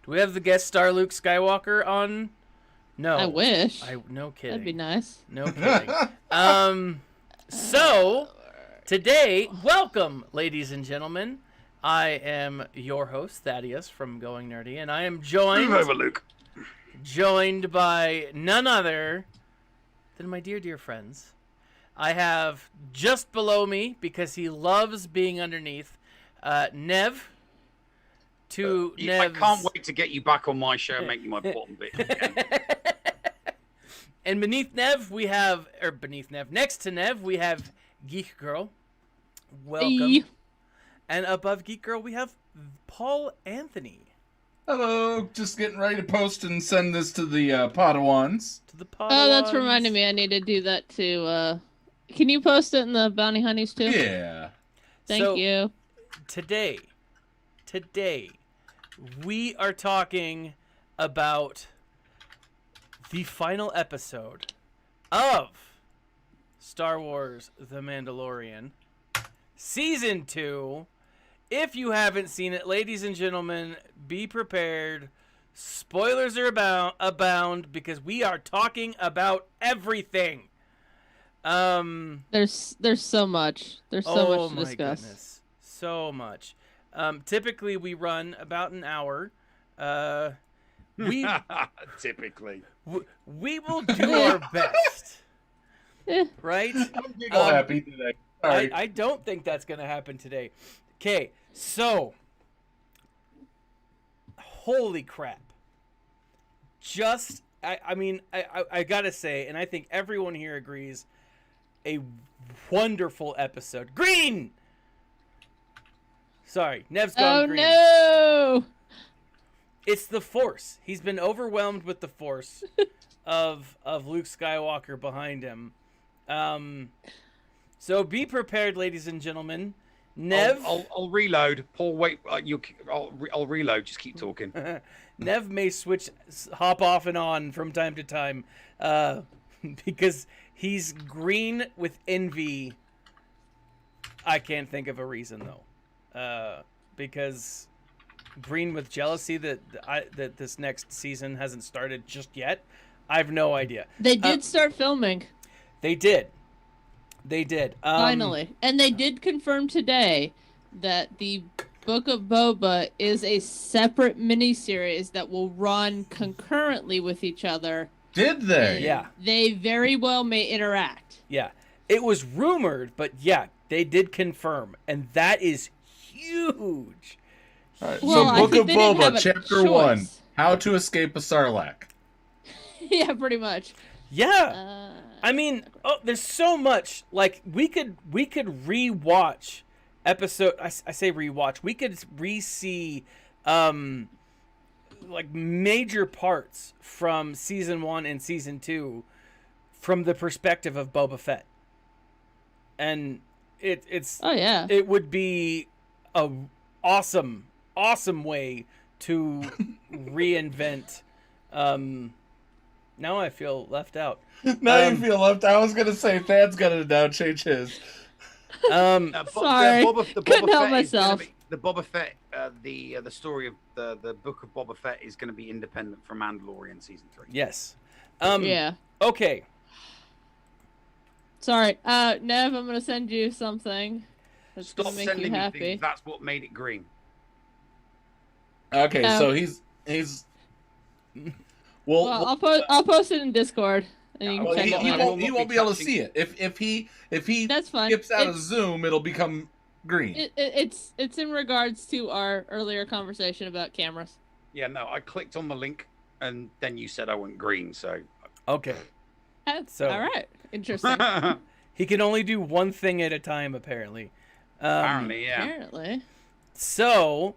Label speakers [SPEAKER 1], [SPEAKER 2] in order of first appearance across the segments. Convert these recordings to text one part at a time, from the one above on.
[SPEAKER 1] Do we have the guest star Luke Skywalker on? No.
[SPEAKER 2] I wish.
[SPEAKER 1] No kidding.
[SPEAKER 2] That'd be nice.
[SPEAKER 1] No kidding. So today, welcome, ladies and gentlemen. I am your host, Thaddeus from Going Nerdy, and I am joined by none other than my dear friends. I have just below me, because he loves being underneath, Nev.
[SPEAKER 3] I can't wait to get you back on my show and make you my bottom bit again.
[SPEAKER 1] And next to Nev, we have Geek Girl. Welcome.
[SPEAKER 2] Hey.
[SPEAKER 1] And above Geek Girl, we have Paul Anthony.
[SPEAKER 4] Hello, just getting ready to post and send this to the Padawans.
[SPEAKER 2] Oh, that's reminding me. I need to do that too. Can you post it in the Bounty Honeys too?
[SPEAKER 4] Yeah.
[SPEAKER 2] Thank you.
[SPEAKER 1] Today, we are talking about the final episode of Star Wars The Mandalorian, Season 2. If you haven't seen it, ladies and gentlemen, be prepared. Spoilers are abound because we are talking about everything.
[SPEAKER 2] There's so much. There's so much to discuss.
[SPEAKER 1] Goodness. So much. Typically we run about an hour.
[SPEAKER 3] Typically.
[SPEAKER 1] We will do our best. Right?
[SPEAKER 4] I'm happy today. Sorry.
[SPEAKER 1] I don't think that's going to happen today. Okay, so holy crap. I got to say, and I think everyone here agrees, a wonderful episode. Green! Sorry, Nev's gone green.
[SPEAKER 2] Oh no!
[SPEAKER 1] It's the Force. He's been overwhelmed with the Force of Luke Skywalker behind him. So be prepared, ladies and gentlemen. Nev,
[SPEAKER 3] I'll reload. Paul, wait. I'll reload. Just keep talking.
[SPEAKER 1] Nev may hop off and on from time to time, because he's green with envy. I can't think of a reason though, because green with jealousy that this next season hasn't started just yet. I have no idea.
[SPEAKER 2] They did start filming.
[SPEAKER 1] They did.
[SPEAKER 2] Finally. And they did confirm today that the Book of Boba is a separate miniseries that will run concurrently with each other.
[SPEAKER 4] Did they?
[SPEAKER 1] Yeah.
[SPEAKER 2] They very well may interact.
[SPEAKER 1] Yeah. It was rumored, but yeah, they did confirm. And that is huge.
[SPEAKER 4] All right,
[SPEAKER 2] Well,
[SPEAKER 4] so
[SPEAKER 2] I
[SPEAKER 4] Book of
[SPEAKER 2] think they didn't have
[SPEAKER 4] Boba,
[SPEAKER 2] a
[SPEAKER 4] Chapter
[SPEAKER 2] choice.
[SPEAKER 4] 1, How to Escape a Sarlacc.
[SPEAKER 2] Yeah, pretty much.
[SPEAKER 1] Yeah. There's so much. Like, we could rewatch episode. I say rewatch. We could re-see, like, major parts from season 1 and season 2 from the perspective of Boba Fett, and it's.
[SPEAKER 2] Oh yeah.
[SPEAKER 1] It would be a awesome way to reinvent. Now I feel left out.
[SPEAKER 4] Now you feel left. I was gonna say Thad's gonna now change his.
[SPEAKER 2] Sorry. Couldn't help myself.
[SPEAKER 3] The Boba Fett, the story of the Book of Boba Fett is going to be independent from Mandalorian season 3.
[SPEAKER 1] Yes.
[SPEAKER 2] Yeah.
[SPEAKER 1] Okay.
[SPEAKER 2] Sorry. Nev, I'm gonna send you something that's
[SPEAKER 3] Stop
[SPEAKER 2] gonna make
[SPEAKER 3] sending
[SPEAKER 2] you
[SPEAKER 3] me
[SPEAKER 2] happy.
[SPEAKER 3] things. That's what made it green.
[SPEAKER 4] Okay,
[SPEAKER 2] Oh.
[SPEAKER 4] so he's.
[SPEAKER 2] Well, I'll post it in Discord, and you can
[SPEAKER 4] Well,
[SPEAKER 2] check
[SPEAKER 4] he
[SPEAKER 2] it out.
[SPEAKER 4] won't be able to see it. If he
[SPEAKER 2] That's fine.
[SPEAKER 4] skips out of
[SPEAKER 2] It's-
[SPEAKER 4] Zoom, it'll become green.
[SPEAKER 2] It's in regards to our earlier conversation about cameras.
[SPEAKER 3] Yeah, no, I clicked on the link, and then you said I went green, so...
[SPEAKER 1] Okay.
[SPEAKER 2] So, all right, interesting.
[SPEAKER 1] He can only do one thing at a time, apparently.
[SPEAKER 3] Apparently, yeah.
[SPEAKER 2] Apparently.
[SPEAKER 1] So,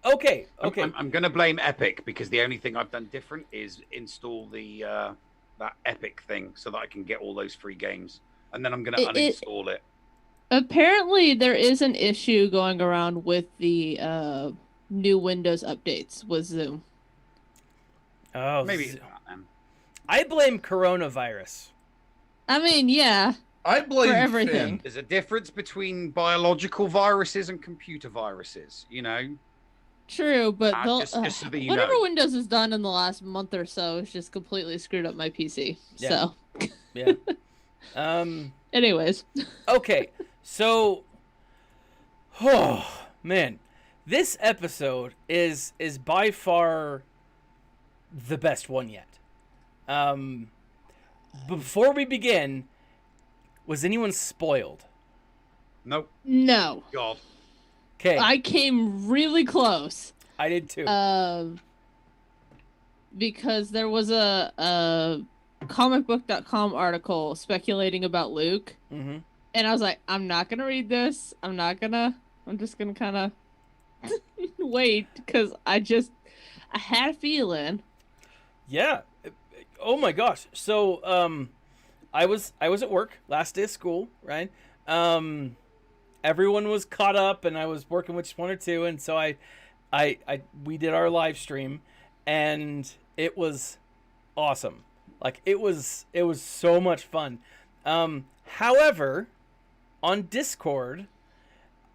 [SPEAKER 1] okay.
[SPEAKER 3] I'm going to blame Epic, because the only thing I've done different is install the that Epic thing so that I can get all those free games. And then I'm going to uninstall it.
[SPEAKER 2] Apparently, there is an issue going around with the new Windows updates with Zoom.
[SPEAKER 1] Oh,
[SPEAKER 3] Maybe it's not then.
[SPEAKER 1] I blame coronavirus.
[SPEAKER 2] I mean, yeah.
[SPEAKER 4] I blame
[SPEAKER 2] for everything.
[SPEAKER 4] Finn.
[SPEAKER 3] There's a difference between biological viruses and computer viruses, you know?
[SPEAKER 2] True, but
[SPEAKER 3] just so that you
[SPEAKER 2] whatever
[SPEAKER 3] know.
[SPEAKER 2] Windows has done in the last month or so has just completely screwed up my PC.
[SPEAKER 1] Yeah.
[SPEAKER 2] So,
[SPEAKER 1] Yeah.
[SPEAKER 2] anyways.
[SPEAKER 1] Okay, so, oh man, this episode is by far the best one yet. Before we begin, was anyone spoiled?
[SPEAKER 3] Nope.
[SPEAKER 2] No.
[SPEAKER 3] God.
[SPEAKER 1] Okay,
[SPEAKER 2] I came really close.
[SPEAKER 1] I did too.
[SPEAKER 2] Because there was a comicbook.com article speculating about Luke.
[SPEAKER 1] Mm-hmm.
[SPEAKER 2] And I was like, I'm not going to read this. I'm just going to kind of wait because I had a feeling.
[SPEAKER 1] Yeah. Oh my gosh. So, I was at work last day of school, right? Everyone was caught up, and I was working with just one or two, and so we did our live stream, and it was awesome. Like it was so much fun. However, on Discord,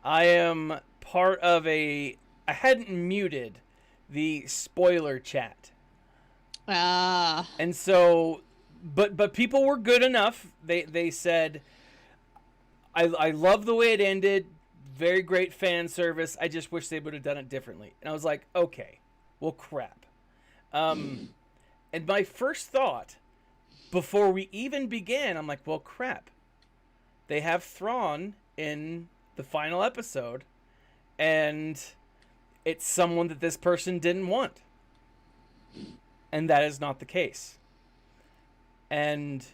[SPEAKER 1] I am part of I hadn't muted the spoiler chat. And so, but people were good enough. They said, I love the way it ended. Very great fan service. I just wish they would have done it differently. And I was like, okay, well, crap. And my first thought, before we even began, I'm like, well, crap. They have Thrawn in the final episode, and it's someone that this person didn't want. And that is not the case. And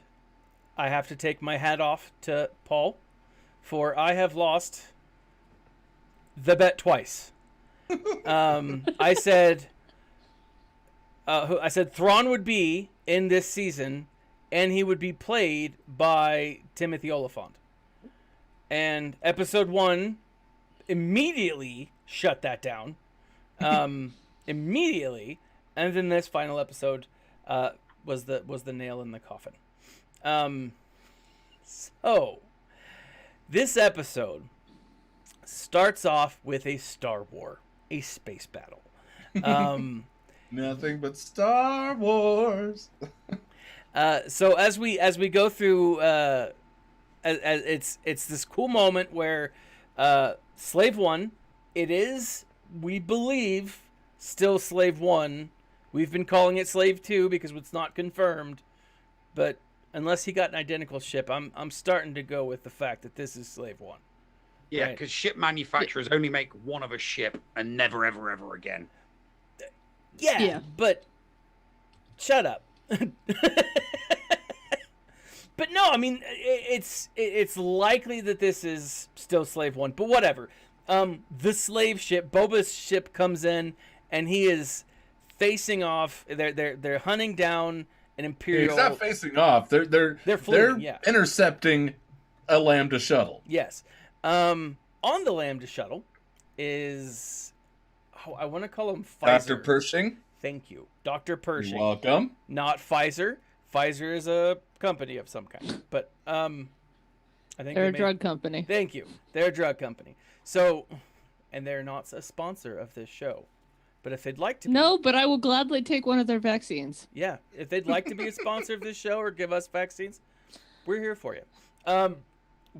[SPEAKER 1] I have to take my hat off to Paul, for I have lost the bet twice. I said Thrawn would be in this season, and he would be played by Timothy Olyphant. And episode 1 immediately shut that down. Immediately. And then this final episode was the nail in the coffin. So this episode starts off with a Star War, a space battle.
[SPEAKER 4] Nothing but Star Wars.
[SPEAKER 1] So as we go through, it's this cool moment where Slave 1, it is, we believe, still Slave 1. We've been calling it Slave 2 because it's not confirmed, but unless he got an identical ship, I'm starting to go with the fact that this is Slave 1.
[SPEAKER 3] Yeah, because ship manufacturers only make one of a ship and never, ever, ever again.
[SPEAKER 1] Yeah. But shut up. But no, I mean, it's likely that this is still Slave 1, but whatever. The slave ship, Boba's ship, comes in, and he is facing off. They're hunting down an Imperial.
[SPEAKER 4] It's not facing off. They're
[SPEAKER 1] fleeing, yeah.
[SPEAKER 4] Intercepting a Lambda shuttle.
[SPEAKER 1] Yes. On the Lambda shuttle is, I want to call him Pfizer.
[SPEAKER 4] Dr. Pershing.
[SPEAKER 1] Thank you, Dr. Pershing.
[SPEAKER 4] You're welcome.
[SPEAKER 1] Not Pfizer. Pfizer is a company of some kind, but I think
[SPEAKER 2] they're a drug company.
[SPEAKER 1] Thank you. They're a drug company. So, and they're not a sponsor of this show. But if they'd like to be...
[SPEAKER 2] No, but I will gladly take one of their vaccines.
[SPEAKER 1] Yeah, if they'd like to be a sponsor of this show or give us vaccines, we're here for you.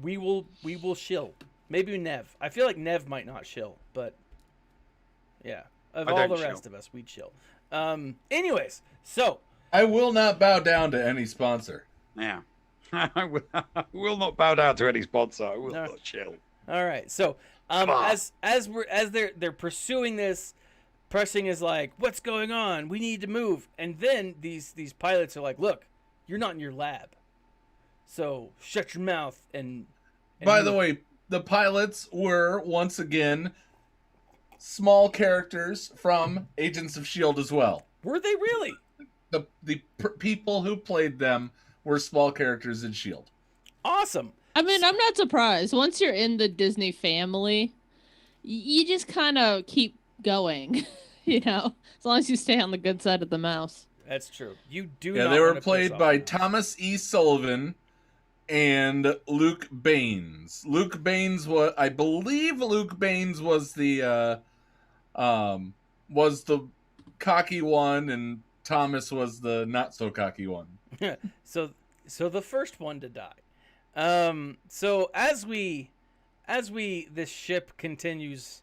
[SPEAKER 1] We will shill. Maybe Nev. I feel like Nev might not shill, but yeah. Of all the rest of us, we'd chill. Anyways, so...
[SPEAKER 4] I will not bow down to any sponsor.
[SPEAKER 3] Yeah. I will not bow down to any sponsor. I will not chill.
[SPEAKER 1] All right. So, as they're pursuing this, Pershing is like, "What's going on? We need to move." And then these pilots are like, "Look, you're not in your lab, so shut your mouth." And
[SPEAKER 4] by the way, the pilots were once again small characters from Agents of S.H.I.E.L.D. as well.
[SPEAKER 1] Were they really?
[SPEAKER 4] The people who played them were small characters in S.H.I.E.L.D.
[SPEAKER 1] Awesome.
[SPEAKER 2] I mean, I'm not surprised. Once you're in the Disney family, you just kind of keep going, you know, as long as you stay on the good side of the mouse.
[SPEAKER 1] That's true. You do.
[SPEAKER 4] Yeah,
[SPEAKER 1] not
[SPEAKER 4] they were
[SPEAKER 1] want to
[SPEAKER 4] played by Thomas E. Sullivan and Luke Baines. Luke Baines was the was the cocky one, and Thomas was the not so cocky one.
[SPEAKER 1] So the first one to die. So as this ship continues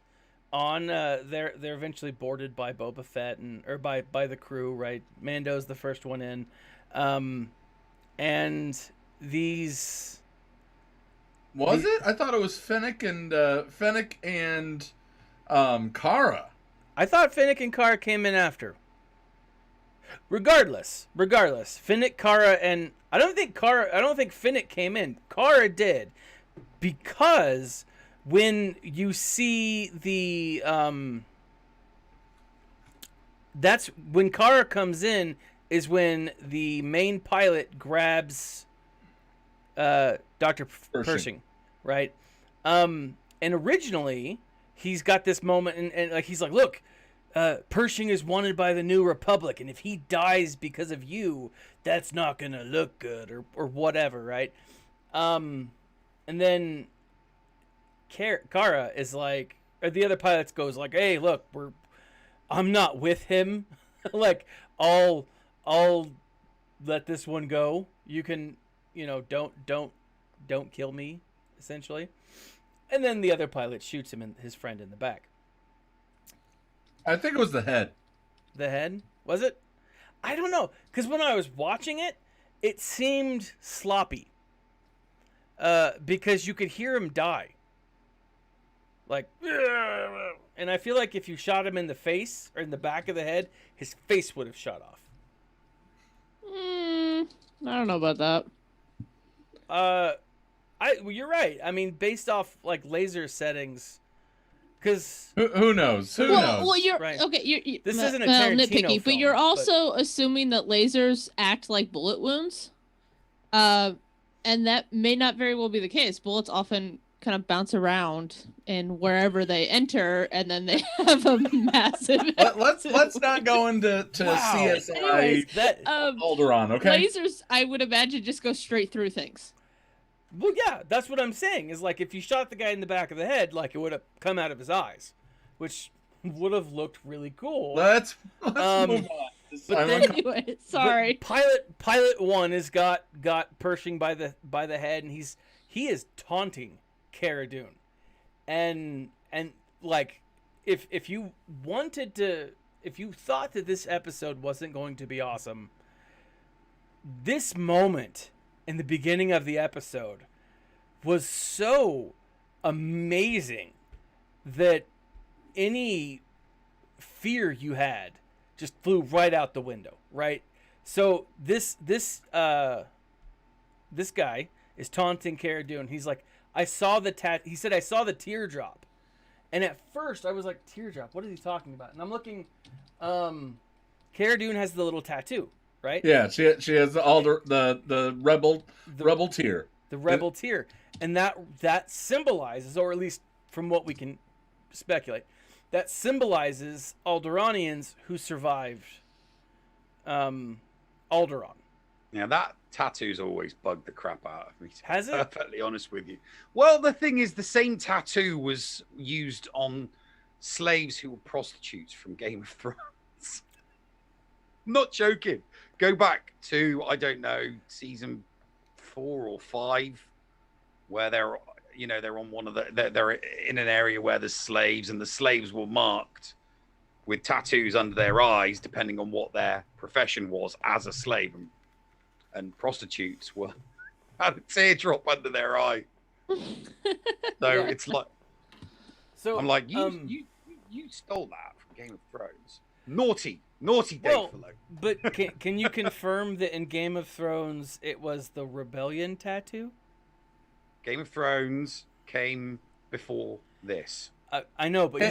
[SPEAKER 1] on, they're eventually boarded by Boba Fett or by the crew, right? Mando's the first one in, and these.
[SPEAKER 4] Was it? I thought it was Fennec and Kara.
[SPEAKER 1] I thought Fennec and Kara came in after. Regardless, Fennec, Kara, and I don't think Fennec came in. Kara did, because when you see the that's when Kara comes in, is when the main pilot grabs Dr. Pershing, right? And originally he's got this moment, and like he's like, look, Pershing is wanted by the New Republic, and if he dies because of you, that's not gonna look good, or whatever, right? And then Kara is like, or the other pilots goes like, hey, look, I'm not with him. Like, I'll let this one go. You can, don't kill me, essentially. And then the other pilot shoots him and his friend in the back.
[SPEAKER 4] I think it was the head.
[SPEAKER 1] The head? Was it? I don't know. Because when I was watching it, it seemed sloppy. Because you could hear him die. Like, and I feel like if you shot him in the face or in the back of the head, his face would have shot off.
[SPEAKER 2] I don't know about that.
[SPEAKER 1] Well, you're right. I mean, based off like laser settings, because
[SPEAKER 4] who knows? Who knows?
[SPEAKER 2] Well, you're
[SPEAKER 1] right.
[SPEAKER 2] Okay.
[SPEAKER 1] This isn't a Tarantino
[SPEAKER 2] nitpicky,
[SPEAKER 1] film,
[SPEAKER 2] but you're also assuming that lasers act like bullet wounds, and that may not very well be the case. Bullets often kind of bounce around in wherever they enter, and then they have a massive.
[SPEAKER 4] Let's not go into CSI.
[SPEAKER 2] Anyways,
[SPEAKER 4] Alderaan, okay?
[SPEAKER 2] Lasers, I would imagine, just go straight through things.
[SPEAKER 1] Well, yeah, that's what I'm saying. Is like if you shot the guy in the back of the head, like it would have come out of his eyes, which would have looked really cool.
[SPEAKER 4] Let's move on.
[SPEAKER 1] But then,
[SPEAKER 2] anyway, sorry.
[SPEAKER 1] Pilot one has got Pershing by the head, and he is taunting Cara Dune, and like if you thought that this episode wasn't going to be awesome, this moment in the beginning of the episode was so amazing that any fear you had just flew right out the window, right? So this guy is taunting Cara Dune. He's like, he said, I saw the teardrop. And at first I was like, teardrop? What is he talking about? And I'm looking, Cara Dune has the little tattoo, right?
[SPEAKER 4] Yeah, she has the rebel tear.
[SPEAKER 1] The rebel tear. And that symbolizes, or at least from what we can speculate, that symbolizes Alderaanians who survived Alderaan.
[SPEAKER 3] Yeah, that tattoo's always bugged the crap out of me.
[SPEAKER 1] Has it?
[SPEAKER 3] Perfectly honest with you. Well, the thing is, the same tattoo was used on slaves who were prostitutes from Game of Thrones. I'm not joking. Go back to, I don't know, season 4 or 5, where they're on one of they're in an area where there's slaves, and the slaves were marked with tattoos under their eyes, depending on what their profession was as a slave, and prostitutes had a teardrop under their eye. So
[SPEAKER 1] Yeah.
[SPEAKER 3] it's like,
[SPEAKER 1] So
[SPEAKER 3] I'm like, you stole that from Game of Thrones. Naughty Dave Filoni.
[SPEAKER 1] But can you confirm that in Game of Thrones it was the rebellion tattoo?
[SPEAKER 3] Game of Thrones came before this.
[SPEAKER 1] I know, but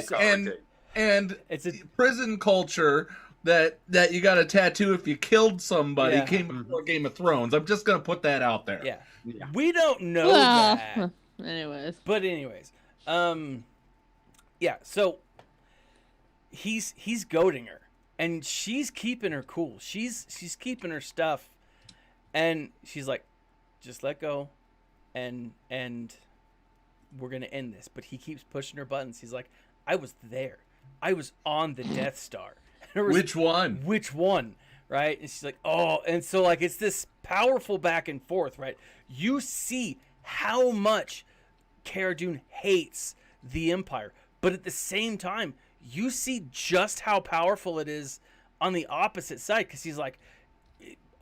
[SPEAKER 4] and
[SPEAKER 1] it's a
[SPEAKER 4] prison culture that you got a tattoo if you killed somebody came before Game of Thrones. I'm just gonna put that out there.
[SPEAKER 1] Yeah. We don't know that.
[SPEAKER 2] Anyways,
[SPEAKER 1] yeah. So he's goading her, and she's keeping her cool. She's keeping her stuff, and she's like, just let go, and we're gonna end this. But he keeps pushing her buttons. He's like, I was there. I was on the Death Star.
[SPEAKER 4] Which one?
[SPEAKER 1] Which one? Right? And she's like, oh, and so like it's this powerful back and forth, right? You see how much Cara Dune hates the Empire, but at the same time, you see just how powerful it is on the opposite side, because he's like,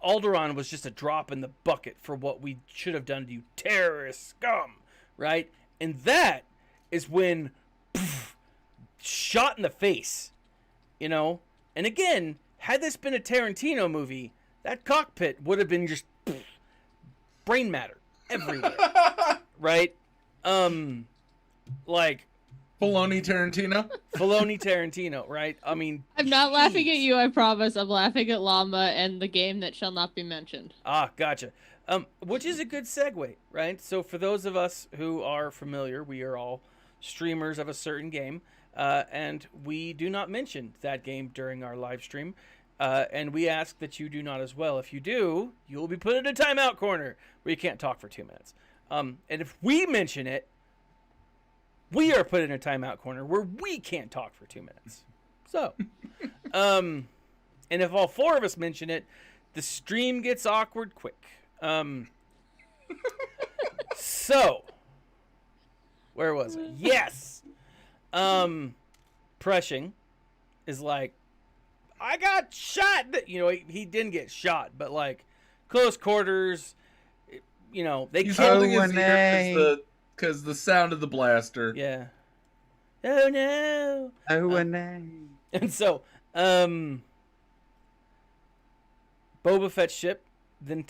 [SPEAKER 1] Alderaan was just a drop in the bucket for what we should have done to you, terrorist scum, right? And that is when, poof, shot in the face, you know? And again, had this been a Tarantino movie, that cockpit would have been just poof, brain matter everywhere, right? Like
[SPEAKER 4] Filoni
[SPEAKER 1] Tarantino, right? I mean,
[SPEAKER 2] I'm not laughing at you, I promise. I'm laughing at Llama and the game that shall not be mentioned.
[SPEAKER 1] Ah, gotcha. Which is a good segue, right? So for those of us who are familiar, we are all streamers of a certain game, and we do not mention that game during our live stream, and we ask that you do not as well. If you do, you will be put in a timeout corner where you can't talk for 2 minutes. And if we mention it, we are put in a timeout corner where we can't talk for 2 minutes. So, and if all 4 of us mention it, the stream gets awkward quick. So, where was it? Yes. Pressing is like, I got shot. You know, he didn't get shot, but like close quarters. You know, they
[SPEAKER 4] He's
[SPEAKER 1] killed.
[SPEAKER 4] holding his ear because the sound of the blaster.
[SPEAKER 1] Yeah. Oh no.
[SPEAKER 3] Oh no.
[SPEAKER 1] And so, Boba Fett's ship then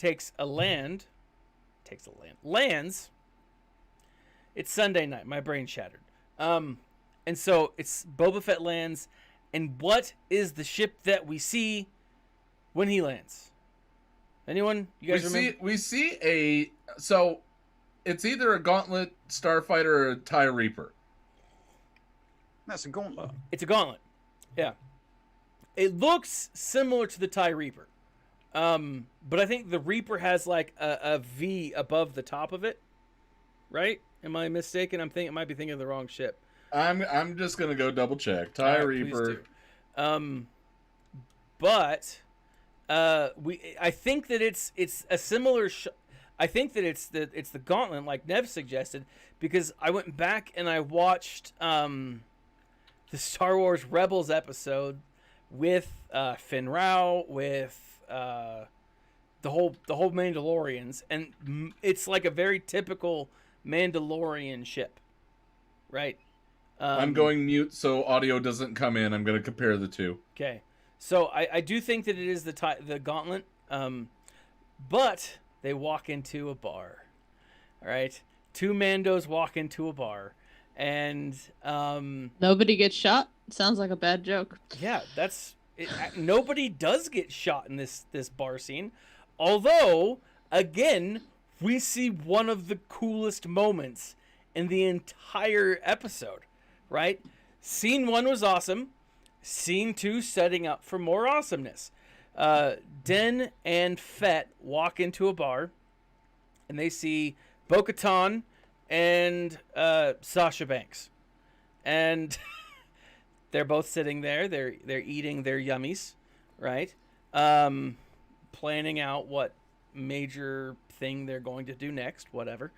[SPEAKER 1] lands. It's Sunday night. My brain shattered. And so it's Boba Fett lands, and what is the ship that we see when he lands? Anyone? You guys remember?
[SPEAKER 4] So it's either a Gauntlet starfighter or a TIE Reaper.
[SPEAKER 3] That's a gauntlet.
[SPEAKER 1] It's a Gauntlet. Yeah. It looks similar to the TIE Reaper. But I think the Reaper has like a V above the top of it. Right? Am I mistaken? I might be thinking of the wrong ship.
[SPEAKER 4] I'm just gonna go double check. TIE Reaper.
[SPEAKER 1] But I think that it's a similar. I think that it's the Gauntlet, like Nev suggested, because I went back and I watched the Star Wars Rebels episode with Finn Rao, with the whole Mandalorians, and it's like a very typical Mandalorian ship, right?
[SPEAKER 4] I'm going mute so audio doesn't come in. I'm going to compare the two.
[SPEAKER 1] Okay, so I do think that it is the Gauntlet, but they walk into a bar. All right, 2 Mandos walk into a bar, and
[SPEAKER 2] Nobody gets shot? Sounds like a bad joke.
[SPEAKER 1] yeah, that's it. Nobody does get shot in this bar scene, although again we see one of the coolest moments in the entire episode. Right? Scene 1 was awesome. Scene 2 setting up for more awesomeness. Den and Fett walk into a bar, and they see Bo-Katan and Sasha Banks, and they're both sitting there. They're eating their yummies, right? Planning out what major thing they're going to do next, whatever,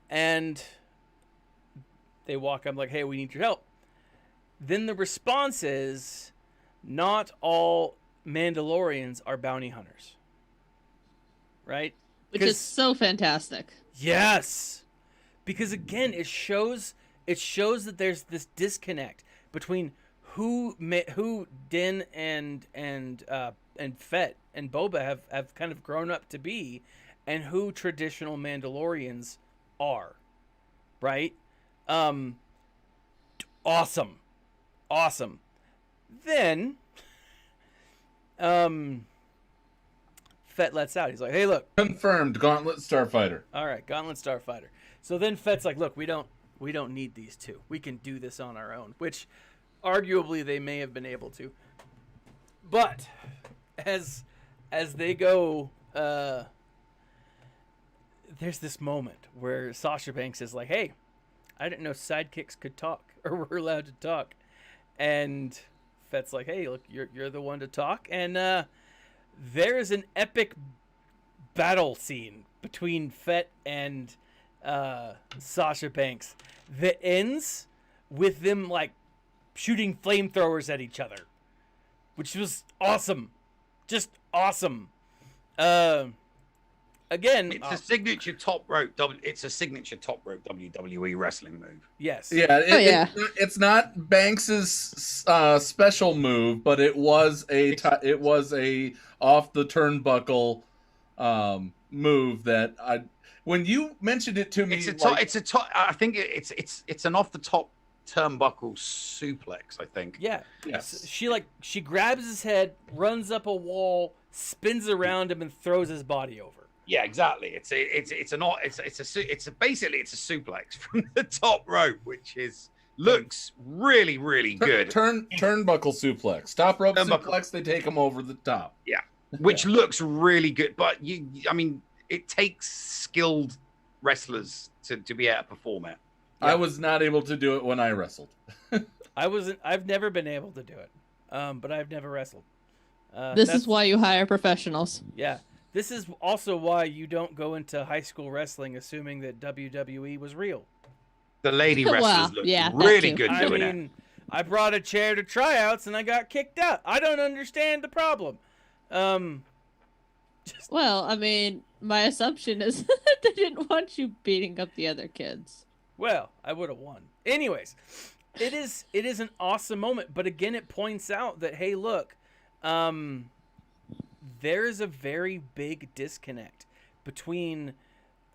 [SPEAKER 1] and they walk up like, "Hey, we need your help." Then the response is, not all Mandalorians are bounty hunters. Right?
[SPEAKER 2] Which is so fantastic.
[SPEAKER 1] Yes. Because again, it shows that there's this disconnect between who Din and Fett and Boba have kind of grown up to be, and who traditional Mandalorians are. Right? Awesome. Then, Fett lets out. He's like, "Hey, look,
[SPEAKER 4] Confirmed Gauntlet starfighter."
[SPEAKER 1] all right, Gauntlet starfighter." So then Fett's like, "Look, we don't need these 2. We can do this on our own," which arguably they may have been able to. But as they go, there's this moment where Sasha Banks is like, "Hey, I didn't know sidekicks could talk or were allowed to talk." And Fett's like, hey, look, you're the one to talk. And there is an epic battle scene between Fett and Sasha Banks that ends with them like shooting flamethrowers at each other, which was awesome, just awesome. Again,
[SPEAKER 3] It's a signature top rope. It's a signature top rope WWE wrestling move.
[SPEAKER 1] yes,
[SPEAKER 4] Yeah, it's not Banks's special move, but it was a off the turnbuckle move that when you mentioned it to me,
[SPEAKER 3] It's a top. I think it's an off the top turnbuckle suplex. I think.
[SPEAKER 1] yeah.
[SPEAKER 4] Yes.
[SPEAKER 1] She grabs his head, runs up a wall, spins around him, and throws his body over.
[SPEAKER 3] Yeah, exactly. It's basically a suplex from the top rope, which looks really good.
[SPEAKER 4] Turnbuckle suplex, top rope suplex. They take him over the top.
[SPEAKER 3] Yeah, which looks really good. But it takes skilled wrestlers to be able to perform it.
[SPEAKER 4] Yeah. I was not able to do it when I wrestled.
[SPEAKER 1] I've never been able to do it, but I've never wrestled.
[SPEAKER 2] This is why you hire professionals.
[SPEAKER 1] Yeah. This is also why you don't go into high school wrestling assuming that WWE was real.
[SPEAKER 3] The lady wrestlers look really good doing it.
[SPEAKER 1] I brought a chair to tryouts and I got kicked out. I don't understand the problem.
[SPEAKER 2] Well, I mean, my assumption is that they didn't want you beating up the other kids.
[SPEAKER 1] Well, I would have won. Anyways, it is an awesome moment, but again, it points out that, hey, look, there is a very big disconnect between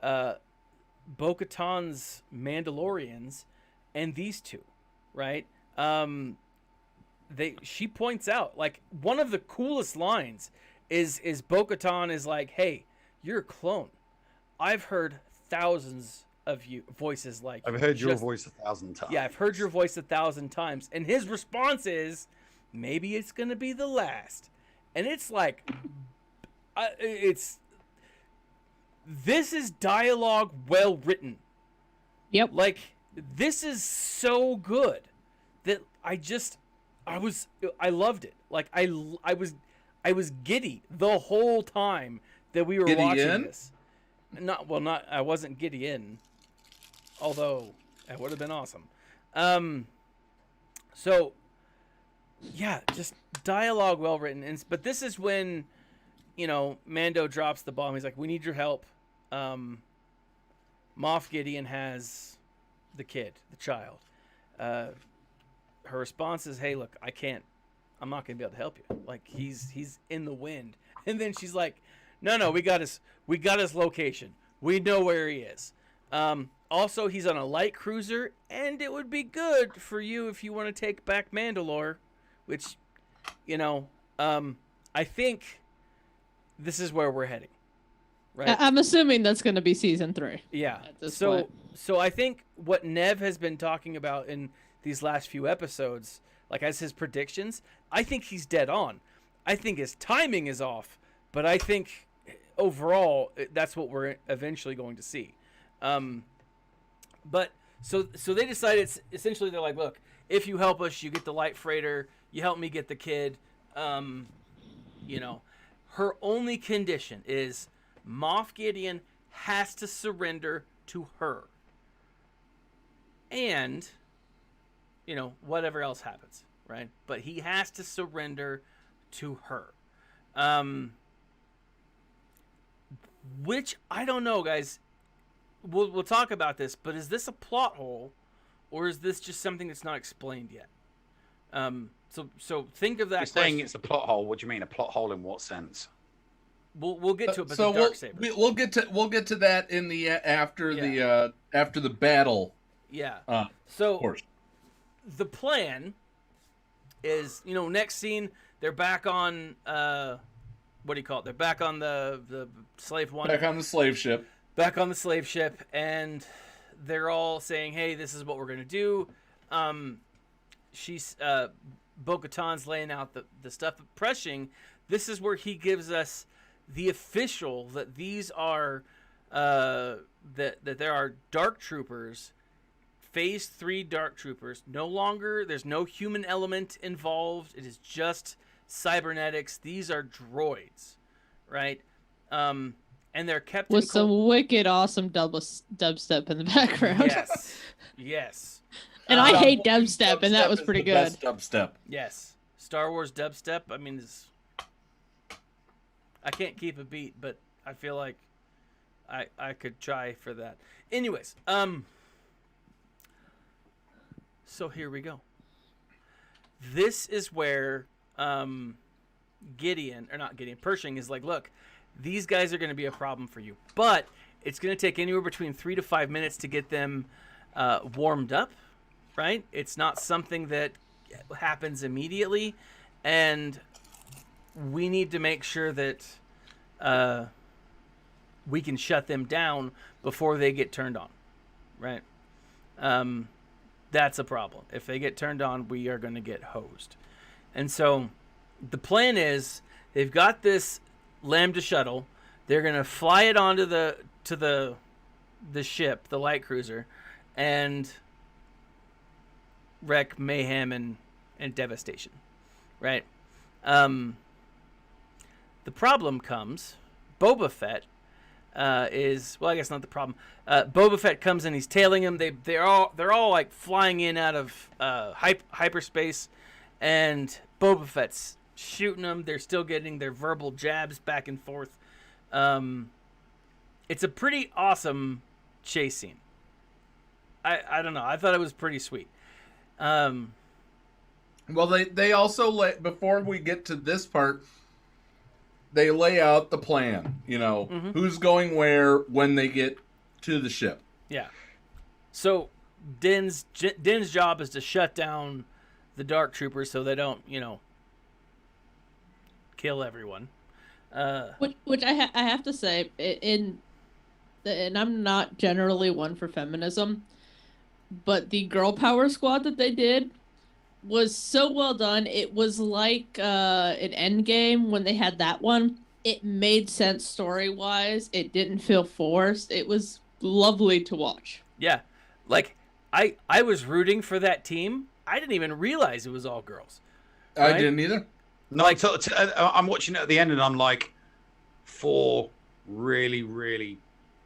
[SPEAKER 1] Bo-Katan's Mandalorians and these two, right? She points out, like, one of the coolest lines is Bo-Katan is like, hey, you're a clone. I've heard thousands of you voices like
[SPEAKER 3] I've heard your voice 1,000 times.
[SPEAKER 1] Yeah, I've heard your voice 1,000 times. And his response is, maybe it's going to be the last. And it's like, this is dialogue well written.
[SPEAKER 2] Yep.
[SPEAKER 1] Like, this is so good that I loved it. Like, I was giddy the whole time that we were watching this. I wasn't giddy in, although that would have been awesome. So, yeah, just dialogue well written. But this is when, Mando drops the bomb. He's like, we need your help. Moff Gideon has the kid, the child. Her response is, hey, look, I'm not going to be able to help you. Like, he's in the wind. And then she's like, no, we got his location. We know where he is. Also, he's on a light cruiser, and it would be good for you if you want to take back Mandalore, which, I think this is where we're heading. Right?
[SPEAKER 2] I'm assuming that's going to be season 3.
[SPEAKER 1] Yeah.
[SPEAKER 2] At this point.
[SPEAKER 1] So I think what Nev has been talking about in these last few episodes, like as his predictions, I think he's dead on. I think his timing is off, but I think overall that's what we're eventually going to see. But so they decided, essentially they're like, look, if you help us, you get the light freighter. You help me get the kid. Her only condition is Moff Gideon has to surrender to her. And, whatever else happens, right? But he has to surrender to her. Which, I don't know, guys. We'll talk about this, but is this a plot hole, or is this just something that's not explained yet? So think of that.
[SPEAKER 3] You're saying it's a plot hole. What do you mean, a plot hole in what sense?
[SPEAKER 1] We'll get to it, but
[SPEAKER 4] so
[SPEAKER 1] the Darksaber.
[SPEAKER 4] We'll get to that in the after the battle.
[SPEAKER 1] Yeah.
[SPEAKER 4] So of course.
[SPEAKER 1] The plan is, next scene they're back on what do you call it? They're back on the slave one.
[SPEAKER 4] Back on the slave ship.
[SPEAKER 1] Back on the slave ship, and they're all saying, "Hey, this is what we're gonna do." She's Bo-Katan's laying out the stuff. But Pressing, this is where he gives us the official that these are that there are dark troopers Phase 3 Dark Troopers. No longer, there's no human element involved. It is just cybernetics. These are droids, right? And they're kept
[SPEAKER 2] With
[SPEAKER 1] in
[SPEAKER 2] some wicked awesome dubstep in the background.
[SPEAKER 1] Yes. Yes.
[SPEAKER 2] And I hate dubstep, and that was pretty good.
[SPEAKER 4] Best dubstep.
[SPEAKER 1] Yes. Star Wars dubstep, I mean, I can't keep a beat, but I feel like I could try for that. Anyways, so here we go. This is where Pershing is like, look, these guys are going to be a problem for you, but it's going to take anywhere between 3 to 5 minutes to get them warmed up, right? It's not something that happens immediately, and we need to make sure that we can shut them down before they get turned on, right? That's a problem. If they get turned on, we are going to get hosed. And so the plan is they've got this Lambda shuttle. They're going to fly it onto the ship, the light cruiser, and wreak mayhem and devastation, right? The problem comes, Boba Fett I guess not the problem. Boba Fett comes in, he's tailing him. They're all like flying in out of hyperspace, and Boba Fett's shooting them. They're still getting their verbal jabs back and forth. It's a pretty awesome chase scene. I don't know. I thought it was pretty sweet.
[SPEAKER 4] Well, they also before we get to this part, they lay out the plan. You know, who's going where when they get to the ship.
[SPEAKER 1] Yeah. So Din's job is to shut down the Dark Troopers so they don't, kill everyone.
[SPEAKER 2] Which I have to say, and I'm not generally one for feminism, but the girl power squad that they did was so well done. It was like an Endgame when they had that one. It made sense story-wise. It didn't feel forced. It was lovely to watch.
[SPEAKER 1] Yeah. Like, I was rooting for that team. I didn't even realize it was all girls.
[SPEAKER 4] Right? I didn't either.
[SPEAKER 3] No, like, I'm watching it at the end and I'm like, 4 really, really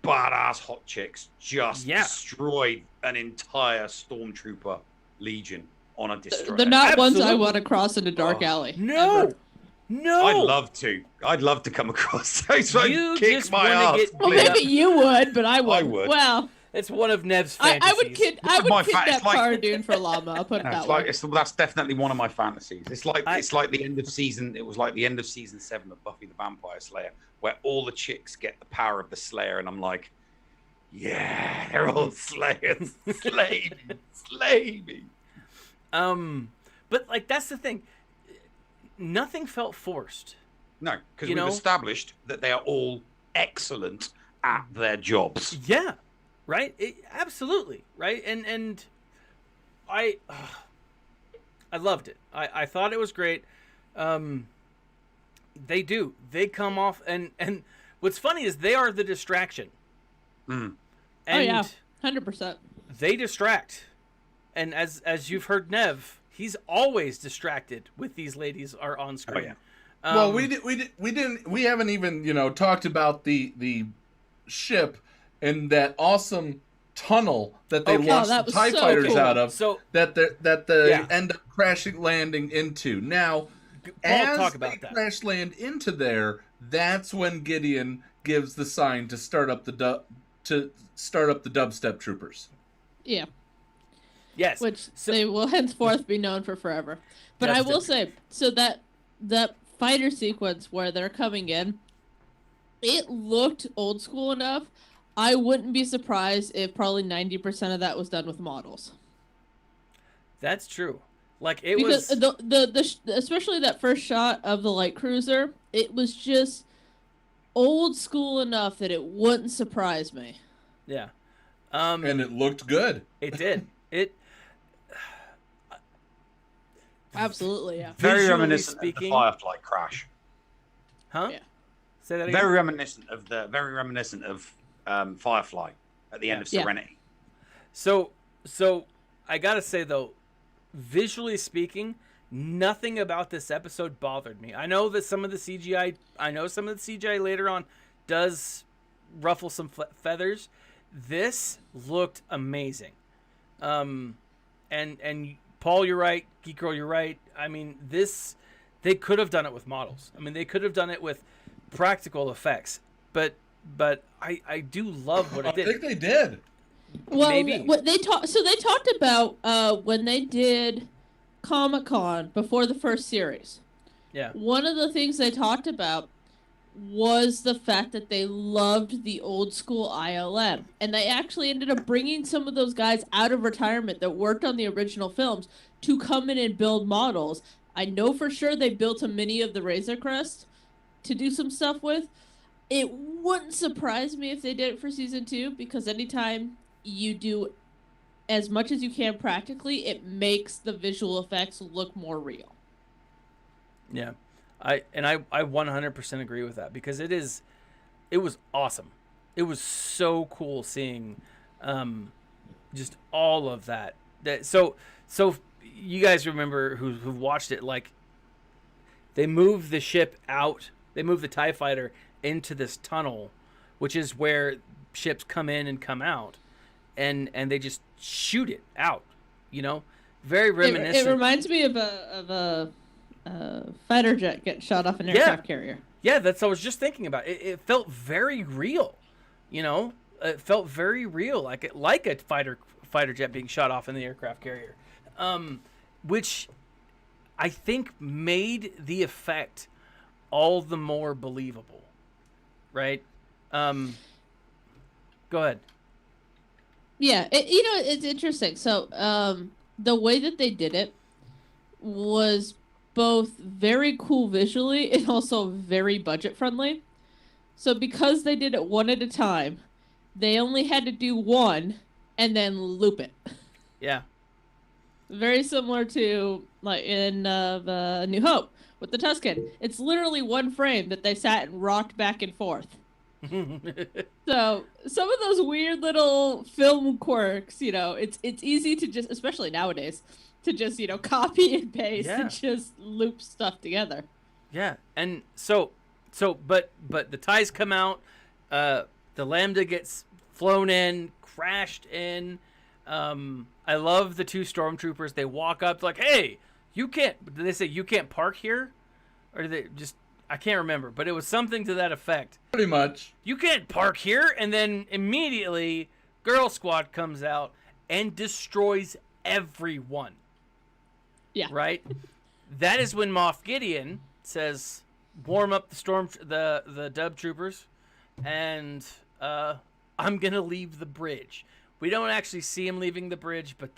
[SPEAKER 3] badass hot chicks just destroyed an entire stormtrooper legion on a destroyer.
[SPEAKER 2] They're not ones I want to cross in a dark alley.
[SPEAKER 1] No.
[SPEAKER 2] Ever.
[SPEAKER 1] No.
[SPEAKER 3] I'd love to come across those.
[SPEAKER 1] You
[SPEAKER 3] kick
[SPEAKER 1] just
[SPEAKER 3] my ass.
[SPEAKER 2] Well, maybe you would, but I would.
[SPEAKER 3] I would.
[SPEAKER 2] Well,
[SPEAKER 1] it's one of Nev's fantasies.
[SPEAKER 2] I would kidnap Cara Dune for llama. I'll put it that way.
[SPEAKER 3] That's definitely one of my fantasies. It's like the end of season. It was like the end of season 7 of Buffy the Vampire Slayer, where all the chicks get the power of the Slayer, and I'm like, yeah, they're all slayers, slay me.
[SPEAKER 1] But like that's the thing. Nothing felt forced.
[SPEAKER 3] No, because we've established that they are all excellent at their jobs.
[SPEAKER 1] Yeah, right. Absolutely, right. And I loved it. I thought it was great. They come off, and what's funny is they are the distraction.
[SPEAKER 3] Mm.
[SPEAKER 2] And 100%.
[SPEAKER 1] They distract, and as you've heard Nev, he's always distracted with these ladies are on screen.
[SPEAKER 3] Oh, yeah.
[SPEAKER 4] Well, we haven't even talked about the ship and that awesome tunnel that they launched the TIE fighters out of.
[SPEAKER 1] So
[SPEAKER 4] that they end up landing into. Now, as they crash land into there, that's when Gideon gives the sign to start up the dubstep troopers.
[SPEAKER 2] Yeah.
[SPEAKER 1] Yes.
[SPEAKER 2] Which they will henceforth be known for forever. But I will say, so that fighter sequence where they're coming in, it looked old school enough. I wouldn't be surprised if probably 90% of that was done with models.
[SPEAKER 1] That's true. Like
[SPEAKER 2] because the especially that first shot of the light cruiser, it was just old school enough that it wouldn't surprise me.
[SPEAKER 1] Yeah.
[SPEAKER 4] And it looked good.
[SPEAKER 1] It did.
[SPEAKER 2] Absolutely, yeah.
[SPEAKER 3] Very reminiscent of the Firefly crash.
[SPEAKER 1] Huh?
[SPEAKER 2] Yeah.
[SPEAKER 1] Say that again.
[SPEAKER 3] Very reminiscent of Firefly at the end of Serenity.
[SPEAKER 1] So So I gotta say though, visually speaking, nothing about this episode bothered me. I know that some of the CGI later on does ruffle some feathers. This looked amazing. And Paul, you're right. Geek Girl, you're right. I mean, they could have done it with models. I mean, they could have done it with practical effects. But I do love what it did.
[SPEAKER 4] I think they did.
[SPEAKER 2] Well,
[SPEAKER 1] Maybe.
[SPEAKER 2] what they talked about when they did Comic-Con before the first series.
[SPEAKER 1] Yeah.
[SPEAKER 2] One of the things they talked about was the fact that they loved the old school ILM, and they actually ended up bringing some of those guys out of retirement that worked on the original films to come in and build models. I know for sure they built a mini of the Razor Crest to do some stuff with. It wouldn't surprise me if they did it for season 2, because anytime you do as much as you can practically, it makes the visual effects look more real.
[SPEAKER 1] Yeah. I 100% agree with that, because it was awesome. It was so cool seeing just all of that. So you guys remember who've watched it, like they moved the ship out, they moved the TIE fighter into this tunnel, which is where ships come in and come out, and they just shoot it out, very reminiscent.
[SPEAKER 2] It reminds me of a fighter jet getting shot off an aircraft carrier.
[SPEAKER 1] Yeah, that's what I was just thinking about. It felt very real, It felt very real, like a fighter jet being shot off in the aircraft carrier, which I think made the effect all the more believable, right? Go ahead.
[SPEAKER 2] Yeah, it's interesting. So, the way that they did it was both very cool visually and also very budget friendly. So because they did it one at a time, they only had to do one and then loop it.
[SPEAKER 1] Yeah.
[SPEAKER 2] Very similar to like in the New Hope with the Tusken. It's literally one frame that they sat and rocked back and forth. So some of those weird little film quirks, it's easy to just, especially nowadays, to just copy and paste and just loop stuff together.
[SPEAKER 1] Yeah, and but the ties come out, the Lambda gets flown in, crashed in. I love the 2 stormtroopers. They walk up like, "Hey, you can't." Did they say you can't park here, or did they just? I can't remember, but it was something to that effect.
[SPEAKER 4] Pretty much.
[SPEAKER 1] You can't park here, and then immediately, Girl Squad comes out and destroys everyone.
[SPEAKER 2] Yeah.
[SPEAKER 1] Right? That is when Moff Gideon says, warm up the dub troopers, and I'm going to leave the bridge. We don't actually see him leaving the bridge, but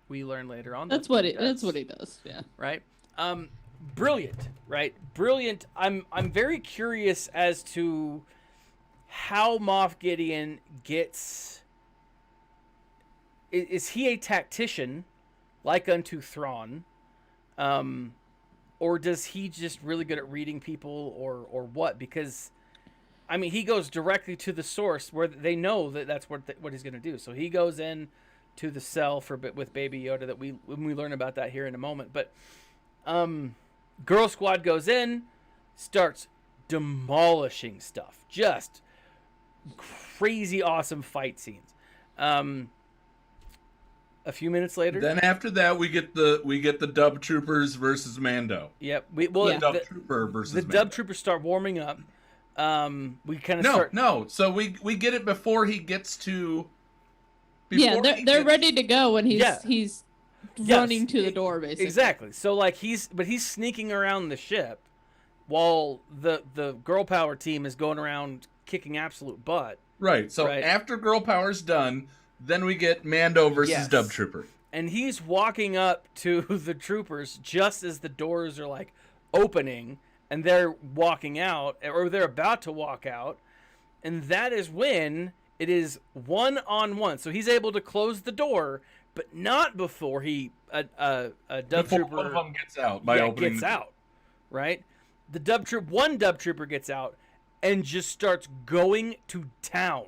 [SPEAKER 1] we learn later on.
[SPEAKER 2] That's what he does. Yeah.
[SPEAKER 1] Right? Brilliant, right? Brilliant. I'm very curious as to how Moff Gideon gets. Is he a tactician like unto Thrawn, or does he just really good at reading people, or what? Because I mean, he goes directly to the source where they know that's what he's going to do. So he goes in to the cell with Baby Yoda. That we learn about that here in a moment, but Girl Squad goes in, starts demolishing stuff. Just crazy awesome fight scenes. A few minutes later,
[SPEAKER 4] then after that we get the dub troopers versus Mando.
[SPEAKER 1] Yep.
[SPEAKER 4] Dub trooper versus
[SPEAKER 1] the
[SPEAKER 4] Mando.
[SPEAKER 1] dub troopers start warming up. We kind of
[SPEAKER 4] No. So we get it before he gets to.
[SPEAKER 2] They're ready to go when he's running to the door, basically.
[SPEAKER 1] Exactly. So like he's sneaking around the ship while the girl power team is going around kicking absolute butt.
[SPEAKER 4] Right. So after girl power's done, then we get Mando versus dub trooper.
[SPEAKER 1] And he's walking up to the troopers just as the doors are like opening and they're walking out, or they're about to walk out, and that is when it is 1-on-1. So he's able to close the door, but not before a dub trooper
[SPEAKER 4] one of them gets out by opening.
[SPEAKER 1] Gets out, right? One dub trooper gets out and just starts going to town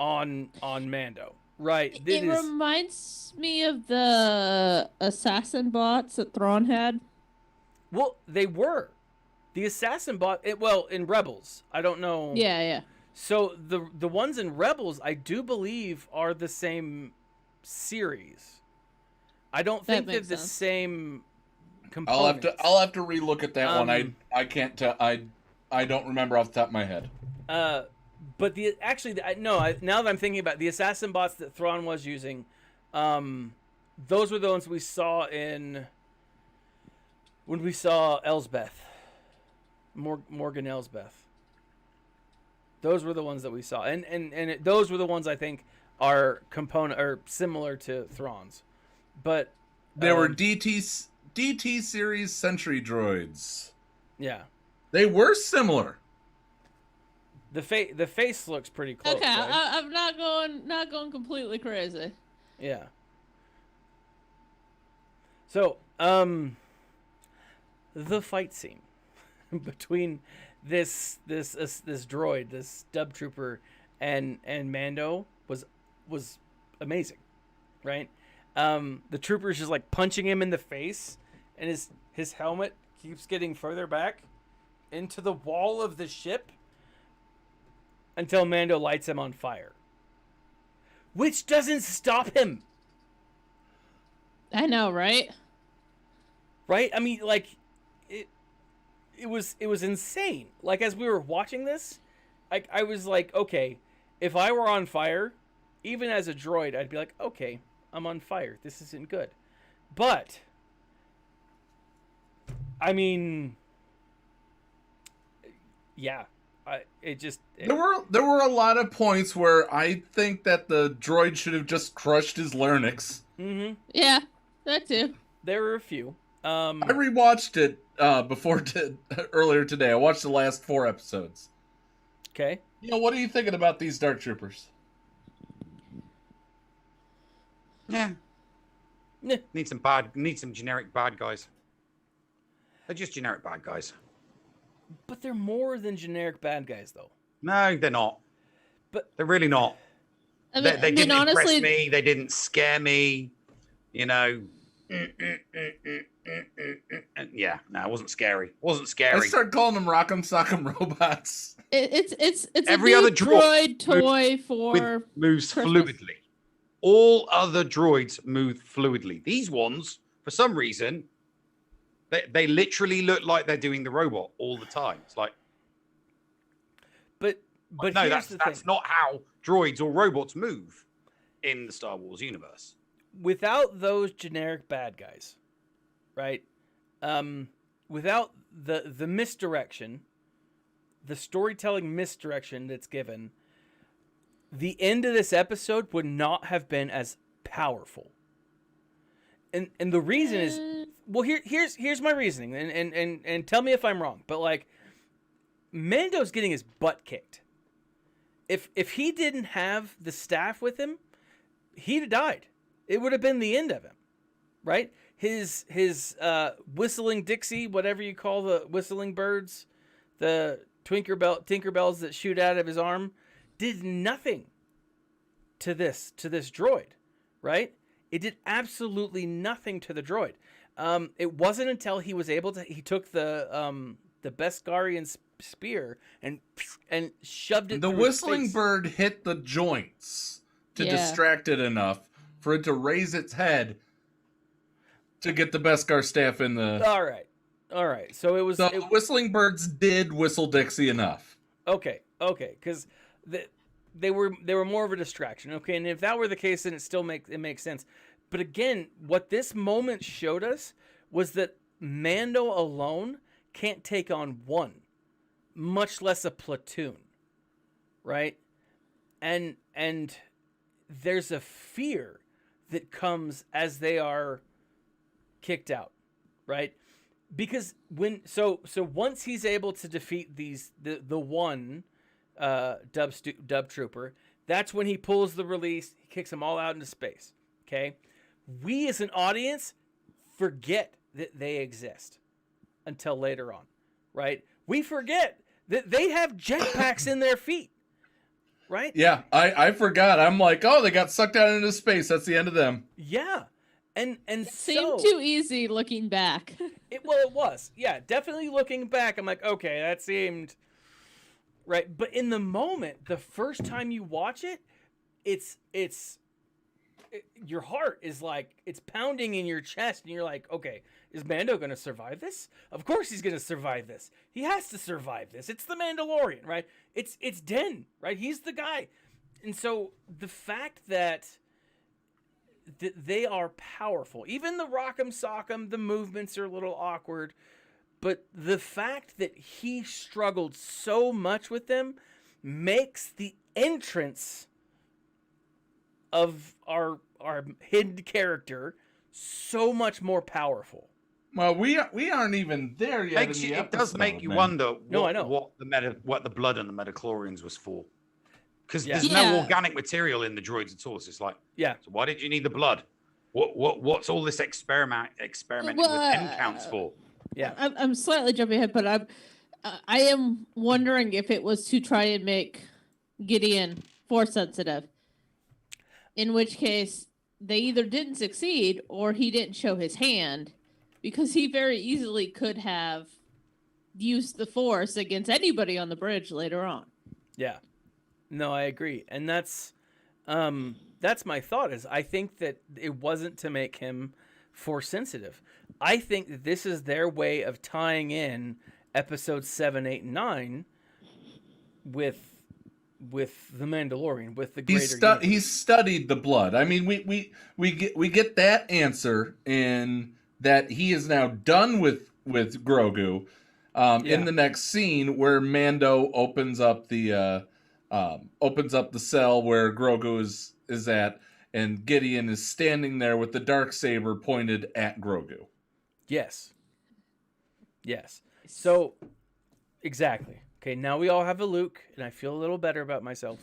[SPEAKER 1] on Mando, Right.
[SPEAKER 2] It reminds me of the assassin bots that Thrawn had.
[SPEAKER 1] Well, they were. The assassin bot, in Rebels. I don't know.
[SPEAKER 2] Yeah.
[SPEAKER 1] So the ones in Rebels, I do believe, are the same series. I don't think they're the same components.
[SPEAKER 4] I'll have to relook at that one. I can't tell. I don't remember off the top of my head.
[SPEAKER 1] But now that I'm thinking about it, the assassin bots that Thrawn was using, those were the ones we saw when we saw Elsbeth, Morgan Elsbeth. Those were the ones that we saw, and those were the ones I think are similar to Thrawn's, but
[SPEAKER 4] they were DT series sentry droids.
[SPEAKER 1] Yeah,
[SPEAKER 4] they were similar.
[SPEAKER 1] The face looks pretty close.
[SPEAKER 2] Okay,
[SPEAKER 1] right?
[SPEAKER 2] I'm not going completely crazy.
[SPEAKER 1] Yeah. So, the fight scene between this droid, this dub trooper, and Mando was amazing, right? The trooper's just like punching him in the face, and his helmet keeps getting further back into the wall of the ship until Mando lights him on fire, which doesn't stop him.
[SPEAKER 2] I know, right?
[SPEAKER 1] Right? I mean, like, it was insane. Like, as we were watching this, I was like, okay, if I were on fire, even as a droid, I'd be like, okay, I'm on fire. This isn't good. But, I mean, yeah.
[SPEAKER 4] There were a lot of points where I think that the droid should have just crushed his larynx.
[SPEAKER 1] Mm-hmm.
[SPEAKER 2] Yeah, that too.
[SPEAKER 1] There were a few.
[SPEAKER 4] I rewatched it earlier today. I watched the last 4 episodes.
[SPEAKER 1] Okay.
[SPEAKER 4] What are you thinking about these Dark Troopers?
[SPEAKER 3] Yeah. Need some generic bad guys. They're just generic bad guys.
[SPEAKER 1] But they're more than generic bad guys, though.
[SPEAKER 3] No, they're not.
[SPEAKER 1] But
[SPEAKER 3] they're really not.
[SPEAKER 2] I mean,
[SPEAKER 3] they didn't impress me. They didn't scare me. Yeah, no, it wasn't scary.
[SPEAKER 4] I start calling them Rock'em Sock'em robots.
[SPEAKER 2] It's
[SPEAKER 3] every other droid
[SPEAKER 2] toy for
[SPEAKER 3] moves
[SPEAKER 2] Christmas.
[SPEAKER 3] fluidly. All other droids move fluidly. These ones, for some reason, they literally look like they're doing the robot all the time. It's like,
[SPEAKER 1] but
[SPEAKER 3] no, that's not how droids or robots move in the Star Wars universe.
[SPEAKER 1] Without those generic bad guys, right? Without the misdirection, the storytelling misdirection that's given, the end of this episode would not have been as powerful. And the reason is, well, here's my reasoning, and tell me if I'm wrong, but like, Mando's getting his butt kicked. If he didn't have the staff with him, he'd have died. It would have been the end of him, right? His whistling Dixie, whatever you call the whistling birds, the Tinkerbells that shoot out of his arm, did nothing to this droid, right? It did absolutely nothing to the droid. It wasn't until he was able to, he took the Beskarian spear and shoved it.
[SPEAKER 4] The whistling bird hit the joints to distract it enough for it to raise its head to get the Beskar staff in the.
[SPEAKER 1] All right. So it was.
[SPEAKER 4] The whistling birds did whistle Dixie enough.
[SPEAKER 1] Okay, because they were more of a distraction. Okay, and if that were the case, then it makes sense. But again, what this moment showed us was that Mando alone can't take on one, much less a platoon, right? And there's a fear that comes as they are kicked out, right? Because once he's able to defeat the one dub trooper, that's when he pulls the release, he kicks them all out into space. Okay, we as an audience forget that they exist until later on, right? We forget that they have jetpacks in their feet. right?
[SPEAKER 4] Yeah, I forgot. I'm like, oh, they got sucked out into space. That's the end of them.
[SPEAKER 1] Yeah. And
[SPEAKER 2] Seemed
[SPEAKER 1] so
[SPEAKER 2] too easy looking back.
[SPEAKER 1] it was. Yeah, definitely looking back, I'm like, okay, that seemed right. But in the moment, the first time you watch it, your heart is like, it's pounding in your chest, and you're like, okay, is Mando going to survive this? Of course he's going to survive this. He has to survive this. It's the Mandalorian, right? It's Den, right? He's the guy. And so the fact that they are powerful, even the rock'em sock'em, the movements are a little awkward, but the fact that he struggled so much with them makes the entrance of our hidden character so much more powerful.
[SPEAKER 4] Well, we aren't even there yet.
[SPEAKER 3] It does make you wonder
[SPEAKER 1] No, I know.
[SPEAKER 3] what the blood on the Metachlorians was for. Because
[SPEAKER 1] Yeah.
[SPEAKER 3] there's no organic material in the droids at all. So it's like,
[SPEAKER 1] Yeah.
[SPEAKER 3] so why did you need the blood? What's all this experimenting with end counts for?
[SPEAKER 1] Yeah.
[SPEAKER 2] I'm slightly jumping ahead, but I am wondering if it was to try and make Gideon force sensitive. In which case, they either didn't succeed or he didn't show his hand, because he very easily could have used the force against anybody on the bridge later on.
[SPEAKER 1] Yeah. No, I agree. And that's my thought, is I think that it wasn't to make him force sensitive. I think that this is their way of tying in episodes 7, 8, and 9 with the Mandalorian, with the greater
[SPEAKER 4] He's studied the blood. I mean, we get that answer in that he is now done with Grogu. In the next scene where Mando opens up the cell where Grogu is at, and Gideon is standing there with the Darksaber pointed at Grogu.
[SPEAKER 1] Yes. So, exactly. Okay, now we all have a Luke, and I feel a little better about myself.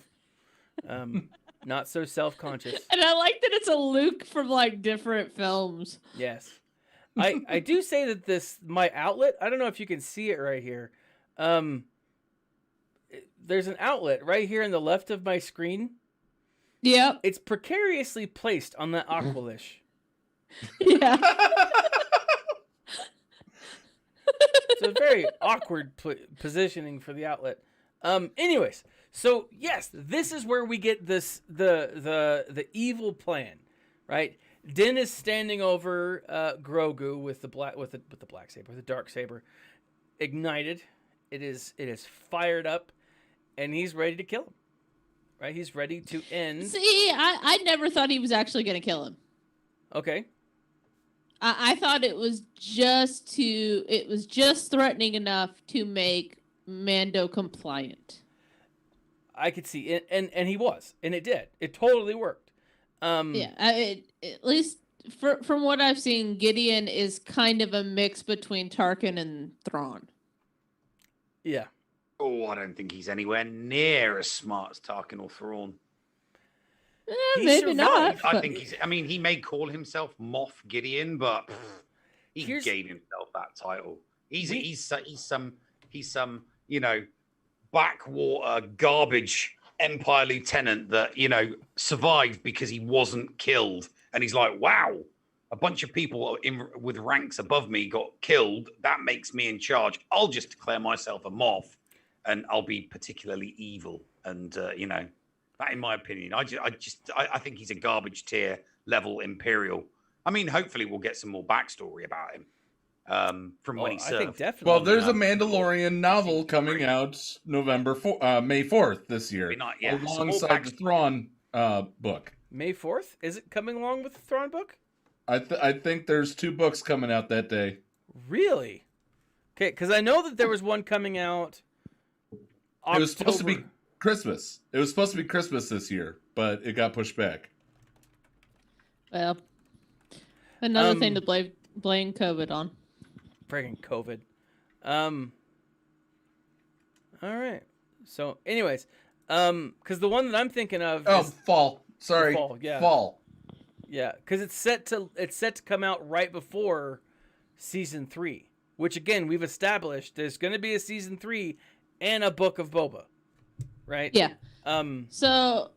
[SPEAKER 1] Not so self-conscious.
[SPEAKER 2] And I like that it's a Luke from like different films.
[SPEAKER 1] Yes. I do say that my outlet, I don't know if you can see it right here. There's an outlet right here on the left of my screen.
[SPEAKER 2] Yep.
[SPEAKER 1] It's precariously placed on the Aqualish.
[SPEAKER 2] Yeah.
[SPEAKER 1] It's a very awkward positioning for the outlet. Anyways, so yes, this is where we get the evil plan, right? Din is standing over Grogu with the Darksaber ignited. It is fired up, and he's ready to kill him. Right? He's ready to end.
[SPEAKER 2] See, I never thought he was actually going to kill him.
[SPEAKER 1] Okay.
[SPEAKER 2] I thought it was just threatening enough to make Mando compliant.
[SPEAKER 1] I could see it, and he was, and it did. It totally worked.
[SPEAKER 2] Yeah, at least from what I've seen, Gideon is kind of a mix between Tarkin and Thrawn.
[SPEAKER 1] Yeah.
[SPEAKER 3] Oh, I don't think he's anywhere near as smart as Tarkin or Thrawn.
[SPEAKER 2] Maybe not.
[SPEAKER 3] I think he may call himself Moff Gideon, but he gave himself that title. He's some backwater garbage Empire lieutenant that survived because he wasn't killed, and he's like, wow, a bunch of people with ranks above me got killed. That makes me in charge. I'll just declare myself a Moff, and I'll be particularly evil. And that, in my opinion, I think he's a garbage tier level Imperial. I mean, hopefully we'll get some more backstory about him from when he served.
[SPEAKER 1] I think definitely.
[SPEAKER 4] Well, there's a Mandalorian novel coming out May 4th this year, alongside the Thrawn book.
[SPEAKER 1] May 4th? Is it coming along with the Thrawn book?
[SPEAKER 4] I think there's 2 books coming out that day.
[SPEAKER 1] Really? Okay, because I know that there was one coming out October.
[SPEAKER 4] It was supposed to be Christmas. It was supposed to be Christmas this year, but it got pushed back.
[SPEAKER 2] Well, another thing to blame COVID on.
[SPEAKER 1] Friggin' COVID. All right. So, anyways, because the one that I'm thinking of is
[SPEAKER 4] fall. Sorry,
[SPEAKER 1] fall. Yeah,
[SPEAKER 4] fall.
[SPEAKER 1] Yeah, because it's set to come out right before season 3, which again we've established there's going to be a season 3 and a book of Boba, right?
[SPEAKER 2] Yeah.
[SPEAKER 1] Um,
[SPEAKER 2] So,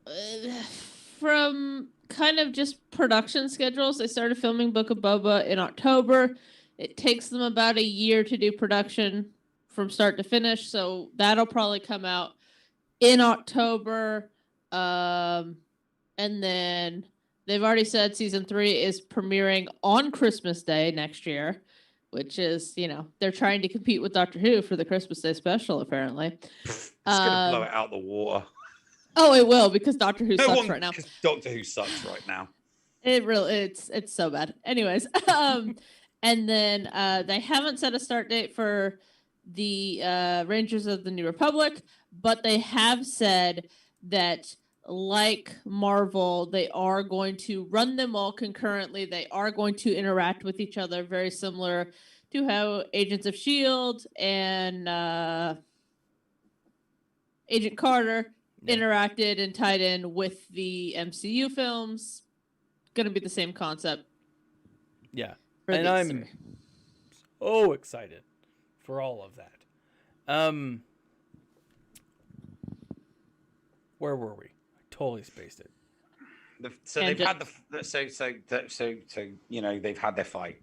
[SPEAKER 2] from kind of just production schedules, they started filming Book of Boba in October. It takes them about a year to do production from start to finish, so that'll probably come out in October. And then they've already said season 3 is premiering on Christmas Day next year, which is, they're trying to compete with Doctor Who for the Christmas Day special, apparently.
[SPEAKER 3] It's gonna blow it out the water.
[SPEAKER 2] Oh, it will, because Doctor Who
[SPEAKER 3] No
[SPEAKER 2] sucks
[SPEAKER 3] one,
[SPEAKER 2] right now.
[SPEAKER 3] because Doctor Who sucks right now.
[SPEAKER 2] It's so bad. Anyways, and then they haven't set a start date for the Rangers of the New Republic, but they have said that, like Marvel, they are going to run them all concurrently. They are going to interact with each other, very similar to how Agents of S.H.I.E.L.D. and Agent Carter interacted and tied in with the MCU films. Going to be the same concept.
[SPEAKER 1] Yeah.
[SPEAKER 2] for
[SPEAKER 1] And
[SPEAKER 2] these
[SPEAKER 1] I'm
[SPEAKER 2] three.
[SPEAKER 1] so excited for all of that. Where were we? I totally spaced it.
[SPEAKER 3] So they've had they've had their fight.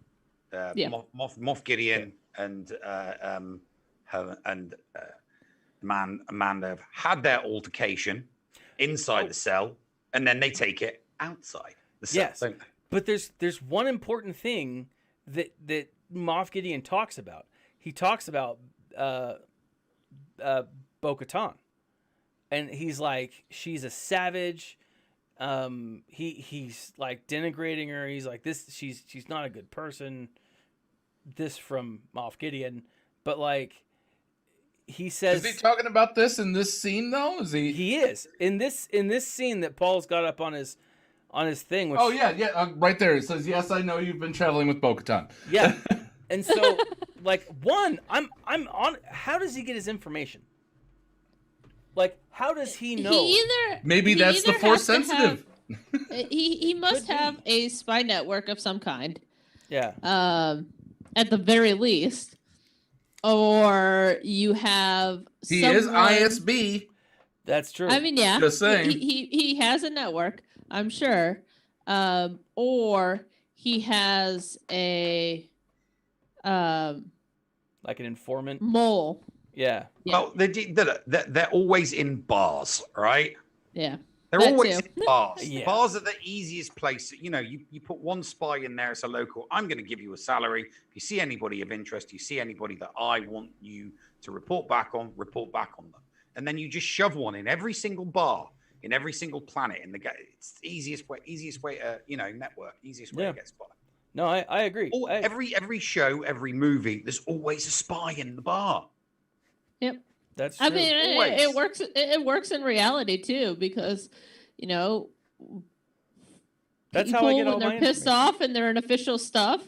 [SPEAKER 2] Yeah.
[SPEAKER 3] Moff Gideon and Mando have had their altercation inside the cell, and then they take it outside the cell.
[SPEAKER 1] Yes.
[SPEAKER 3] Don't they?
[SPEAKER 1] But there's one important thing that Moff Gideon talks about. He talks about Bo-Katan. And he's like, she's a savage. He's like denigrating her. He's like, she's not a good person. This from Moff Gideon. But like, he says,
[SPEAKER 4] Is he talking about this in this scene though? Is he?
[SPEAKER 1] He is in this scene that Paul's got up on his thing. Which,
[SPEAKER 4] Oh yeah, right there. It says, "Yes, I know you've been traveling with Bo-Katan."
[SPEAKER 1] Yeah, and so like I'm on. How does he get his information? Like, how does he know?
[SPEAKER 4] Maybe that's the Force sensitive.
[SPEAKER 2] He must have a spy network of some kind.
[SPEAKER 1] Yeah.
[SPEAKER 2] At the very least, or you have.
[SPEAKER 4] He is ISB.
[SPEAKER 1] That's true.
[SPEAKER 2] I mean, yeah.
[SPEAKER 4] Just saying.
[SPEAKER 2] He has a network, I'm sure. Or he has a
[SPEAKER 1] like an informant.
[SPEAKER 2] Mole.
[SPEAKER 1] Yeah.
[SPEAKER 3] Well, they're always in bars, right?
[SPEAKER 2] Yeah.
[SPEAKER 3] They're
[SPEAKER 2] That
[SPEAKER 3] always
[SPEAKER 2] too.
[SPEAKER 3] in bars.
[SPEAKER 1] Yeah.
[SPEAKER 3] Bars are the easiest place. You put one spy in there, it's a local. I'm going to give you a salary. If you see anybody of interest, you see anybody that I want you to report back on them. And then you just shove one in every single bar, in every single planet. It's the easiest way to, network, easiest way to get spotted.
[SPEAKER 1] No, I agree.
[SPEAKER 3] Every show, every movie, there's always a spy in the bar.
[SPEAKER 2] Yep.
[SPEAKER 1] That's true.
[SPEAKER 2] I mean, it works. It works in reality too, because
[SPEAKER 1] That's
[SPEAKER 2] people,
[SPEAKER 1] how I get all
[SPEAKER 2] when they're
[SPEAKER 1] my
[SPEAKER 2] pissed
[SPEAKER 1] information.
[SPEAKER 2] off and they're in official stuff,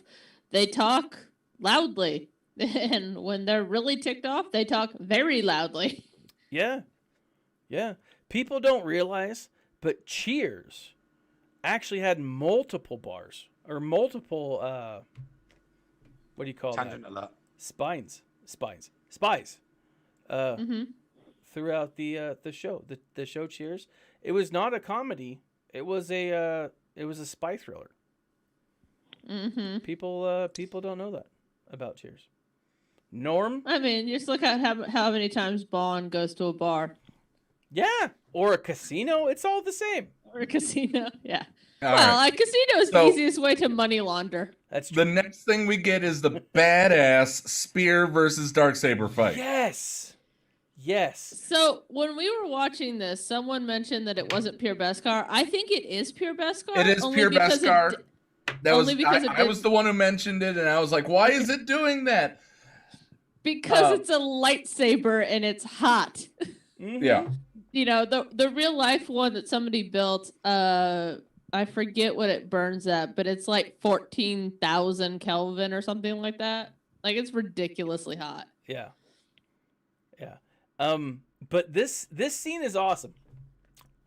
[SPEAKER 2] they talk loudly, and when they're really ticked off, they talk very loudly.
[SPEAKER 1] Yeah. Yeah. People don't realize, but Cheers actually had multiple bars or multiple what do you call
[SPEAKER 3] Tangent
[SPEAKER 1] that?
[SPEAKER 3] alert.
[SPEAKER 1] Spies. Throughout the show. The show Cheers. It was not a comedy. It was a spy thriller.
[SPEAKER 2] Mm-hmm.
[SPEAKER 1] People don't know that about Cheers. Norm?
[SPEAKER 2] I mean, just look at how many times Bond goes to a bar
[SPEAKER 1] Yeah. Or a casino. It's all the same.
[SPEAKER 2] or a casino. Yeah.
[SPEAKER 4] All
[SPEAKER 2] Well,
[SPEAKER 4] right.
[SPEAKER 2] a casino is the easiest way to money launder.
[SPEAKER 1] That's true.
[SPEAKER 4] The next thing we get is the badass Spear versus Darksaber fight.
[SPEAKER 1] Yes.
[SPEAKER 2] So when we were watching this, someone mentioned that it wasn't pure Beskar. I think it is pure Beskar.
[SPEAKER 4] It is
[SPEAKER 2] only
[SPEAKER 4] pure
[SPEAKER 2] because
[SPEAKER 4] Beskar. I
[SPEAKER 2] I
[SPEAKER 4] was the one who mentioned it, and I was like, "Why is it doing that?"
[SPEAKER 2] Because it's a lightsaber and it's hot.
[SPEAKER 1] Mhm.
[SPEAKER 4] Yeah.
[SPEAKER 2] The real life one that somebody built, I forget what it burns at, but it's like 14,000 Kelvin or something like that. Like, it's ridiculously hot.
[SPEAKER 1] Yeah. But this scene is awesome.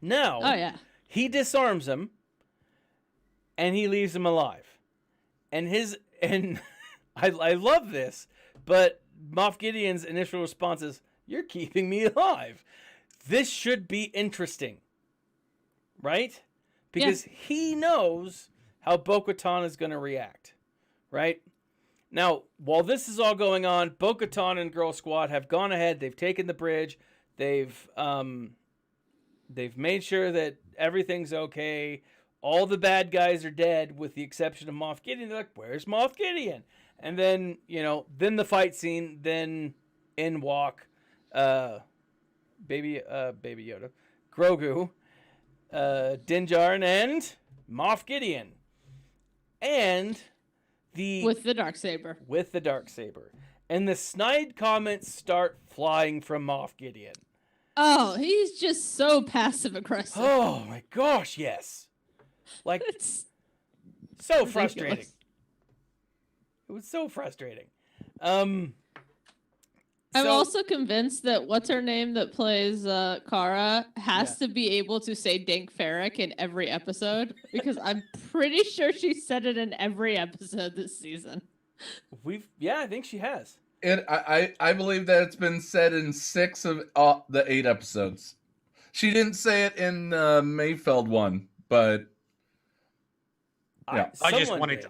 [SPEAKER 1] Now,
[SPEAKER 2] Oh yeah.
[SPEAKER 1] he disarms him, and he leaves him alive. And I love this, but Moff Gideon's initial response is, "You're keeping me alive." this should be interesting, right? Because he knows how Bo-Katan is going to react, right? Now, while this is all going on, Bo-Katan and Girl Squad have gone ahead. They've taken the bridge. They've made sure that everything's okay. All the bad guys are dead, with the exception of Moff Gideon. They're like, "Where's Moff Gideon?" And then, then the fight scene. Then in walk, baby Yoda, Grogu, Din Djarin, and Moff Gideon, and
[SPEAKER 2] with the Darksaber.
[SPEAKER 1] And the snide comments start flying from Moff Gideon.
[SPEAKER 2] Oh, he's just so passive aggressive.
[SPEAKER 1] Oh my gosh, yes. Like, it's so frustrating. It was so frustrating.
[SPEAKER 2] I'm also convinced that what's her name that plays Kara has to be able to say Dank Farrik in every episode, because I'm pretty sure she said it in every episode this season.
[SPEAKER 1] I think she has.
[SPEAKER 4] I believe that it's been said in 6 of the 8 episodes. She didn't say it in Mayfeld one, but yeah.
[SPEAKER 3] I just wanted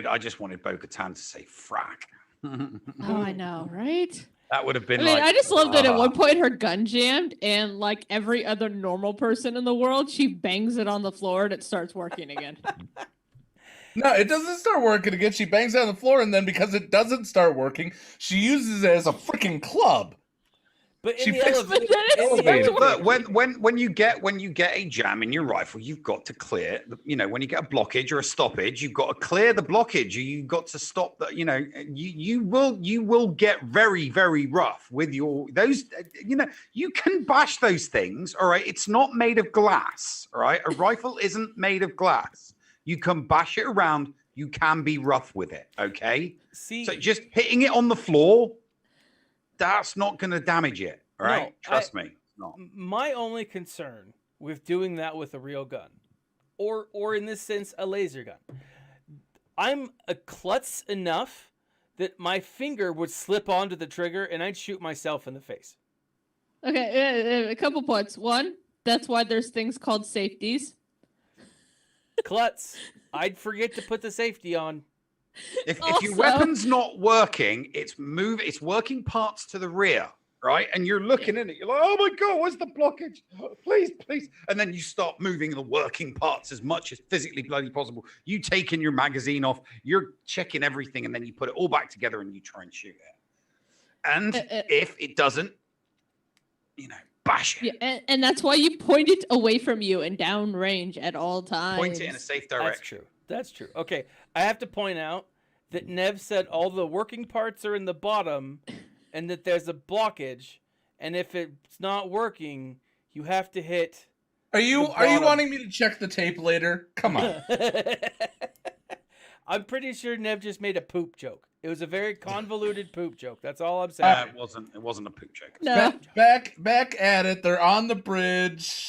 [SPEAKER 3] Bo-Katan to say frack.
[SPEAKER 2] Oh, I know, right?
[SPEAKER 3] That would have been
[SPEAKER 2] I just love that at one point her gun jammed, and like every other normal person in the world, she bangs it on the floor and it starts working again.
[SPEAKER 4] No, it doesn't start working again. She bangs it on the floor, and then because it doesn't start working, she uses it as a freaking club.
[SPEAKER 1] But
[SPEAKER 4] she
[SPEAKER 3] Look, when you get a jam in your rifle, you've got to clear. When you get a blockage or a stoppage, you've got to clear the blockage. You've got to stop that. You will get very, very rough with those. You can bash those things. All right, it's not made of glass. All right, a rifle isn't made of glass. You can bash it around. You can be rough with it. Okay. So just hitting it on the floor, that's not going to damage it. All right. No, Trust me. No.
[SPEAKER 1] My only concern with doing that with a real gun, or in this sense, a laser gun, I'm a klutz enough that my finger would slip onto the trigger and I'd shoot myself in the face.
[SPEAKER 2] Okay. A couple points. One, that's why there's things called safeties.
[SPEAKER 1] Klutz. I'd forget to put the safety on.
[SPEAKER 3] If your weapon's not working, it's working parts to the rear, right? And you're looking in it, you're like, oh my God, what's the blockage? Please. And then you start moving the working parts as much as physically bloody possible. You taking your magazine off, you're checking everything, and then you put it all back together and you try and shoot it. And if it doesn't, bash it.
[SPEAKER 2] Yeah, and that's why you point it away from you and downrange at all times.
[SPEAKER 3] Point it in a safe direction.
[SPEAKER 1] That's true. Okay, I have to point out that Nev said all the working parts are in the bottom and that there's a blockage, and if it's not working, you have to hit.
[SPEAKER 4] Are you wanting me to check the tape later? Come on.
[SPEAKER 1] I'm pretty sure Nev just made a poop joke. It was a very convoluted poop joke. That's all I'm saying.
[SPEAKER 3] It wasn't a poop joke.
[SPEAKER 2] No.
[SPEAKER 4] Back at it. They're on the bridge.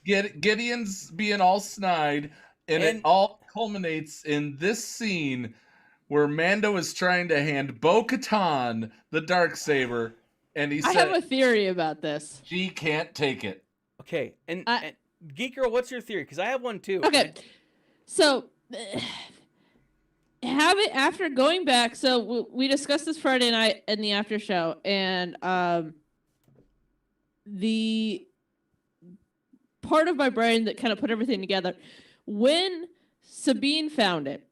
[SPEAKER 4] Gideon's being all snide, and it all culminates in this scene where Mando is trying to hand Bo-Katan the Darksaber, and I
[SPEAKER 2] have a theory about this.
[SPEAKER 4] She can't take it.
[SPEAKER 1] Okay, and Geek Girl, what's your theory? Because I have one too.
[SPEAKER 2] Okay, so after going back, so we discussed this Friday night in the after show, and the part of my brain that kind of put everything together, when Sabine found it,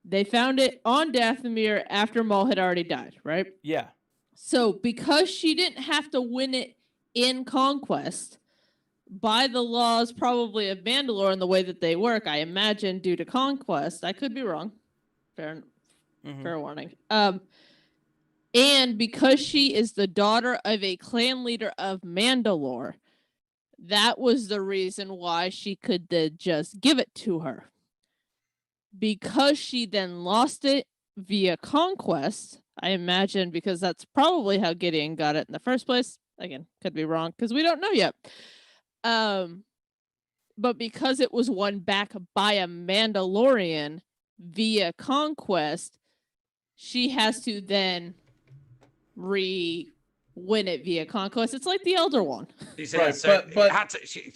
[SPEAKER 2] they found it on Dathomir after Maul had already died, right?
[SPEAKER 1] Yeah.
[SPEAKER 2] So because she didn't have to win it in Conquest, by the laws probably of Mandalore and the way that they work, I imagine due to Conquest, I could be wrong. Fair warning. And because she is the daughter of a clan leader of Mandalore, that was the reason why she could just give it to her. Because she then lost it via Conquest, I imagine, because that's probably how Gideon got it in the first place. Again, could be wrong because we don't know yet. But because it was won back by a Mandalorian via Conquest, she has to then win it via conquest. It's like the Elder One.
[SPEAKER 3] You said,
[SPEAKER 4] Right,
[SPEAKER 3] so
[SPEAKER 4] but-
[SPEAKER 3] it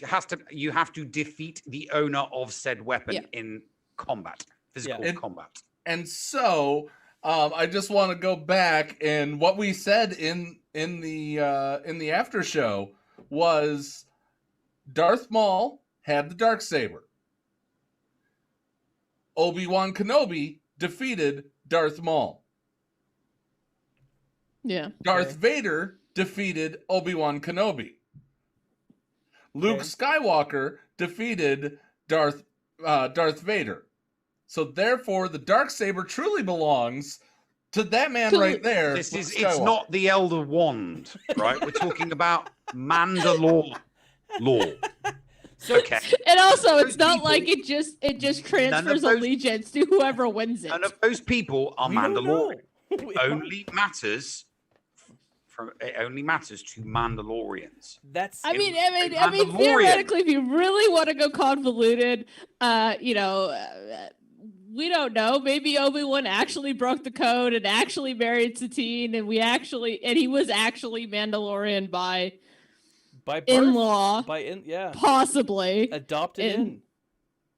[SPEAKER 3] has to. You have to defeat the owner of said weapon in combat, physical combat.
[SPEAKER 4] And so I just want to go back, and what we said in the after show was Darth Maul had the Darksaber. Obi-Wan Kenobi defeated Darth Maul.
[SPEAKER 2] Yeah.
[SPEAKER 4] Darth Vader defeated Obi-Wan Kenobi. Luke Skywalker defeated Darth Vader. So therefore, the Darksaber truly belongs to that man right there.
[SPEAKER 3] It's not the Elder Wand, right? We're talking about Mandalore law.
[SPEAKER 1] So,
[SPEAKER 3] Okay.
[SPEAKER 2] And also, it's
[SPEAKER 3] Those
[SPEAKER 2] not
[SPEAKER 3] people-
[SPEAKER 2] like it just transfers
[SPEAKER 3] those-
[SPEAKER 2] allegiance to whoever wins it.
[SPEAKER 3] None of those people are
[SPEAKER 1] we don't know.
[SPEAKER 3] Mandalorian.
[SPEAKER 1] We don't-
[SPEAKER 3] Only matters it only matters to Mandalorians.
[SPEAKER 1] That's
[SPEAKER 2] I mean,
[SPEAKER 3] Mandalorian.
[SPEAKER 2] theoretically, if you really want to go convoluted, we don't know. Maybe Obi-Wan actually broke the code and actually married Satine, and he was actually Mandalorian by
[SPEAKER 1] by birth,
[SPEAKER 2] in-law,
[SPEAKER 1] yeah,
[SPEAKER 2] possibly
[SPEAKER 1] adopted in.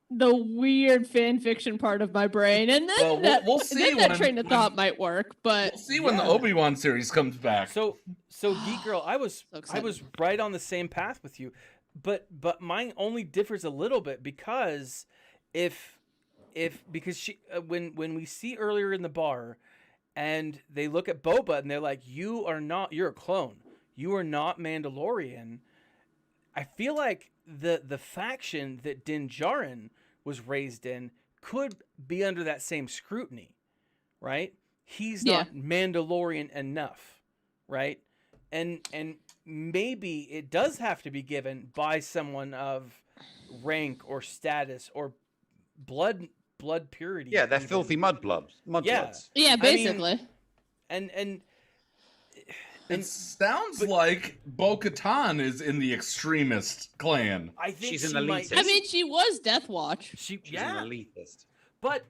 [SPEAKER 2] the weird fan fiction part of my brain, and then
[SPEAKER 4] we'll see
[SPEAKER 2] that
[SPEAKER 4] when-
[SPEAKER 2] train of thought might work. But
[SPEAKER 4] We'll see when the Obi-Wan series comes back.
[SPEAKER 1] So Geek Girl, I was right on the same path with you, but mine only differs a little bit because because she when we see earlier in the bar, and they look at Boba and they're like, you're a clone, you are not Mandalorian. I feel like the faction that Din Djarin was raised in could be under that same scrutiny, right? He's not Mandalorian enough, right? And maybe it does have to be given by someone of rank or status or blood purity.
[SPEAKER 3] Yeah, they're
[SPEAKER 1] even.
[SPEAKER 3] filthy mudbloods.
[SPEAKER 2] yeah, basically.
[SPEAKER 1] And
[SPEAKER 4] it sounds like Bo-Katan is in the extremist clan.
[SPEAKER 1] I think
[SPEAKER 3] She's
[SPEAKER 1] she
[SPEAKER 3] an
[SPEAKER 1] might.
[SPEAKER 3] elitist.
[SPEAKER 2] I mean, she was Death Watch.
[SPEAKER 3] She's an elitist.
[SPEAKER 1] But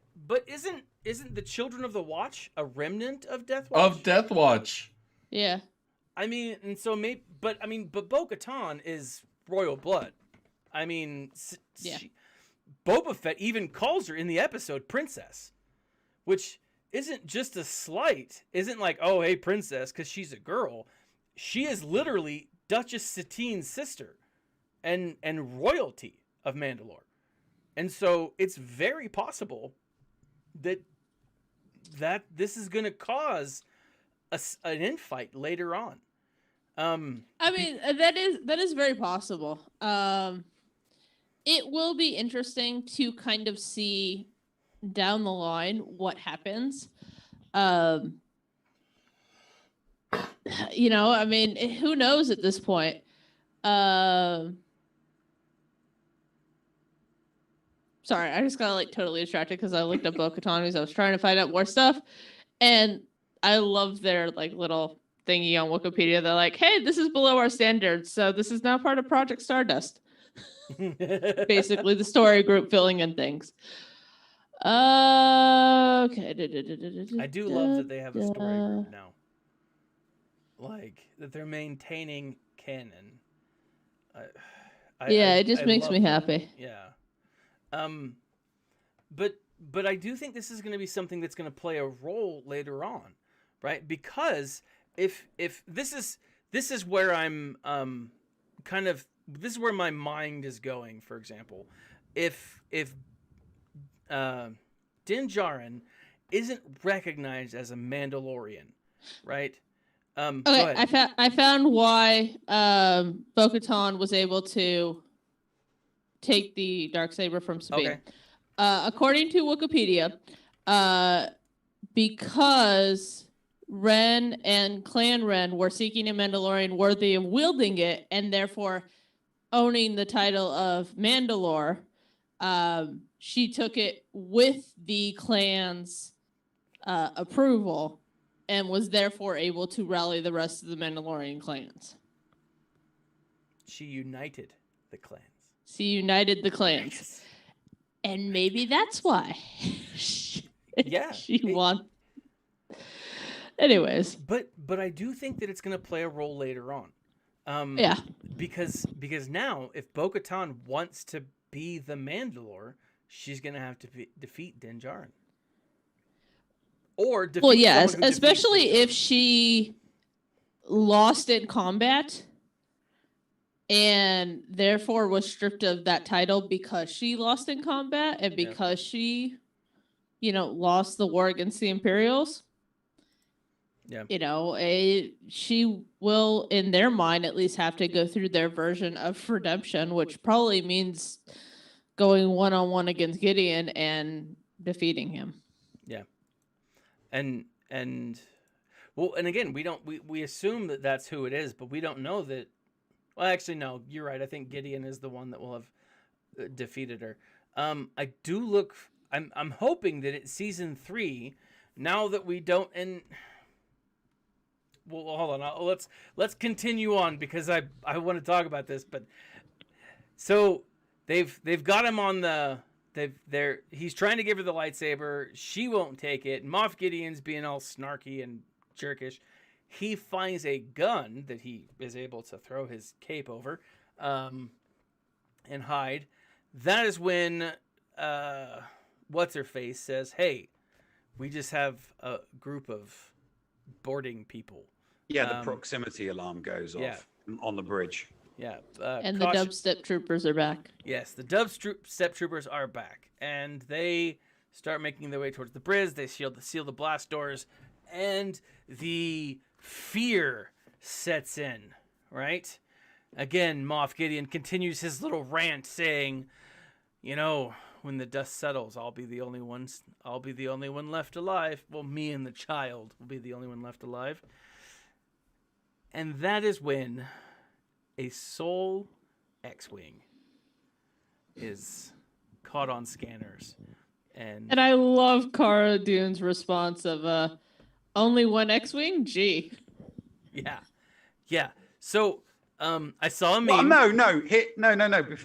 [SPEAKER 1] isn't the Children of the Watch a remnant of Death Watch?
[SPEAKER 4] Of Death Watch.
[SPEAKER 2] Yeah.
[SPEAKER 1] I mean, and so maybe, but Bo-Katan is royal blood. I mean, Boba Fett even calls her in the episode princess, which isn't just a slight. Isn't like, oh, hey, princess, because she's a girl. She is literally Duchess Satine's sister and royalty of Mandalore. And so it's very possible that this is going to cause an infight later on.
[SPEAKER 2] I mean, that is very possible. It will be interesting to kind of see down the line what happens. I mean, who knows at this point? Sorry, I just got totally distracted because I looked up Bo-Katan because I was trying to find out more stuff, and I love their little thingy on Wikipedia. They're like, "Hey, this is below our standards, so this is now part of Project Stardust." Basically, the story group filling in things. Okay.
[SPEAKER 1] I do love that they have a story group now. That they're maintaining canon.
[SPEAKER 2] It just makes me happy.
[SPEAKER 1] Yeah. But I do think this is going to be something that's going to play a role later on, right? Because if this is where I'm this is where my mind is going. For example, if Din Djarin isn't recognized as a Mandalorian, right?
[SPEAKER 2] Okay, I found why Bo-Katan was able to take the Darksaber from Sabine.
[SPEAKER 1] Okay.
[SPEAKER 2] According to Wikipedia, because Ren and Clan Ren were seeking a Mandalorian worthy of wielding it, and therefore owning the title of Mandalore, she took it with the clan's approval, and was therefore able to rally the rest of the Mandalorian clans.
[SPEAKER 1] She united the clans.
[SPEAKER 2] Yes. And maybe that's why.
[SPEAKER 1] Yeah.
[SPEAKER 2] She won. Anyways,
[SPEAKER 1] But I do think that it's going to play a role later on.
[SPEAKER 2] yeah.
[SPEAKER 1] Because now, if Bo-Katan wants to be the Mandalore, she's going to have to defeat Din Djarin. Or defeat
[SPEAKER 2] Well, yes,
[SPEAKER 1] someone who
[SPEAKER 2] especially
[SPEAKER 1] defeats Din Djarin.
[SPEAKER 2] if she lost in combat and therefore was stripped of that title because she lost in combat and
[SPEAKER 1] Yeah.
[SPEAKER 2] because she, lost the war against the Imperials.
[SPEAKER 1] Yeah.
[SPEAKER 2] She will, in their mind, at least have to go through their version of redemption, which probably means going one-on-one against Gideon and defeating him.
[SPEAKER 1] Yeah. And well, and again, we assume that that's who it is, but we don't know that. Well, actually, no, you're right. I think Gideon is the one that will have defeated her. I do look. I'm hoping that it's season 3. Now that we don't. And well, hold on. Let's continue on because I want to talk about this. But so they've got him on the. He's trying to give her the lightsaber. She won't take it. Moff Gideon's being all snarky and jerkish. He finds a gun that he is able to throw his cape over and hide. That is when What's-Her-Face says, hey, we just have a group of boarding people.
[SPEAKER 3] Yeah, the proximity alarm goes off on the bridge.
[SPEAKER 1] Yeah.
[SPEAKER 2] And the dubstep troopers are back.
[SPEAKER 1] Yes, the dubstep troopers are back. And they start making their way towards the bridge. They seal the blast doors. And the fear sets in, right? Again, Moff Gideon continues his little rant saying, when the dust settles, I'll be the only one left alive. Well, me and the child will be the only one left alive. And that is when a Sol X-Wing is caught on scanners. And
[SPEAKER 2] I love Cara Dune's response of only one X-Wing? Gee.
[SPEAKER 1] Yeah. So I saw a
[SPEAKER 3] Well,
[SPEAKER 1] meme.
[SPEAKER 3] no.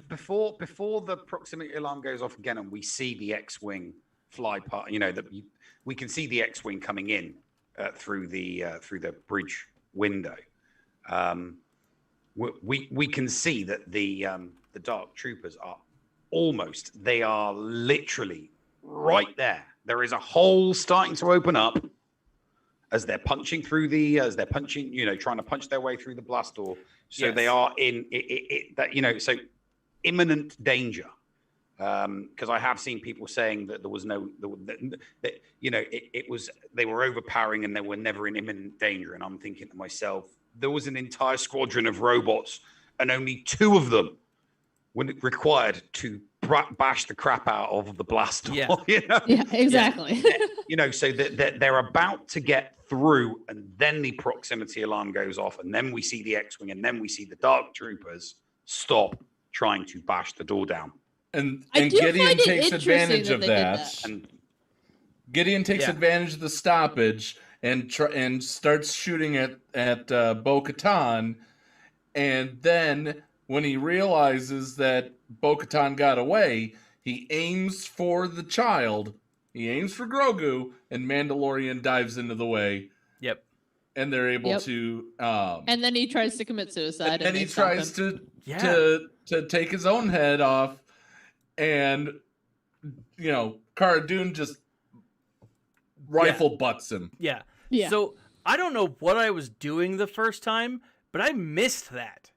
[SPEAKER 3] Before the proximity alarm goes off again, and we see the X-wing fly past. We can see the X-wing coming in through the bridge window. We can see that the Dark Troopers are they are literally right there. There is a hole starting to open up as they're punching through trying to punch their way through the blast door. So
[SPEAKER 1] Yes.
[SPEAKER 3] they are in so imminent danger. Because I have seen people saying that there was they were overpowering and they were never in imminent danger. And I'm thinking to myself, there was an entire squadron of robots and only 2 of them were required to bash the crap out of the blast door.
[SPEAKER 1] Yeah.
[SPEAKER 2] Yeah, exactly.
[SPEAKER 3] So that they're about to get through, and then the proximity alarm goes off, and then we see the X-wing, and then we see the Dark Troopers stop trying to bash the door down.
[SPEAKER 4] And
[SPEAKER 2] I do
[SPEAKER 4] Gideon
[SPEAKER 2] find it
[SPEAKER 4] takes
[SPEAKER 2] interesting
[SPEAKER 4] advantage
[SPEAKER 2] that
[SPEAKER 4] of
[SPEAKER 2] they did
[SPEAKER 4] that.
[SPEAKER 2] that.
[SPEAKER 3] And
[SPEAKER 4] Gideon takes
[SPEAKER 1] Yeah.
[SPEAKER 4] advantage of the stoppage and starts shooting at Bo-Katan, and then when he realizes that Bo-Katan got away, he aims for the child. He aims for Grogu, and Mandalorian dives into the way.
[SPEAKER 1] Yep.
[SPEAKER 4] And they're able
[SPEAKER 2] Yep.
[SPEAKER 4] to.
[SPEAKER 2] And then he tries to commit suicide.
[SPEAKER 4] And
[SPEAKER 2] they
[SPEAKER 4] he
[SPEAKER 2] stop
[SPEAKER 4] tries
[SPEAKER 2] him.
[SPEAKER 4] to take his own head off, and Cara Dune just rifle butts him.
[SPEAKER 1] Yeah.
[SPEAKER 2] Yeah.
[SPEAKER 1] So I don't know what I was doing the first time, but I missed that.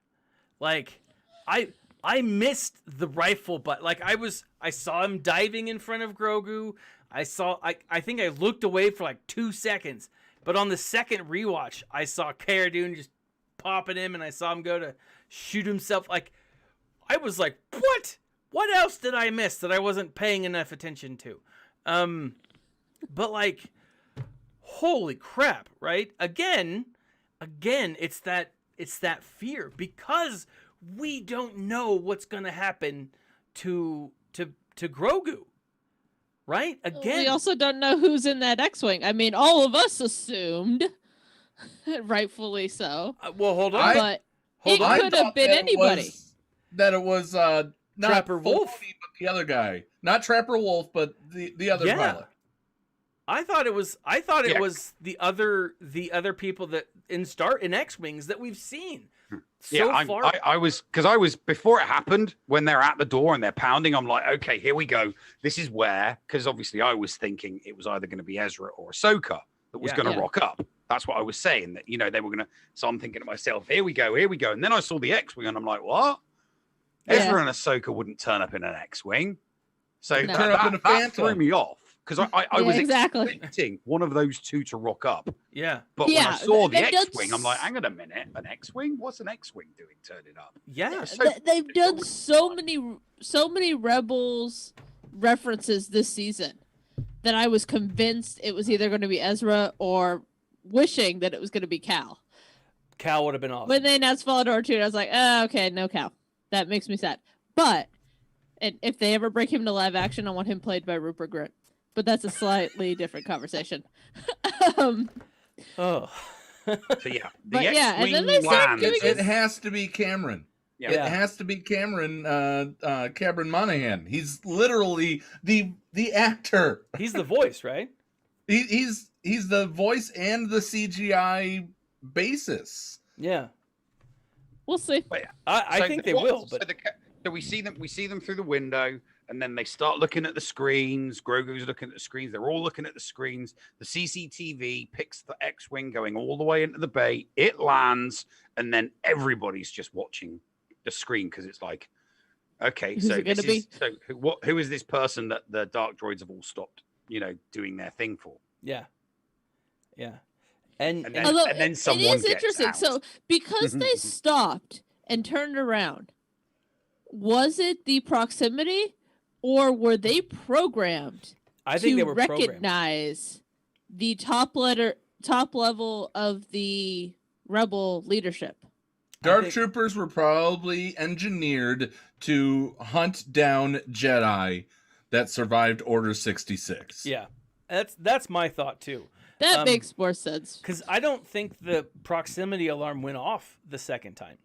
[SPEAKER 1] Like, I missed the rifle butt. Like I saw him diving in front of Grogu. I think I looked away for like 2 seconds, but on the second rewatch, I saw Cara Dune just popping him, and I saw him go to shoot himself. Like, I was like, what? What else did I miss that I wasn't paying enough attention to? But like, holy crap, right? Again, it's that fear, because we don't know what's gonna happen to Grogu, right? Again,
[SPEAKER 2] We also don't know who's in that X-Wing. I mean, all of us assumed, rightfully so.
[SPEAKER 1] well, hold on.
[SPEAKER 2] But
[SPEAKER 1] Hold
[SPEAKER 2] it
[SPEAKER 1] on.
[SPEAKER 2] could have been anybody.
[SPEAKER 4] That it was not
[SPEAKER 1] Trapper Wolf.
[SPEAKER 4] Filoni, but the other guy. Not Trapper Wolf, but the other
[SPEAKER 1] Yeah.
[SPEAKER 4] pilot.
[SPEAKER 1] I thought it was
[SPEAKER 3] Yeah.
[SPEAKER 1] was the other people that in X-Wings that we've seen so
[SPEAKER 3] Yeah,
[SPEAKER 1] far.
[SPEAKER 3] I was before it happened when they're at the door and they're pounding. I'm like, okay, here we go. This is where, because obviously I was thinking it was either going to be Ezra or Ahsoka that was
[SPEAKER 1] Yeah.
[SPEAKER 3] going to
[SPEAKER 2] Yeah.
[SPEAKER 3] rock up. That's what I was saying, that they were going to. So I'm thinking to myself, here we go. And then I saw the X-wing and I'm like, what?
[SPEAKER 2] Yeah.
[SPEAKER 3] Ezra and Ahsoka wouldn't turn up in an X-wing. So
[SPEAKER 2] No.
[SPEAKER 4] Turn up in a
[SPEAKER 3] that threw
[SPEAKER 4] Phantom.
[SPEAKER 3] me off because I was
[SPEAKER 2] exactly.
[SPEAKER 3] expecting one of those two to rock up.
[SPEAKER 1] Yeah.
[SPEAKER 3] But when
[SPEAKER 2] Yeah,
[SPEAKER 3] I saw the
[SPEAKER 2] they've done
[SPEAKER 3] X-wing, I'm like, hang on a minute, an X-wing? What's an X-wing doing turning up?
[SPEAKER 1] Yeah.
[SPEAKER 3] So-
[SPEAKER 2] They've done so many Rebels references this season that I was convinced it was either going to be Ezra or wishing that it was going to be Cal.
[SPEAKER 1] Cal would have been awesome.
[SPEAKER 2] When they announced Fallen Order 2, I was like, oh, okay, no Cal. That makes me sad. But and if they ever break him to live action, I want him played by Rupert Grint. But that's a slightly different conversation.
[SPEAKER 1] Oh.
[SPEAKER 3] So yeah, the
[SPEAKER 2] But yeah, and then
[SPEAKER 3] X-wing
[SPEAKER 2] they start
[SPEAKER 3] lands.
[SPEAKER 2] doing
[SPEAKER 4] It has to be Cameron.
[SPEAKER 3] Yeah.
[SPEAKER 4] It has to be Cameron Monahan. He's literally the actor.
[SPEAKER 1] He's the voice, right?
[SPEAKER 4] He's the voice and the CGI basis.
[SPEAKER 1] Yeah.
[SPEAKER 2] We'll see.
[SPEAKER 3] But yeah.
[SPEAKER 1] I
[SPEAKER 3] So
[SPEAKER 1] think
[SPEAKER 3] the-
[SPEAKER 1] they will,
[SPEAKER 3] so
[SPEAKER 1] but
[SPEAKER 3] so we see them through the window, and then they start looking at the screens. Grogu's looking at the screens. They're all looking at the screens. The CCTV picks the X-wing going all the way into the bay. It lands, and then everybody's just watching the screen because it's like, okay,
[SPEAKER 2] Who's
[SPEAKER 3] so
[SPEAKER 2] it gonna
[SPEAKER 3] this
[SPEAKER 2] be?
[SPEAKER 3] is so who is this person that the dark droids have all stopped, doing their thing for?
[SPEAKER 1] yeah. Yeah. And
[SPEAKER 3] And then-
[SPEAKER 2] Although
[SPEAKER 3] then
[SPEAKER 2] it
[SPEAKER 3] someone
[SPEAKER 2] is
[SPEAKER 3] gets
[SPEAKER 2] interesting.
[SPEAKER 3] out.
[SPEAKER 2] So because they stopped and turned around, was it the proximity, or were they programmed
[SPEAKER 1] I think
[SPEAKER 2] to
[SPEAKER 1] they were programmed.
[SPEAKER 2] recognize the top level of the rebel leadership?
[SPEAKER 4] Dark
[SPEAKER 1] think-
[SPEAKER 4] Troopers were probably engineered to hunt down Jedi that survived Order 66.
[SPEAKER 1] Yeah. That's my thought too.
[SPEAKER 2] That makes more sense.
[SPEAKER 1] Because I don't think the proximity alarm went off the second time.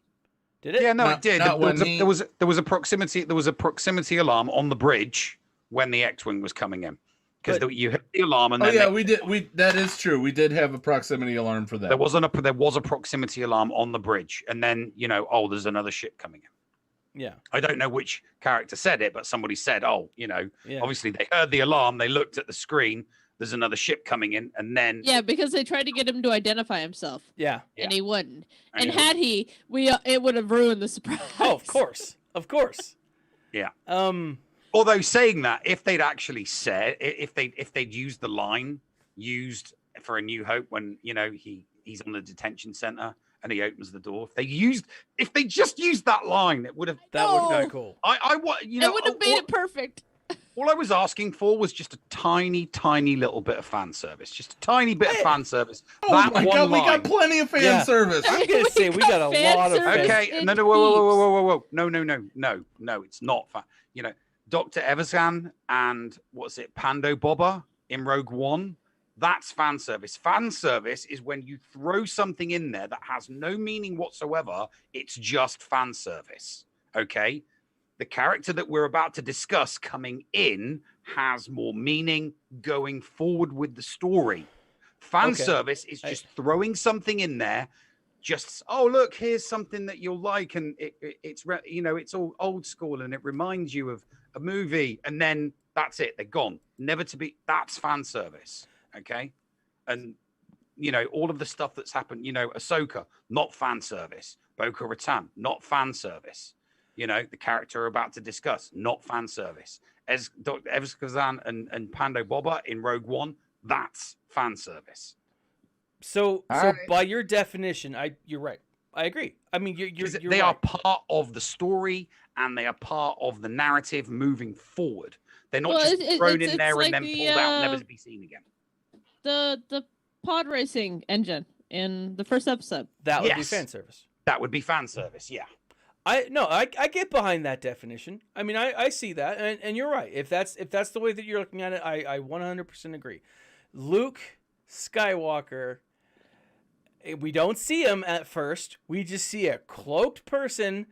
[SPEAKER 1] Did it?
[SPEAKER 3] Yeah, no,
[SPEAKER 4] Not-
[SPEAKER 3] it did.
[SPEAKER 4] not
[SPEAKER 3] There
[SPEAKER 4] when
[SPEAKER 3] was,
[SPEAKER 4] he-
[SPEAKER 3] there was a proximity alarm on the bridge when the X-wing was coming in, because
[SPEAKER 1] But-
[SPEAKER 3] you hit the alarm and
[SPEAKER 4] Oh
[SPEAKER 3] then
[SPEAKER 4] yeah, we did. That is true. We did have a proximity alarm for that.
[SPEAKER 3] there was a proximity alarm on the bridge, and then there's another ship coming in.
[SPEAKER 1] Yeah.
[SPEAKER 3] I don't know which character said it, but somebody said,
[SPEAKER 1] Yeah.
[SPEAKER 3] obviously they heard the alarm, they looked at the screen, there's another ship coming in, and then
[SPEAKER 2] Yeah, because they tried to get him to identify himself,
[SPEAKER 1] Yeah.
[SPEAKER 2] and he wouldn't.
[SPEAKER 3] and
[SPEAKER 2] And had he, it would have ruined the surprise.
[SPEAKER 1] Oh, of course. Of course.
[SPEAKER 3] Yeah.
[SPEAKER 1] Although
[SPEAKER 3] saying that, if they'd actually said, if they'd used the line used for A New Hope when he's on the detention center and he opens the door, if they just used that line, it would have
[SPEAKER 1] that would have
[SPEAKER 2] No.
[SPEAKER 1] been cool.
[SPEAKER 2] It would have made it perfect.
[SPEAKER 3] all I was asking for was just a tiny little bit of fan service, just a tiny bit of fan service.
[SPEAKER 4] Oh
[SPEAKER 3] that
[SPEAKER 4] my
[SPEAKER 3] one
[SPEAKER 4] god, we
[SPEAKER 3] line.
[SPEAKER 4] got plenty of fan
[SPEAKER 1] Yeah.
[SPEAKER 4] service.
[SPEAKER 1] I was gonna say we got a
[SPEAKER 2] fan
[SPEAKER 1] lot of
[SPEAKER 2] service.
[SPEAKER 1] fan-
[SPEAKER 3] Okay,
[SPEAKER 2] in
[SPEAKER 3] no, whoa, no, it's not fan. Dr. Evazan and what's it, Pando Boba in Rogue One. That's fan service. Fan service is when you throw something in there that has no meaning whatsoever. It's just fan service. Okay. The character that we're about to discuss coming in has more meaning going forward with the story. Fan
[SPEAKER 1] Okay.
[SPEAKER 3] service is just throwing something in there. Just, oh, look, here's something that you'll like. And it's all old school and it reminds you of a movie. And then that's it. They're gone. Never to be. That's fan service. Okay. And, all of the stuff that's happened, Ahsoka, not fan service. Bo Katan, not fan service. The character we're about to discuss, not fan service. As Dr. Evazan and Pando Boba in Rogue One, that's fan service.
[SPEAKER 1] So
[SPEAKER 4] Alright.
[SPEAKER 1] by your definition, you're right. I agree. I mean, you're
[SPEAKER 3] They
[SPEAKER 1] right.
[SPEAKER 3] are part of the story and they are part of the narrative moving forward. They're not
[SPEAKER 2] Well,
[SPEAKER 3] just thrown in
[SPEAKER 2] it's
[SPEAKER 3] there
[SPEAKER 2] like
[SPEAKER 3] and then
[SPEAKER 2] the,
[SPEAKER 3] pulled out, never to be seen again.
[SPEAKER 2] The pod racing engine in the first episode.
[SPEAKER 1] That would be
[SPEAKER 3] Yes.
[SPEAKER 1] fan service.
[SPEAKER 3] That would be fan service, yeah.
[SPEAKER 1] I get behind that definition. I mean, I see that, and you're right. If that's the way that you're looking at it, I 100% agree. Luke Skywalker, we don't see him at first. We just see a cloaked person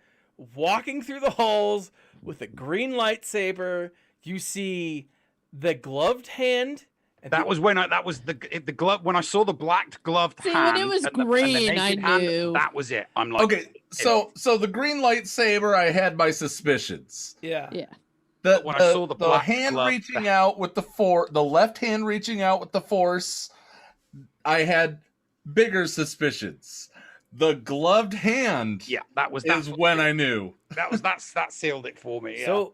[SPEAKER 1] walking through the halls with a green lightsaber. You see the gloved hand And
[SPEAKER 3] That was when that was the glove. When I saw the black gloved
[SPEAKER 2] See,
[SPEAKER 3] hand,
[SPEAKER 2] when it was
[SPEAKER 3] and the
[SPEAKER 2] green, I
[SPEAKER 3] naked hand,
[SPEAKER 2] knew.
[SPEAKER 3] that was it. I'm like,
[SPEAKER 4] Okay, so the green lightsaber, I had my suspicions.
[SPEAKER 1] yeah.
[SPEAKER 3] But when I saw the black
[SPEAKER 4] hand
[SPEAKER 3] glove-
[SPEAKER 4] reaching out with the left hand reaching out with the Force, I had bigger suspicions. The gloved hand,
[SPEAKER 3] that was
[SPEAKER 4] when I knew.
[SPEAKER 3] That sealed it for me. Yeah.
[SPEAKER 1] So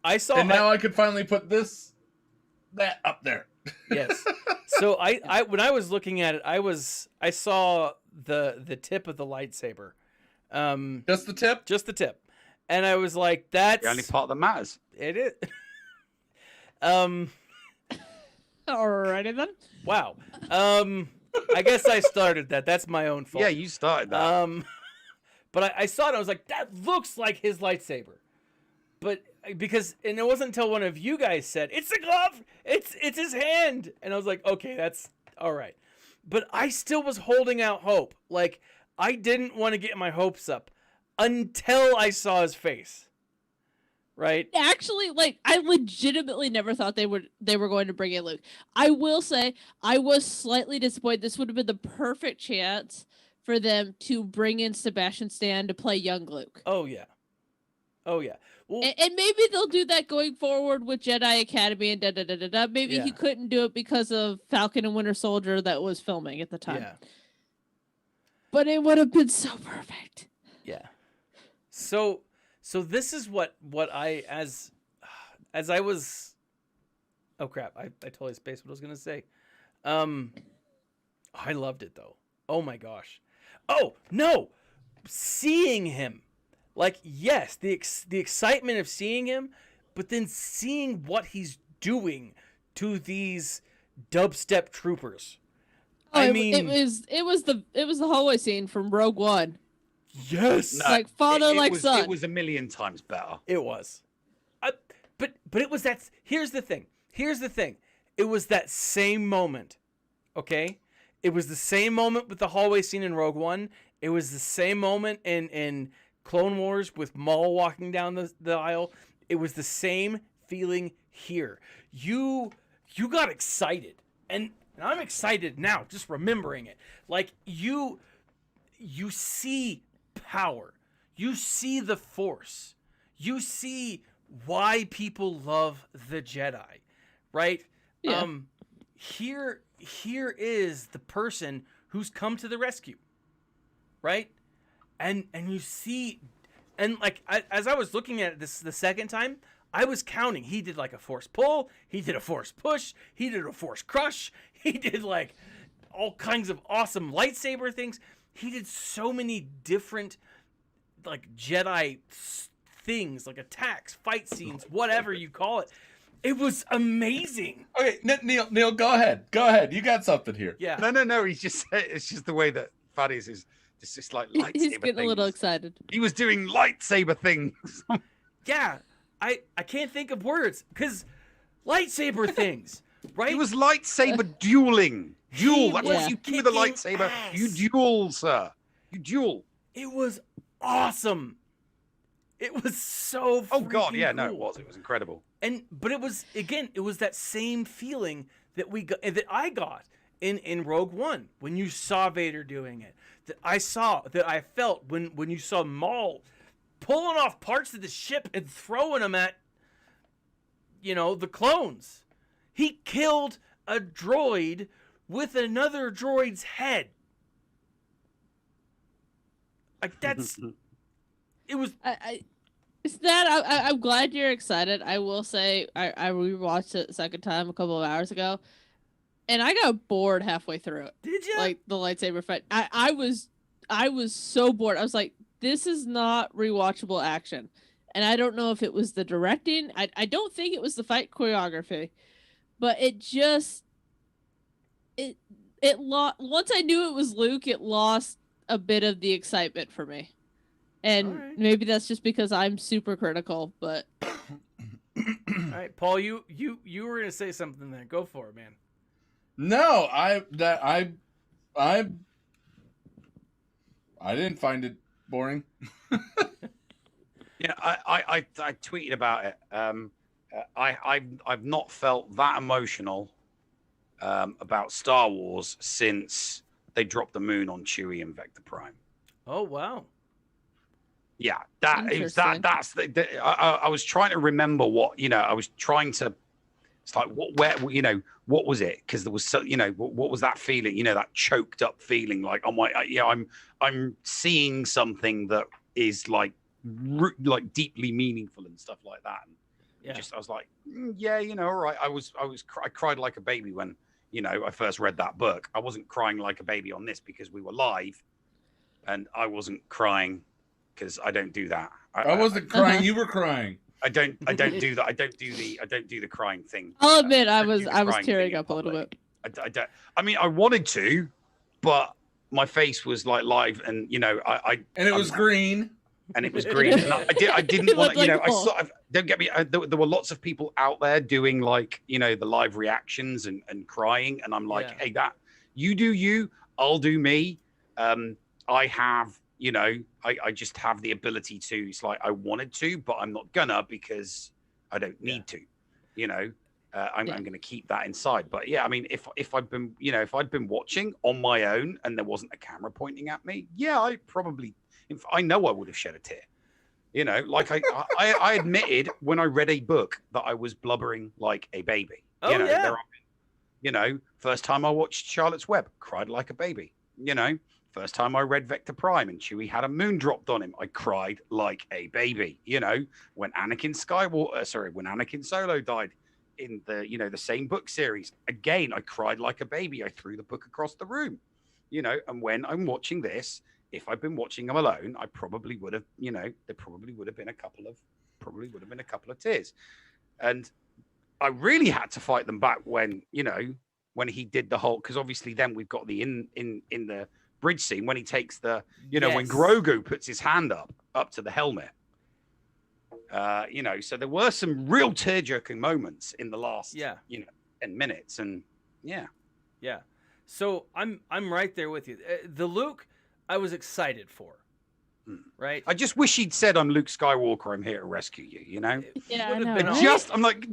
[SPEAKER 1] I saw,
[SPEAKER 4] And now I could finally put that up there.
[SPEAKER 1] yes. So I when I was looking at it, I saw the tip of the lightsaber.
[SPEAKER 4] Just the tip?
[SPEAKER 1] Just the tip. And I was like, that's
[SPEAKER 3] the only part that matters.
[SPEAKER 1] it is.
[SPEAKER 2] Alrighty then.
[SPEAKER 1] Wow. I guess I started that. That's my own fault.
[SPEAKER 3] Yeah, you started that.
[SPEAKER 1] But I saw it, I was like, that looks like his lightsaber. But because, and it wasn't until one of you guys said, it's the glove, it's his hand. And I was like, okay, that's all right. But I still was holding out hope. Like, I didn't want to get my hopes up until I saw his face. Right?
[SPEAKER 2] Actually, like, I legitimately never thought they were going to bring in Luke. I will say I was slightly disappointed. This would have been the perfect chance for them to bring in Sebastian Stan to play young Luke.
[SPEAKER 1] Oh yeah. Well,
[SPEAKER 2] And maybe they'll do that going forward with Jedi Academy and da-da-da-da-da. Maybe
[SPEAKER 1] Yeah.
[SPEAKER 2] he couldn't do it because of Falcon and Winter Soldier that was filming at the time.
[SPEAKER 1] yeah.
[SPEAKER 2] But it would have been so perfect.
[SPEAKER 1] Yeah. So this is what I as I was. Oh crap! I totally spaced what I was gonna say. I loved it though. Oh my gosh. Oh no! Seeing him, like yes, the excitement of seeing him, but then seeing what he's doing to these dubstep troopers.
[SPEAKER 2] Oh,
[SPEAKER 1] I
[SPEAKER 2] it
[SPEAKER 1] mean,
[SPEAKER 2] was the hallway scene from Rogue One.
[SPEAKER 1] yes.
[SPEAKER 3] No,
[SPEAKER 2] Like father, like
[SPEAKER 3] was,
[SPEAKER 2] son.
[SPEAKER 3] It was a million times better.
[SPEAKER 1] It was. But it was that. Here's the thing. It was that same moment. Okay? It was the same moment with the hallway scene in Rogue One. It was the same moment in Clone Wars with Maul walking down the aisle. It was the same feeling here. You got excited. And I'm excited now, just remembering it. Like, you see power. You see the Force. You see why people love the Jedi, right?
[SPEAKER 2] Yeah.
[SPEAKER 1] Here is the person who's come to the rescue, right? And you see, and like as I was looking at this the second time, I was counting. He did like a force pull. He did a force push. He did a force crush. He did like all kinds of awesome lightsaber things. He did so many different like Jedi things, like attacks, fight scenes, whatever you call it. It was amazing.
[SPEAKER 4] Okay, Neil, go ahead. You got something here.
[SPEAKER 1] Yeah.
[SPEAKER 3] No. It's just the way that Faddy's is just like lightsaber
[SPEAKER 2] He's getting a little
[SPEAKER 3] things.
[SPEAKER 2] excited.
[SPEAKER 3] He was doing lightsaber things.
[SPEAKER 1] Yeah. I can't think of words because lightsaber things, right?
[SPEAKER 3] He was lightsaber dueling. Duel. That's
[SPEAKER 2] was
[SPEAKER 3] what you do with a
[SPEAKER 1] kicking
[SPEAKER 3] lightsaber.
[SPEAKER 1] ass.
[SPEAKER 3] You duel, sir. You duel.
[SPEAKER 1] It was awesome. It was so
[SPEAKER 3] Oh God,
[SPEAKER 1] freaking
[SPEAKER 3] yeah, no,
[SPEAKER 1] cool.
[SPEAKER 3] it was. It was incredible.
[SPEAKER 1] But it was that same feeling that that I got in Rogue One when you saw Vader doing it. That I felt when you saw Maul pulling off parts of the ship and throwing them at the clones. He killed a droid with another droid's head. Like that's it was
[SPEAKER 2] I'm glad you're excited. I will say I rewatched it a second time a couple of hours ago, and I got bored halfway through it.
[SPEAKER 1] Did you?
[SPEAKER 2] Like the lightsaber fight. I was so bored. I was like, this is not rewatchable action. And I don't know if it was the directing. I don't think it was the fight choreography, but it just once I knew it was Luke, it lost a bit of the excitement for me. And
[SPEAKER 1] Alright.
[SPEAKER 2] maybe that's just because I'm super critical, but
[SPEAKER 1] All right, Paul, you were gonna say something there. Go for it, man.
[SPEAKER 4] No, I didn't find it boring.
[SPEAKER 3] Yeah, I tweeted about it. I've not felt that emotional about Star Wars since they dropped the moon on Chewie and Vector Prime.
[SPEAKER 1] Oh wow.
[SPEAKER 3] Yeah, that is
[SPEAKER 2] Interesting.
[SPEAKER 3] that's I was trying to remember what, I was trying to. It's like what was it? Because there was so, what was that feeling? That choked up feeling, like, oh my, I'm seeing something that is like deeply meaningful and stuff like that. And
[SPEAKER 1] Yeah.
[SPEAKER 3] I was like, yeah, all right. I cried like a baby when I first read that book. I wasn't crying like a baby on this because we were live, and I wasn't crying because I don't do that.
[SPEAKER 4] I wasn't crying. You were crying.
[SPEAKER 3] I don't do that. I don't do the crying thing.
[SPEAKER 2] I'll admit I
[SPEAKER 3] don't
[SPEAKER 2] was
[SPEAKER 3] do the
[SPEAKER 2] I was
[SPEAKER 3] crying
[SPEAKER 2] tearing
[SPEAKER 3] thing in
[SPEAKER 2] up a little
[SPEAKER 3] public.
[SPEAKER 2] bit.
[SPEAKER 3] I don't. I mean, I wanted to, but my face was like live, and
[SPEAKER 4] And it was green.
[SPEAKER 3] and it was green. And I didn't
[SPEAKER 2] It
[SPEAKER 3] want
[SPEAKER 2] looked
[SPEAKER 3] to.
[SPEAKER 2] like
[SPEAKER 3] I
[SPEAKER 2] gold.
[SPEAKER 3] sort of, don't get me. There were lots of people out there doing like the live reactions and crying, and I'm like,
[SPEAKER 1] Yeah.
[SPEAKER 3] hey, that you do you, I'll do me. I have. I just have the ability to. It's like I wanted to, but I'm not gonna because I don't need to. I'm going to keep that inside. But yeah, I mean, if I'd been, if I'd been watching on my own and there wasn't a camera pointing at me, yeah, I know I would have shed a tear. Like I admitted when I read a book that I was blubbering like a baby.
[SPEAKER 1] Oh, yeah.
[SPEAKER 3] First time I watched Charlotte's Web, cried like a baby. First time I read Vector Prime and Chewie had a moon dropped on him, I cried like a baby. When Anakin Solo died in the same book series, again, I cried like a baby. I threw the book across the room. And when I'm watching this, if I'd been watching them alone, I probably would have, there probably would have been a couple of tears. And I really had to fight them back when he did the whole, because obviously then we've got the in the bridge scene when he takes the when Grogu puts his hand up to the helmet. So there were some real tear-jerking moments in the last 10 minutes, and yeah.
[SPEAKER 1] So I'm right there with you. The Luke I was excited for. Right?
[SPEAKER 3] I just wish he'd said, I'm Luke Skywalker, I'm here to rescue you,
[SPEAKER 2] Yeah, I
[SPEAKER 1] Would've
[SPEAKER 2] know,
[SPEAKER 1] been
[SPEAKER 2] right?
[SPEAKER 3] I'm like,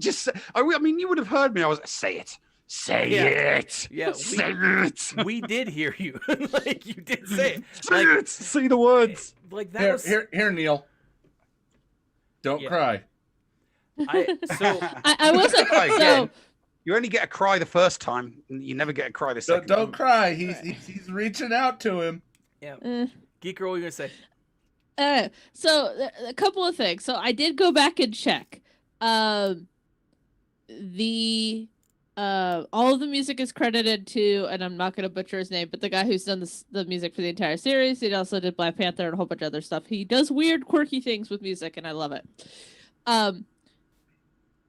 [SPEAKER 3] I mean, you would have heard me. I was say it. Say it.
[SPEAKER 1] Yeah,
[SPEAKER 3] say it.
[SPEAKER 1] we did hear you. Like, you did say it.
[SPEAKER 3] Say it. Say the words.
[SPEAKER 1] Like that was
[SPEAKER 4] Here, Neil. Don't cry.
[SPEAKER 2] I wasn't
[SPEAKER 3] Again,
[SPEAKER 2] so.
[SPEAKER 3] you only get a cry the first time, and you never get a cry the second
[SPEAKER 4] Don't
[SPEAKER 3] time.
[SPEAKER 4] cry. He's reaching out to him.
[SPEAKER 1] yeah. Geek Girl, what are you gonna say?
[SPEAKER 2] So a couple of things. So I did go back and check. All of the music is credited to, and I'm not going to butcher his name, but the guy who's done the music for the entire series. He also did Black Panther and a whole bunch of other stuff. He does weird, quirky things with music, and I love it.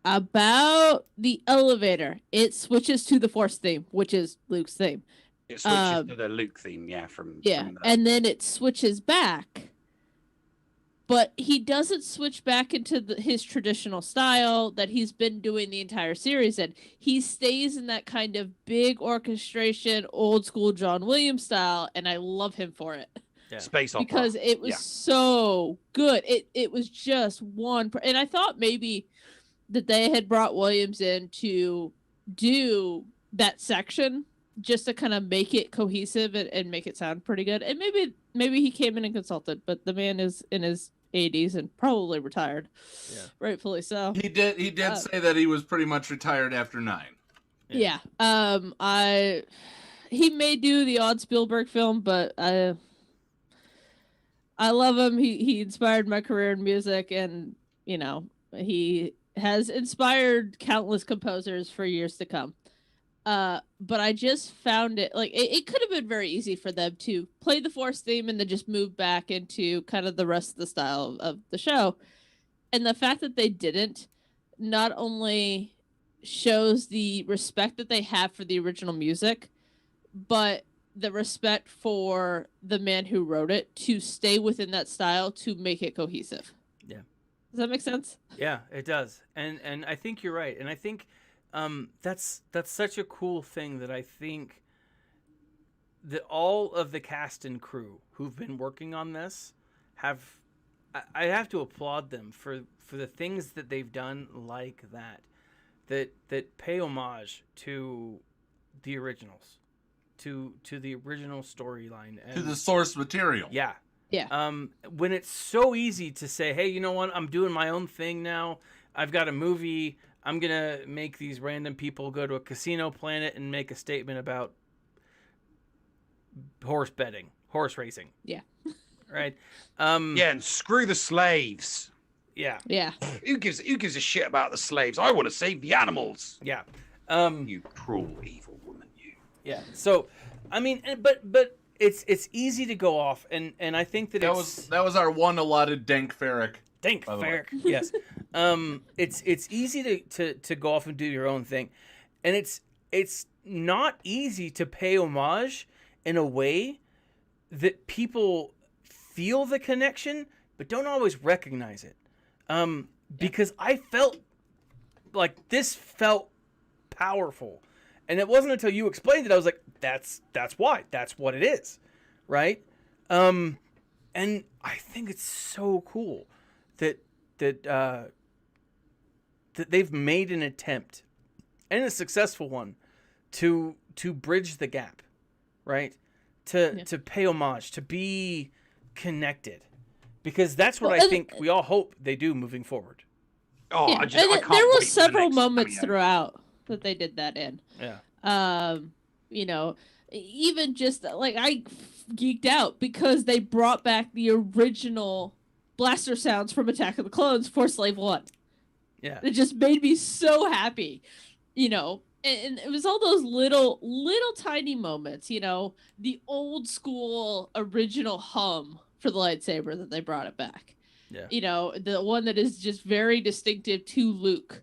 [SPEAKER 2] About the elevator, it switches to the Force theme, which is Luke's theme.
[SPEAKER 3] It switches to the Luke theme, from
[SPEAKER 2] and then it switches back. But he doesn't switch back into his traditional style that he's been doing the entire series in. He stays in that kind of big orchestration, old school John Williams style, and I love him for it.
[SPEAKER 1] Yeah.
[SPEAKER 3] Space opera.
[SPEAKER 2] Because it was so good. It was just and I thought maybe that they had brought Williams in to do that section just to kind of make it cohesive and make it sound pretty good. And maybe he came in and consulted, but the man is in his 80s and probably retired.
[SPEAKER 1] Yeah.
[SPEAKER 2] Rightfully so.
[SPEAKER 4] He did say that he was pretty much retired after 9.
[SPEAKER 2] Yeah. He may do the odd Spielberg film, but I love him. He inspired my career in music, and he has inspired countless composers for years to come. But I just found it like it could have been very easy for them to play the Force theme and then just move back into kind of the rest of the style of the show. And the fact that they didn't not only shows the respect that they have for the original music, but the respect for the man who wrote it to stay within that style to make it cohesive.
[SPEAKER 1] Yeah.
[SPEAKER 2] Does that make sense?
[SPEAKER 1] Yeah, it does. And I think you're right. And I think that's such a cool thing that I think that all of the cast and crew who've been working on this I have to applaud them for the things that they've done like that pay homage to the originals, to the original storyline,
[SPEAKER 4] To the source material.
[SPEAKER 1] Yeah.
[SPEAKER 2] Yeah.
[SPEAKER 1] When it's so easy to say, hey, you know what? I'm doing my own thing now. I've got a movie. I'm going to make these random people go to a casino planet and make a statement about horse racing.
[SPEAKER 2] Yeah.
[SPEAKER 1] Right?
[SPEAKER 3] Yeah, and screw the slaves.
[SPEAKER 1] Yeah.
[SPEAKER 2] Yeah.
[SPEAKER 3] Who gives a shit about the slaves? I want to save the animals.
[SPEAKER 1] Yeah.
[SPEAKER 3] You cruel, evil woman, you.
[SPEAKER 1] Yeah. So, I mean, but it's easy to go off, and I think that
[SPEAKER 4] was our one allotted Dank Ferrick.
[SPEAKER 1] Dank Ferrick. Yes. It's easy to go off and do your own thing, and it's not easy to pay homage in a way that people feel the connection but don't always recognize it. Because I felt like this felt powerful, and it wasn't until you explained it I was like, that's why, that's what it is, right? And I think it's so cool that they've made an attempt, and a successful one, to bridge the gap, right? To pay homage, to be connected, because that's what I think we all hope they do moving forward.
[SPEAKER 3] Oh,
[SPEAKER 2] yeah.
[SPEAKER 3] I can't
[SPEAKER 2] there were
[SPEAKER 3] wait for the
[SPEAKER 2] several
[SPEAKER 3] next
[SPEAKER 2] moments
[SPEAKER 3] cameo.
[SPEAKER 2] throughout that they did that in.
[SPEAKER 1] Yeah.
[SPEAKER 2] You know, even just like I geeked out because they brought back the original blaster sounds from Attack of the Clones for Slave One.
[SPEAKER 1] Yeah.
[SPEAKER 2] It just made me so happy, you know. And it was all those little tiny moments, you know, the old school original hum for the lightsaber that they brought it back.
[SPEAKER 1] Yeah.
[SPEAKER 2] You know, the one that is just very distinctive to Luke.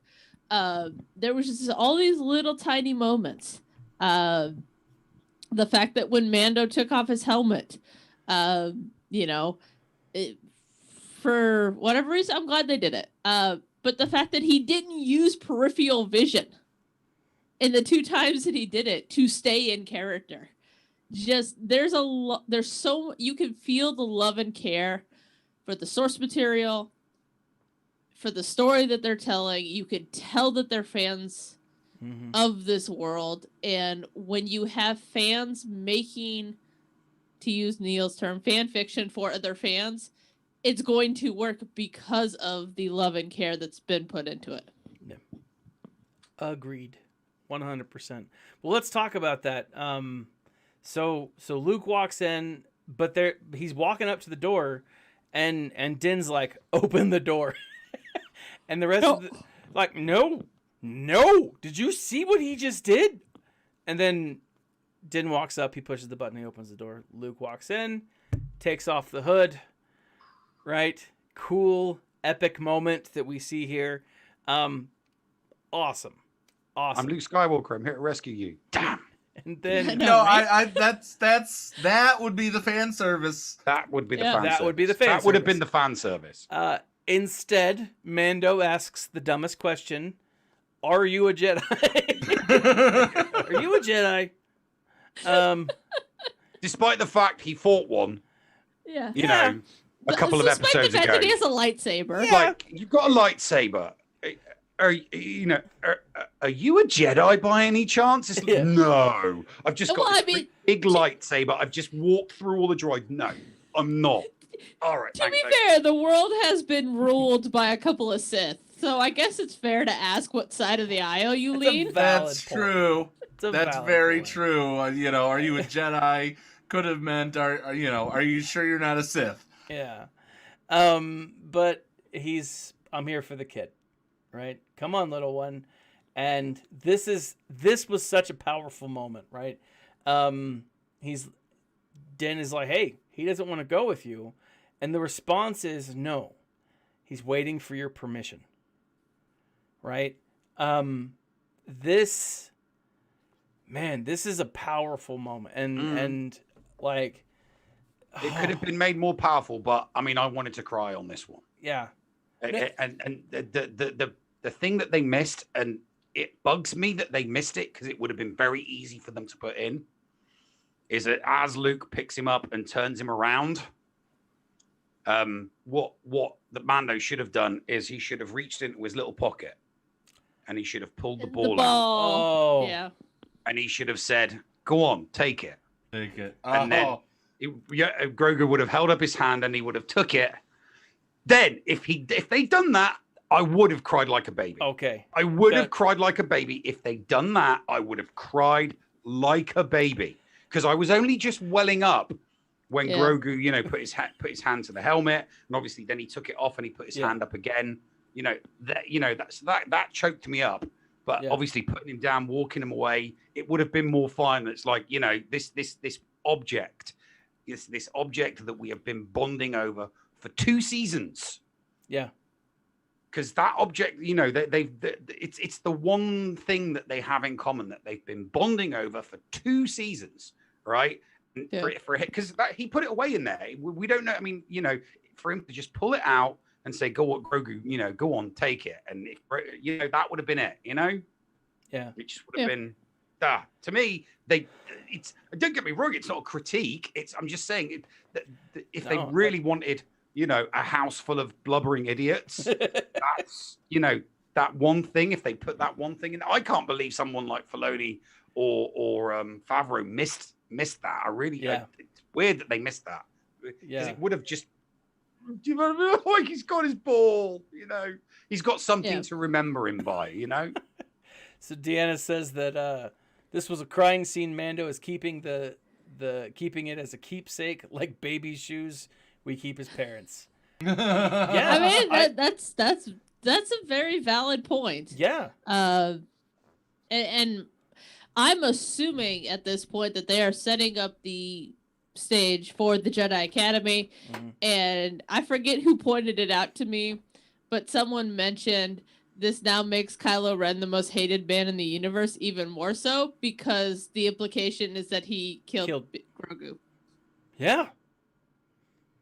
[SPEAKER 2] There was just all these little tiny moments. The fact that when Mando took off his helmet, you know, for whatever reason, I'm glad they did it. But the fact that he didn't use peripheral vision in the 2 times that he did it to stay in character, just there's so you can feel the love and care for the source material, for the story that they're telling. You can tell that they're fans of this world, and when you have fans making, to use Neil's term, fan fiction for other fans, it's going to work because of the love and care that's been put into it.
[SPEAKER 1] Yeah. Agreed. 100%. Well, let's talk about that. So Luke walks in, but he's walking up to the door, and Din's like, "Open the door," and the rest of the, like, "No, did you see what he just did?" And then Din walks up, he pushes the button, he opens the door. Luke walks in, takes off the hood. Right, cool, epic moment that we see here. Awesome.
[SPEAKER 3] I'm Luke Skywalker. I'm here to rescue you. Damn.
[SPEAKER 1] And then
[SPEAKER 4] that would be the fan service.
[SPEAKER 3] That would be the fan
[SPEAKER 1] that
[SPEAKER 3] service.
[SPEAKER 1] would be the fan
[SPEAKER 3] That would have
[SPEAKER 1] service.
[SPEAKER 3] been the fan service.
[SPEAKER 1] Instead, Mando asks the dumbest question: "Are you a Jedi?" Are you a Jedi?
[SPEAKER 3] Despite the fact he fought one,
[SPEAKER 2] Yeah.
[SPEAKER 3] you know, a couple of
[SPEAKER 2] Despite
[SPEAKER 3] episodes
[SPEAKER 2] the fact
[SPEAKER 3] ago.
[SPEAKER 2] that he has a lightsaber.
[SPEAKER 1] Yeah.
[SPEAKER 3] Like, you've got a lightsaber. Are you a Jedi by any chance? It's
[SPEAKER 1] Yeah.
[SPEAKER 3] No. I've just got
[SPEAKER 2] Well,
[SPEAKER 3] this big lightsaber. I've just walked through all the droids. No, I'm not. All right.
[SPEAKER 2] To be fair, the world has been ruled by a couple of Sith, so I guess it's fair to ask what side of the aisle you
[SPEAKER 1] That's a
[SPEAKER 2] lean.
[SPEAKER 1] valid
[SPEAKER 4] That's
[SPEAKER 1] point.
[SPEAKER 4] true.
[SPEAKER 1] It's a
[SPEAKER 4] That's
[SPEAKER 1] valid
[SPEAKER 4] very
[SPEAKER 1] point.
[SPEAKER 4] true. You know, are you a Jedi? Could have meant, are you sure you're not a Sith?
[SPEAKER 1] Yeah. But I'm here for the kid, right? Come on, little one. And this was such a powerful moment, right? Din is like, hey, he doesn't want to go with you. And the response is no. He's waiting for your permission. Right? This is a powerful moment. And like,
[SPEAKER 3] It could have been made more powerful, but I mean, I wanted to cry on this one.
[SPEAKER 1] yeah.
[SPEAKER 3] And the thing that they missed, and it bugs me that they missed it because it would have been very easy for them to put in, is that as Luke picks him up and turns him around, what the Mando should have done is he should have reached into his little pocket and he should have pulled the ball out.
[SPEAKER 1] Oh.
[SPEAKER 2] Yeah.
[SPEAKER 3] and he should have said, "Go on, take it."
[SPEAKER 4] Take it.
[SPEAKER 3] And then Grogu would have held up his hand and he would have took it. Then, if they'd done that, I would have cried like a baby.
[SPEAKER 1] Okay.
[SPEAKER 3] I would have cried like a baby. If they'd done that, I would have cried like a baby. Because I was only just welling up when Grogu, put his hand to the helmet, and obviously then he took it off and he put his hand up again. That choked me up. But obviously putting him down, walking him away, it would have been more fun. It's like, this object, this object that we have been bonding over for 2 seasons.
[SPEAKER 1] Yeah.
[SPEAKER 3] Because that object, it's the one thing that they have in common that they've been bonding over for 2 seasons, right?
[SPEAKER 2] Yeah.
[SPEAKER 3] Because he put it away in there. We don't know. I mean, for him to just pull it out and say, "Go on, Grogu, go on, take it," and that would have been it.
[SPEAKER 1] Yeah,
[SPEAKER 3] it just would have been. To me, don't get me wrong. It's not a critique. I'm just saying if they really wanted. A house full of blubbering idiots. That's, that one thing. If they put that one thing in, I can't believe someone like Filoni or Favreau missed that. It's weird that they missed that. Because it would have just, like he's got his ball. He's got something to remember him by.
[SPEAKER 1] So Deanna says that this was a crying scene. Mando is keeping keeping it as a keepsake, like baby shoes. We keep his parents.
[SPEAKER 2] I mean, that's a very valid point.
[SPEAKER 1] Yeah.
[SPEAKER 2] And I'm assuming at this point that they are setting up the stage for the Jedi Academy. Mm-hmm. And I forget who pointed it out to me, but someone mentioned this now makes Kylo Ren the most hated man in the universe, even more so, because the implication is that he killed Grogu.
[SPEAKER 1] Yeah.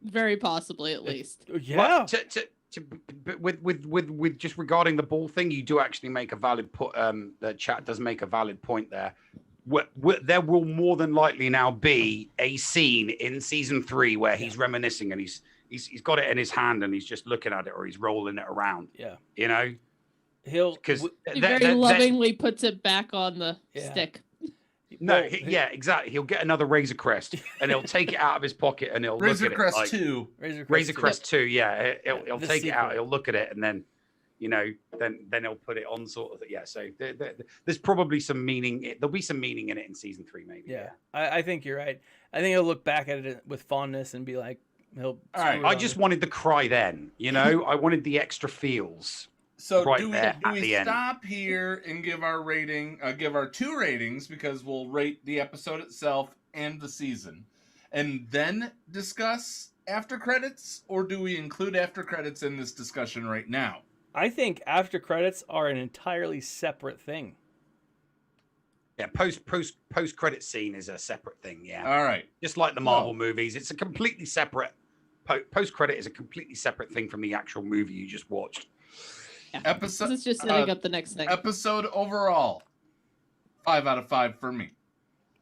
[SPEAKER 2] Very possibly, at least.
[SPEAKER 1] Yeah.
[SPEAKER 3] With just regarding the ball thing, you do actually make a valid point. The chat does make a valid point there. There will more than likely now be a scene in season 3 where he's reminiscing and he's got it in his hand and he's just looking at it or he's rolling it around.
[SPEAKER 1] Yeah.
[SPEAKER 3] He'll
[SPEAKER 2] he very lovingly puts it back on the stick.
[SPEAKER 3] No, exactly. He'll get another Razor Crest and he'll take it out of his pocket and he'll
[SPEAKER 4] Razor
[SPEAKER 3] look at
[SPEAKER 4] Crest
[SPEAKER 3] it.
[SPEAKER 4] 2.
[SPEAKER 3] Razor Crest 2, yeah. He'll take
[SPEAKER 1] sequel.
[SPEAKER 3] it out, he'll look at it, and then, then he'll put it on sort of. Yeah, so there's probably some meaning. There'll be some meaning in it in season 3, maybe.
[SPEAKER 1] Yeah. I think you're right. I think he'll look back at it with fondness and be like,
[SPEAKER 3] all right. I just wanted the cry then, I wanted the extra feels.
[SPEAKER 4] So
[SPEAKER 3] right
[SPEAKER 4] do we stop here and give our rating, give our 2 ratings, because we'll rate the episode itself and the season, and then discuss after credits, or do we include after credits in this discussion right now?
[SPEAKER 1] I think after credits are an entirely separate thing.
[SPEAKER 3] Yeah, post credit scene is a separate thing. Yeah.
[SPEAKER 4] All right.
[SPEAKER 3] Just like the Marvel movies, it's a completely separate. Post credit is a completely separate thing from the actual movie you just watched.
[SPEAKER 2] Yeah.
[SPEAKER 4] Episode.
[SPEAKER 2] This is just setting up the next thing.
[SPEAKER 4] Episode overall, 5 out of 5 for me.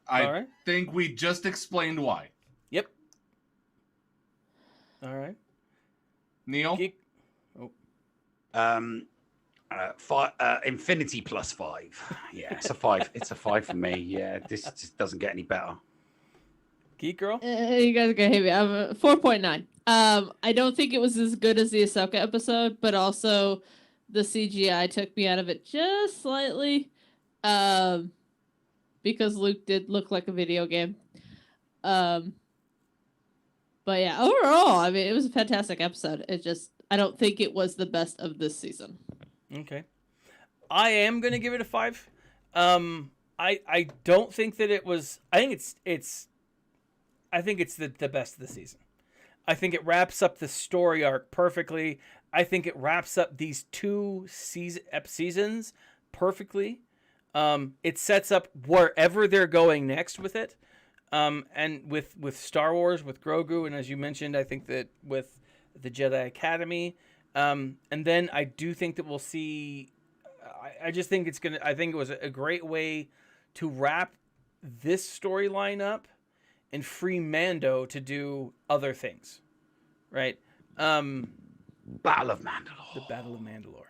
[SPEAKER 4] I think we just explained why.
[SPEAKER 1] Yep. All right.
[SPEAKER 4] Neil.
[SPEAKER 3] Infinity plus 5. Yeah, it's a 5. It's a 5 for me. Yeah, this just doesn't get any better.
[SPEAKER 1] Geek Girl?
[SPEAKER 2] You guys are gonna hate me. I'm a 4.9. I don't think it was as good as the Ahsoka episode, but also the CGI took me out of it just slightly. Because Luke did look like a video game. But yeah, overall, I mean, it was a fantastic episode. I don't think it was the best of this season.
[SPEAKER 1] Okay. I am going to give it a 5. I don't think that it was, I think it's the best of the season. I think it wraps up the story arc perfectly. I think it wraps up these 2 seasons perfectly. It sets up wherever they're going next with it. And with Star Wars, with Grogu, and as you mentioned, I think that with the Jedi Academy. And then I do think that we'll see, I just think I think it was a great way to wrap this storyline up and free Mando to do other things, right?
[SPEAKER 3] Battle of Mandalore.
[SPEAKER 1] The Battle of Mandalore.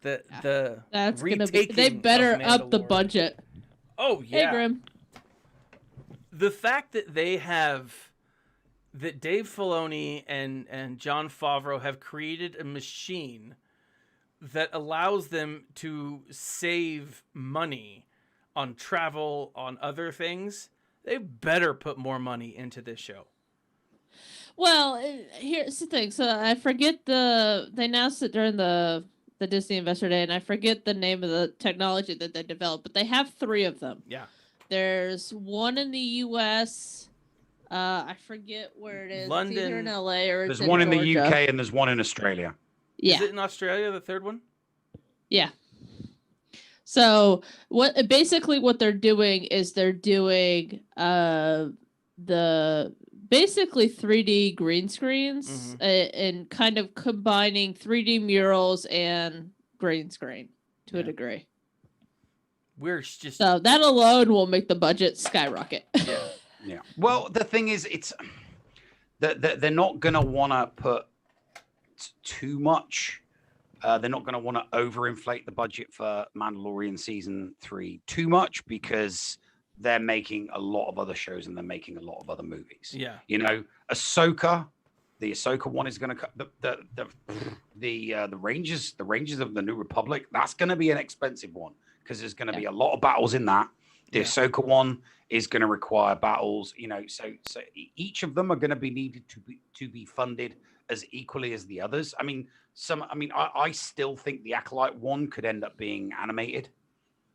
[SPEAKER 2] That's gonna be. They better up the budget.
[SPEAKER 1] Oh
[SPEAKER 2] Hey,
[SPEAKER 1] yeah.
[SPEAKER 2] Grim.
[SPEAKER 1] The fact that that Dave Filoni and Jon Favreau have created a machine that allows them to save money on travel, on other things, they better put more money into this show.
[SPEAKER 2] Well, here's the thing. So I forget they announced it during the Disney Investor Day, and I forget the name of the technology that they developed, but they have 3 of them.
[SPEAKER 1] Yeah.
[SPEAKER 2] There's one in the U.S. I forget where it is.
[SPEAKER 1] London.
[SPEAKER 2] It's either in L.A. or
[SPEAKER 3] There's
[SPEAKER 2] it's
[SPEAKER 3] one
[SPEAKER 2] in
[SPEAKER 3] in the
[SPEAKER 2] Georgia.
[SPEAKER 3] UK and there's one in Australia.
[SPEAKER 2] Yeah.
[SPEAKER 1] Is it in Australia, the third one?
[SPEAKER 2] Yeah. So what they're doing is they're doing the basically 3D green screens and kind of combining 3D murals and green screen to a degree.
[SPEAKER 1] We're just
[SPEAKER 2] So that alone will make the budget skyrocket.
[SPEAKER 1] yeah.
[SPEAKER 3] Yeah. Well, the thing is, it's that they're not going to want to put too much. They're not going to want to overinflate the budget for Mandalorian season 3 too much because they're making a lot of other shows and they're making a lot of other movies.
[SPEAKER 1] Yeah.
[SPEAKER 3] You know, Ahsoka, the Ahsoka one is going to the Rangers of the New Republic. That's going to be an expensive one because there's going to be a lot of battles in that. The Ahsoka one is going to require battles. You know, so each of them are going to be needed to be funded as equally as the others. I mean, I still think the Acolyte one could end up being animated,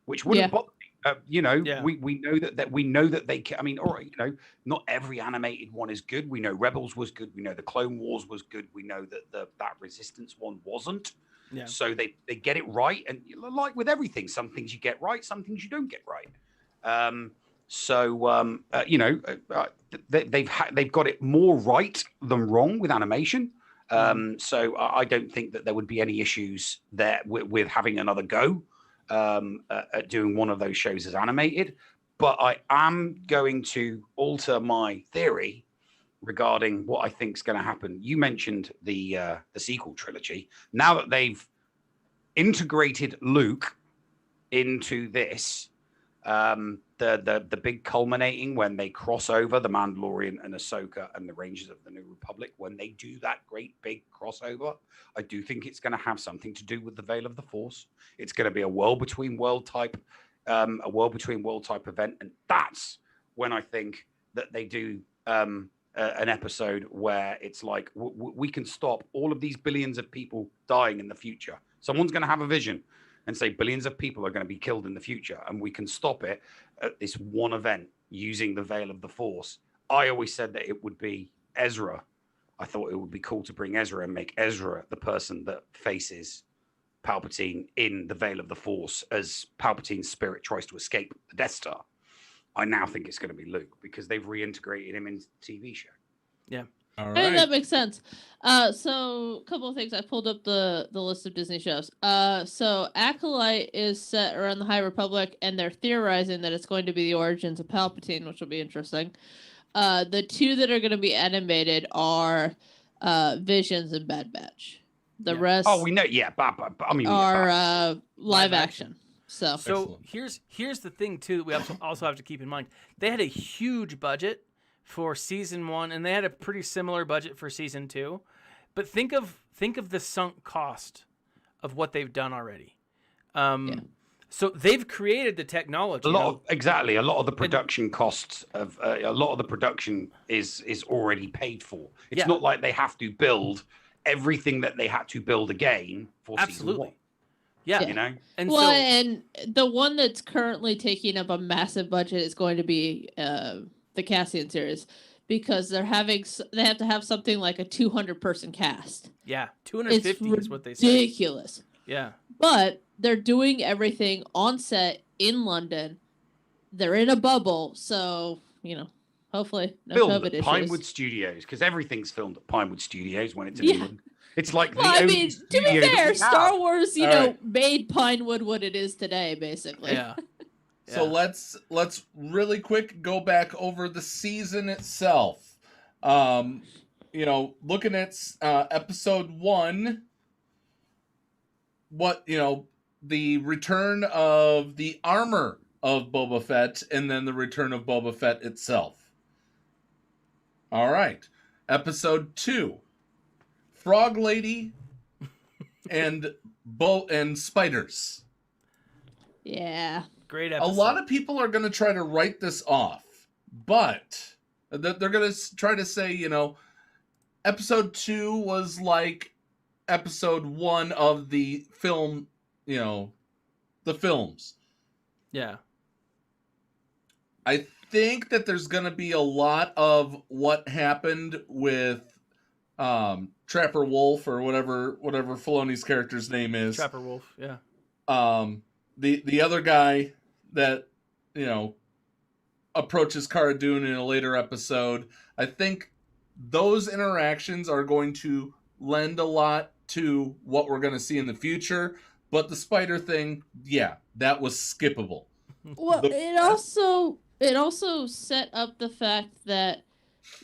[SPEAKER 3] which wouldn't bother me. We know that they can. I mean, all right, not every animated one is good. We know Rebels was good. We know the Clone Wars was good. We know that that Resistance one wasn't. Yeah. So they get it right, and like with everything, some things you get right, some things you don't get right. They've got it more right than wrong with animation. So I don't think that there would be any issues there with having another go at doing one of those shows as animated. But I am going to alter my theory regarding what I think is going to happen. You mentioned the sequel trilogy. Now that they've integrated Luke into this, the big culminating when they cross over the Mandalorian and Ahsoka and the Rangers of the New Republic, when they do that great big crossover, I do think it's going to have something to do with the Veil of the Force. It's going to be a world between world type event, and that's when I think that they do an episode where it's like we can stop all of these billions of people dying in the future. Someone's going to have a vision and say billions of people are going to be killed in the future, and we can stop it at this one event using the Veil of the Force. I always said that it would be Ezra. I thought it would be cool to bring Ezra and make Ezra the person that faces Palpatine in the Veil of the Force as Palpatine's spirit tries to escape the Death Star. I now think it's going to be Luke because they've reintegrated him into the TV show.
[SPEAKER 1] Yeah.
[SPEAKER 4] All
[SPEAKER 2] I
[SPEAKER 4] right.
[SPEAKER 2] think that makes sense. So a couple of things. I pulled up the list of Disney shows. So Acolyte is set around the High Republic, and they're theorizing that it's going to be the origins of Palpatine, which will be interesting. The 2 that are going to be animated are Visions and Bad Batch. The rest
[SPEAKER 3] we know.
[SPEAKER 2] are live action. So
[SPEAKER 1] Excellent. here's the thing too that we also have to keep in mind. They had a huge budget for season 1, and they had a pretty similar budget for season 2. But think of the sunk cost of what they've done already. So they've created the technology.
[SPEAKER 3] A lot of the production costs of a lot of the production is already paid for. It's not like they have to build everything that they had to build again for season 1.
[SPEAKER 1] Yeah.
[SPEAKER 2] And and the one that's currently taking up a massive budget is going to be the Cassian series, because they have to have something like a 200-person cast.
[SPEAKER 1] Yeah, 250 is what they said.
[SPEAKER 2] Ridiculous.
[SPEAKER 1] Yeah.
[SPEAKER 2] But they're doing everything on set in London. They're in a bubble, so hopefully no
[SPEAKER 3] filmed
[SPEAKER 2] COVID
[SPEAKER 3] at
[SPEAKER 2] issues.
[SPEAKER 3] Pinewood Studios, because everything's filmed at Pinewood Studios when it's in England. It's like to
[SPEAKER 2] be fair, Star Wars, made Pinewood what it is today, basically.
[SPEAKER 1] Yeah.
[SPEAKER 4] So let's really quick go back over the season itself. Looking at episode 1, the return of the armor of Boba Fett, and then the return of Boba Fett itself. All right. Episode 2. Frog Lady and spiders.
[SPEAKER 2] Yeah.
[SPEAKER 1] Great
[SPEAKER 4] A
[SPEAKER 1] episode.
[SPEAKER 4] lot of people are going to try to write this off, but they're going to try to say, episode 2 was like episode 1 of the film, the films.
[SPEAKER 1] Yeah.
[SPEAKER 4] I think that there's going to be a lot of what happened with Trapper Wolf or whatever Filoni's character's name is.
[SPEAKER 1] Trapper Wolf, yeah.
[SPEAKER 4] The other guy that, approaches Cara Dune in a later episode. I think those interactions are going to lend a lot to what we're going to see in the future. But the spider thing, yeah, that was skippable.
[SPEAKER 2] Well, it also set up the fact that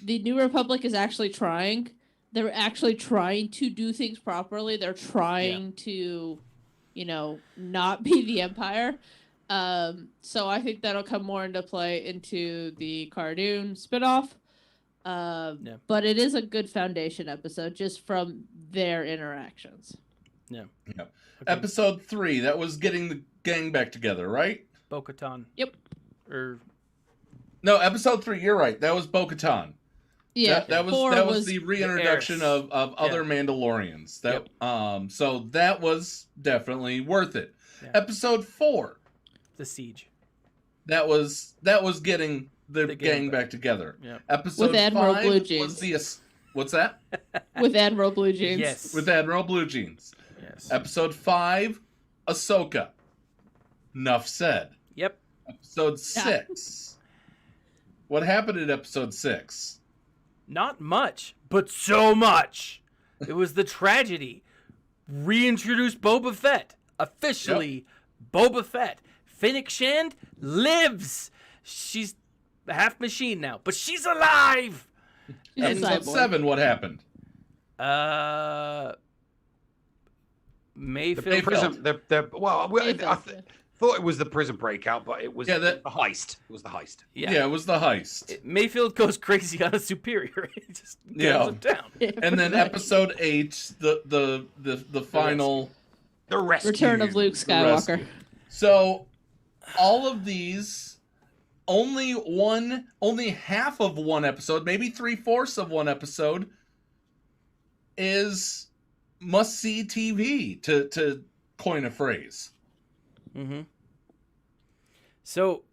[SPEAKER 2] the New Republic is actually trying. They're actually trying to do things properly. They're trying to, not be the Empire. So I think that'll come more into play into the Cara Dune spinoff. But it is a good foundation episode just from their interactions.
[SPEAKER 1] Yeah.
[SPEAKER 4] Okay. Episode 3, that was getting the gang back together, right?
[SPEAKER 1] Bo-Katan.
[SPEAKER 2] Yep.
[SPEAKER 4] No, episode 3, you're right. That was Bo-Katan.
[SPEAKER 2] Yeah.
[SPEAKER 4] That was the reintroduction of other Mandalorians. So that was definitely worth it. Yeah. Episode 4.
[SPEAKER 1] The Siege.
[SPEAKER 4] That was getting the gang back together.
[SPEAKER 1] Yeah.
[SPEAKER 4] Episode
[SPEAKER 2] with Admiral
[SPEAKER 4] 5
[SPEAKER 2] Blue Jeans.
[SPEAKER 4] was the what's that?
[SPEAKER 2] With Admiral Blue Jeans.
[SPEAKER 1] Yes.
[SPEAKER 4] With Admiral Blue Jeans.
[SPEAKER 1] Yes.
[SPEAKER 4] Episode 5, Ahsoka. Enough said.
[SPEAKER 1] Yep.
[SPEAKER 4] Episode 6. What happened in episode 6?
[SPEAKER 1] Not much, but so much. It was the tragedy. Reintroduced Boba Fett. Officially, Boba Fett. Fennec Shand lives. She's a half machine now, but she's alive.
[SPEAKER 4] Episode 7, what happened?
[SPEAKER 1] Mayfield.
[SPEAKER 3] I thought it was the prison breakout, but it was the heist. It was the heist.
[SPEAKER 4] Yeah, it was the heist.
[SPEAKER 1] Mayfield goes crazy on a superior. He just guns him down.
[SPEAKER 4] And then episode 8, the final...
[SPEAKER 3] The rescue.
[SPEAKER 2] Return of Luke Skywalker.
[SPEAKER 4] So, all of these, only half of one episode, maybe 3/4 of one episode, is must-see TV, to coin a phrase.
[SPEAKER 1] Mm-hmm. So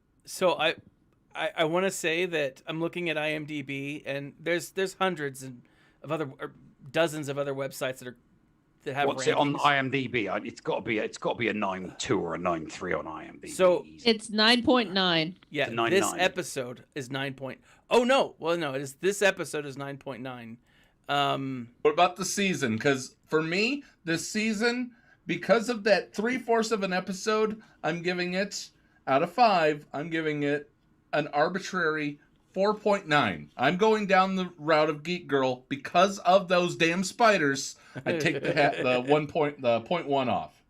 [SPEAKER 1] I want to say that I'm looking at IMDb, and there's hundreds of other, or dozens of other websites that have
[SPEAKER 3] What's
[SPEAKER 1] rankings.
[SPEAKER 3] it on IMDb? It's got to be a 9.2 or a 9.3 on IMDb.
[SPEAKER 2] So it's 9.9.
[SPEAKER 1] Yeah, this episode is 9. This episode is 9.9.
[SPEAKER 4] What about the season? Because for me, this season, because of that 3/4 of an episode, I'm giving it, out of 5, I'm giving it an arbitrary 4.9. I'm going down the route of Geek Girl because of those damn spiders. I take the 0.1 off.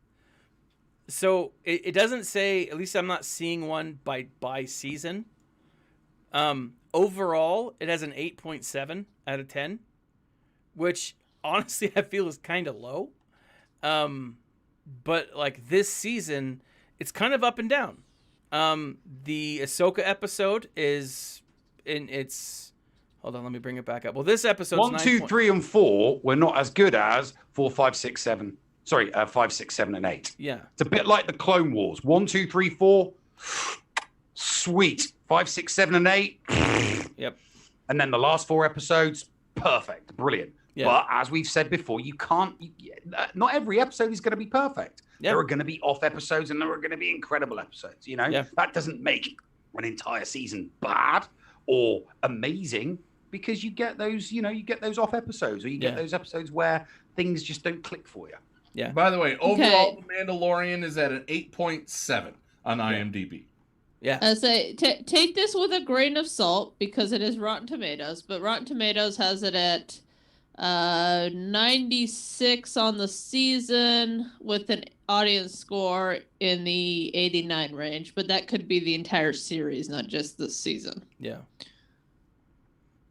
[SPEAKER 1] So it doesn't say, at least I'm not seeing one by season. Overall, it has an 8.7 out of 10, which honestly I feel is kind of low. But like this season, it's kind of up and down. The Ahsoka episode is in its. Hold on, let me bring it back up. Well, this episode
[SPEAKER 3] 1, 2, 3, and 4 were not as good as 4, 5, 6, 7. Sorry, 5, 6, 7, and 8.
[SPEAKER 1] Yeah,
[SPEAKER 3] it's a bit like the Clone Wars. 1, 2, 3, 4, sweet. 5, 6, 7, and 8.
[SPEAKER 1] Yep.
[SPEAKER 3] And then the last 4 episodes, perfect, brilliant. Yeah. But as we've said before, not every episode is going to be perfect. Yep. There are going to be off episodes and there are going to be incredible episodes. That doesn't make an entire season bad or amazing, because you get those, off episodes, or you get those episodes where things just don't click for you.
[SPEAKER 1] Yeah.
[SPEAKER 4] By the way, overall, The Mandalorian is at an 8.7 on IMDb.
[SPEAKER 1] Yeah.
[SPEAKER 2] I say take this with a grain of salt because it is Rotten Tomatoes, but Rotten Tomatoes has it at 96 on the season with an audience score in the 89 range, but that could be the entire series, not just this season.
[SPEAKER 1] Yeah.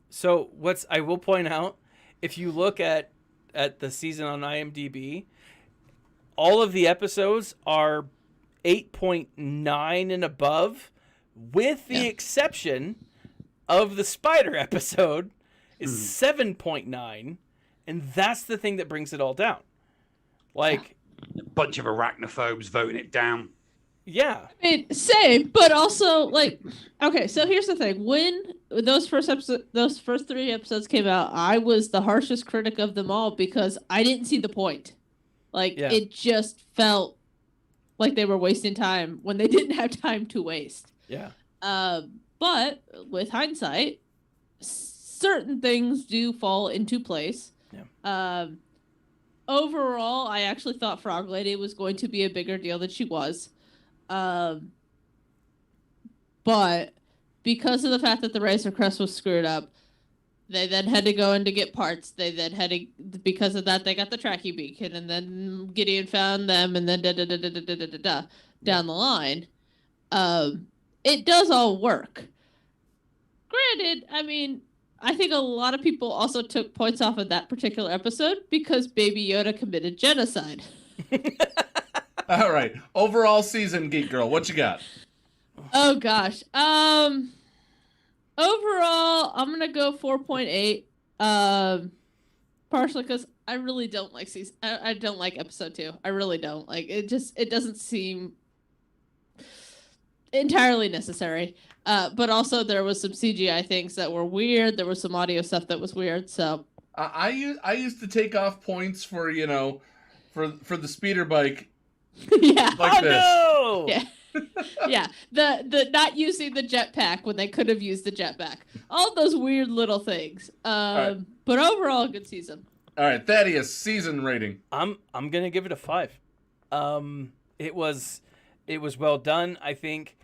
[SPEAKER 1] So I will point out, if you look at the season on IMDb, all of the episodes are 8.9 and above, with the exception of the spider episode is 7.9, and that's the thing that brings it all down. Like
[SPEAKER 3] a bunch of arachnophobes voting it down.
[SPEAKER 1] Yeah.
[SPEAKER 2] I mean, same, but also like, okay, so here's the thing. When those first 3 episodes came out, I was the harshest critic of them all because I didn't see the point. Like, it just felt like they were wasting time when they didn't have time to waste.
[SPEAKER 1] Yeah.
[SPEAKER 2] But with hindsight, certain things do fall into place.
[SPEAKER 1] Yeah.
[SPEAKER 2] Overall, I actually thought Frog Lady was going to be a bigger deal than she was. But because of the fact that the Razor Crest was screwed up, they then had to go in to get parts. They then had to, because of that, they got the tracking beacon, and then Gideon found them, and then down the line. It does all work. Granted, I mean, I think a lot of people also took points off of that particular episode because Baby Yoda committed genocide.
[SPEAKER 4] All right. Overall season, Geek Girl, what you got?
[SPEAKER 2] Oh gosh. Overall, I'm gonna go 4.8. Partially because I really don't like season. I don't like episode 2. I really don't like it. It doesn't seem entirely necessary. But also there was some CGI things that were weird. There was some audio stuff that was weird. So
[SPEAKER 4] I used to take off points for for the speeder bike.
[SPEAKER 2] Yeah.
[SPEAKER 4] Like this.
[SPEAKER 1] No!
[SPEAKER 2] Yeah. Yeah. The not using the jetpack when they could have used the jetpack. All those weird little things.
[SPEAKER 4] Right.
[SPEAKER 2] But overall, good season.
[SPEAKER 4] All right, Thaddeus, season rating.
[SPEAKER 1] I'm gonna give it a 5. It was well done. I think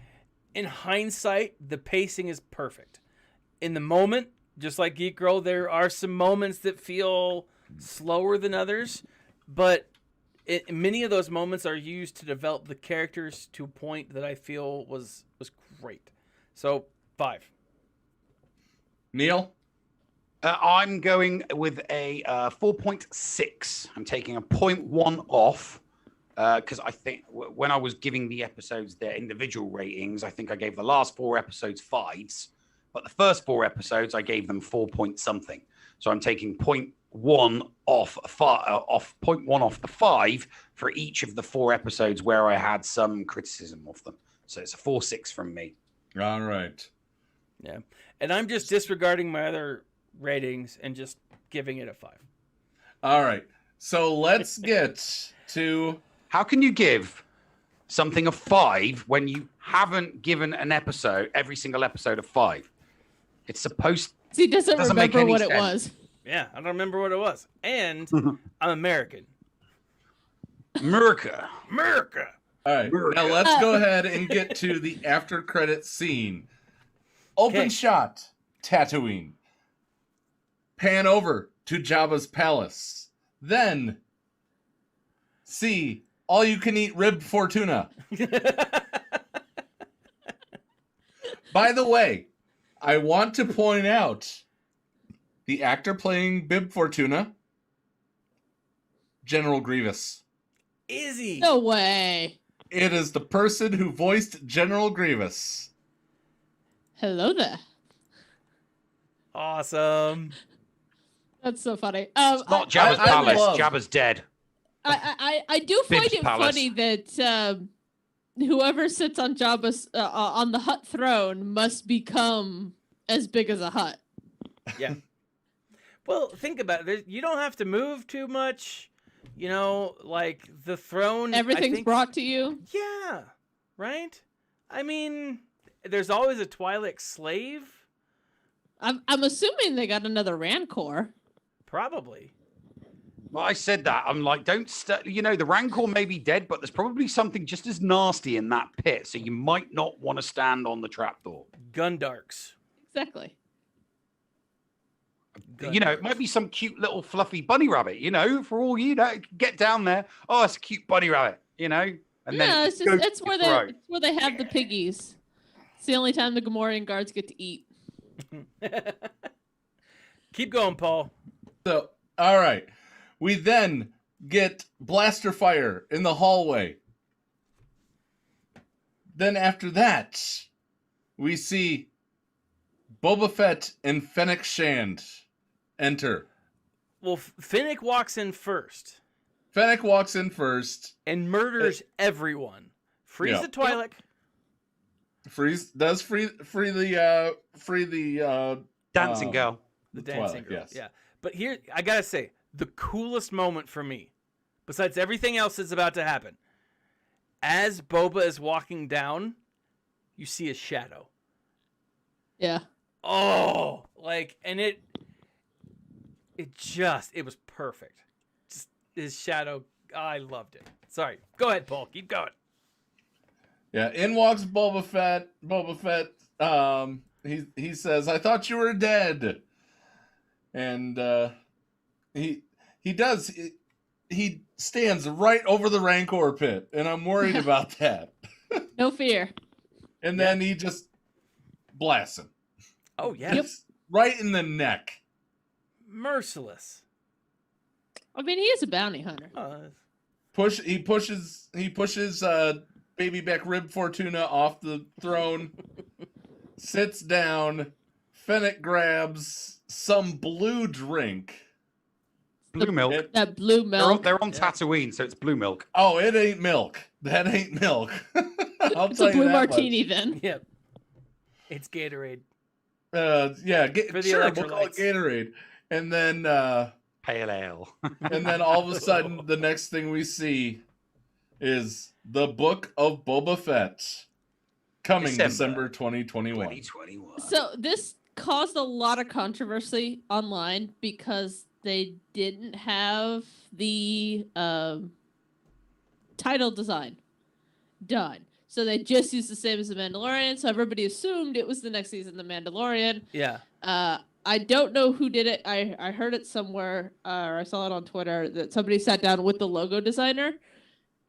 [SPEAKER 1] in hindsight, the pacing is perfect. In the moment, just like Geek Girl, there are some moments that feel slower than others, but many of those moments are used to develop the characters to a point that I feel was great. So 5.
[SPEAKER 4] Neil?
[SPEAKER 3] I'm going with a 4.6. I'm taking a 0.1 off because I think when I was giving the episodes their individual ratings, I think I gave the last 4 episodes 5s, but the first 4 episodes I gave them 4 point something. So I'm taking 0.1 off 0.1 off the 5 for each of the 4 episodes where I had some criticism of them. So it's a 4.6 from me.
[SPEAKER 4] All right.
[SPEAKER 1] Yeah, and I'm just disregarding my other ratings and just giving it a 5.
[SPEAKER 4] All right. So let's get to...
[SPEAKER 3] How can you give something a 5 when you haven't given an episode, every single episode, a 5? It's supposed...
[SPEAKER 2] He doesn't
[SPEAKER 3] make
[SPEAKER 2] remember
[SPEAKER 3] any
[SPEAKER 2] what
[SPEAKER 3] sense.
[SPEAKER 2] it was.
[SPEAKER 1] Yeah, I don't remember what it was. And I'm American.
[SPEAKER 3] America.
[SPEAKER 4] All right. Now let's go ahead and get to the after credit scene. Open
[SPEAKER 1] Okay.
[SPEAKER 4] shot, Tatooine. Pan over to Jabba's palace. Then see all you can eat rib Fortuna. By the way, I want to point out the actor playing Bib Fortuna, General Grievous.
[SPEAKER 1] Is he?
[SPEAKER 2] No way.
[SPEAKER 4] It is the person who voiced General Grievous.
[SPEAKER 2] Hello there.
[SPEAKER 1] Awesome.
[SPEAKER 2] That's so funny.
[SPEAKER 3] It's not Jabba's
[SPEAKER 4] I
[SPEAKER 3] palace.
[SPEAKER 4] love-
[SPEAKER 3] Jabba's dead.
[SPEAKER 2] I do find
[SPEAKER 3] Bib's
[SPEAKER 2] it
[SPEAKER 3] palace.
[SPEAKER 2] funny that whoever sits on Jabba's on the Hutt throne must become as big as a Hutt.
[SPEAKER 1] Yeah. Well, think about it. You don't have to move too much. You know, like the throne.
[SPEAKER 2] Everything's
[SPEAKER 1] I think,
[SPEAKER 2] brought to you.
[SPEAKER 1] Yeah. Right? I mean, there's always a Twi'lek slave.
[SPEAKER 2] I'm assuming they got another Rancor.
[SPEAKER 1] Probably.
[SPEAKER 3] Well, I said that. I'm like, the Rancor may be dead, but there's probably something just as nasty in that pit. So you might not want to stand on the trapdoor.
[SPEAKER 1] Gundarks.
[SPEAKER 2] Exactly.
[SPEAKER 1] Good
[SPEAKER 3] You know, it
[SPEAKER 1] lord.
[SPEAKER 3] might be some cute little fluffy bunny rabbit. You know, for all you know, get down there. Oh, it's a cute bunny rabbit. You know, and then
[SPEAKER 2] No,
[SPEAKER 3] it
[SPEAKER 2] it's just
[SPEAKER 3] goes
[SPEAKER 2] it's
[SPEAKER 3] to
[SPEAKER 2] where
[SPEAKER 3] your throat.
[SPEAKER 2] they have the piggies. It's the only time the Gamorrean guards get to eat.
[SPEAKER 1] Keep going, Paul.
[SPEAKER 4] So, all right. We then get blaster fire in the hallway. Then after that, we see Boba Fett and Fennec Shand enter.
[SPEAKER 1] Well, Finnick walks in first
[SPEAKER 4] Fennec walks in first.
[SPEAKER 1] and murders everyone. Frees
[SPEAKER 4] Yeah.
[SPEAKER 1] the Twi'lek.
[SPEAKER 4] Free the
[SPEAKER 3] Dancing
[SPEAKER 4] um,
[SPEAKER 3] girl.
[SPEAKER 1] The dancing
[SPEAKER 4] Twi'lek,
[SPEAKER 1] girl.
[SPEAKER 4] yes.
[SPEAKER 1] Yeah. But here, I gotta say, the coolest moment for me, besides everything else that's about to happen, as Boba is walking down, you see a shadow.
[SPEAKER 2] Yeah.
[SPEAKER 1] Oh, and it was perfect. Just his shadow, I loved it. Sorry, go ahead, Paul. Keep going.
[SPEAKER 4] Yeah, in walks Boba Fett. Boba Fett, he says, "I thought you were dead," and he does. He stands right over the Rancor pit, and I'm worried about that.
[SPEAKER 2] No fear.
[SPEAKER 4] And then he just blasts him.
[SPEAKER 1] Oh yeah,
[SPEAKER 4] It's right in the neck.
[SPEAKER 1] merciless.
[SPEAKER 2] I mean, he is a bounty hunter.
[SPEAKER 4] He pushes baby back rib Fortuna off the throne. Sits down. Fennec grabs some blue drink.
[SPEAKER 3] Blue milk.
[SPEAKER 2] That blue milk.
[SPEAKER 3] They're on Tatooine, so it's blue milk.
[SPEAKER 4] Oh, it ain't milk. That ain't milk. I'll
[SPEAKER 2] It's
[SPEAKER 4] tell
[SPEAKER 2] a blue
[SPEAKER 4] you that
[SPEAKER 2] martini
[SPEAKER 4] much.
[SPEAKER 2] then.
[SPEAKER 1] Yep. It's Gatorade.
[SPEAKER 4] Yeah,
[SPEAKER 1] For the
[SPEAKER 4] sure, we'll call it
[SPEAKER 1] electrolytes.
[SPEAKER 4] Gatorade. And then
[SPEAKER 3] Pale ale.
[SPEAKER 4] all of a sudden, the next thing we see is the Book of Boba Fett coming December 2021.
[SPEAKER 3] 2021.
[SPEAKER 2] So this caused a lot of controversy online because they didn't have the title design done. So they just used the same as The Mandalorian, so everybody assumed it was the next season of The Mandalorian.
[SPEAKER 1] Yeah.
[SPEAKER 2] I don't know who did it. I heard it somewhere, or I saw it on Twitter, that somebody sat down with the logo designer,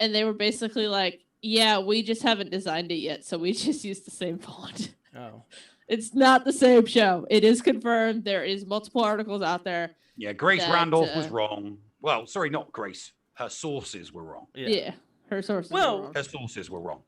[SPEAKER 2] and they were basically like, yeah, we just haven't designed it yet, so we just used the same font.
[SPEAKER 1] Oh.
[SPEAKER 2] It's not the same show. It is confirmed. There is multiple articles out there.
[SPEAKER 3] Yeah, Grace
[SPEAKER 2] That,
[SPEAKER 3] Randolph was wrong. Well, sorry, not Grace. Her sources were wrong.
[SPEAKER 2] Yeah. Her sources.
[SPEAKER 1] Well,
[SPEAKER 2] were wrong.
[SPEAKER 3] Her sources were wrong.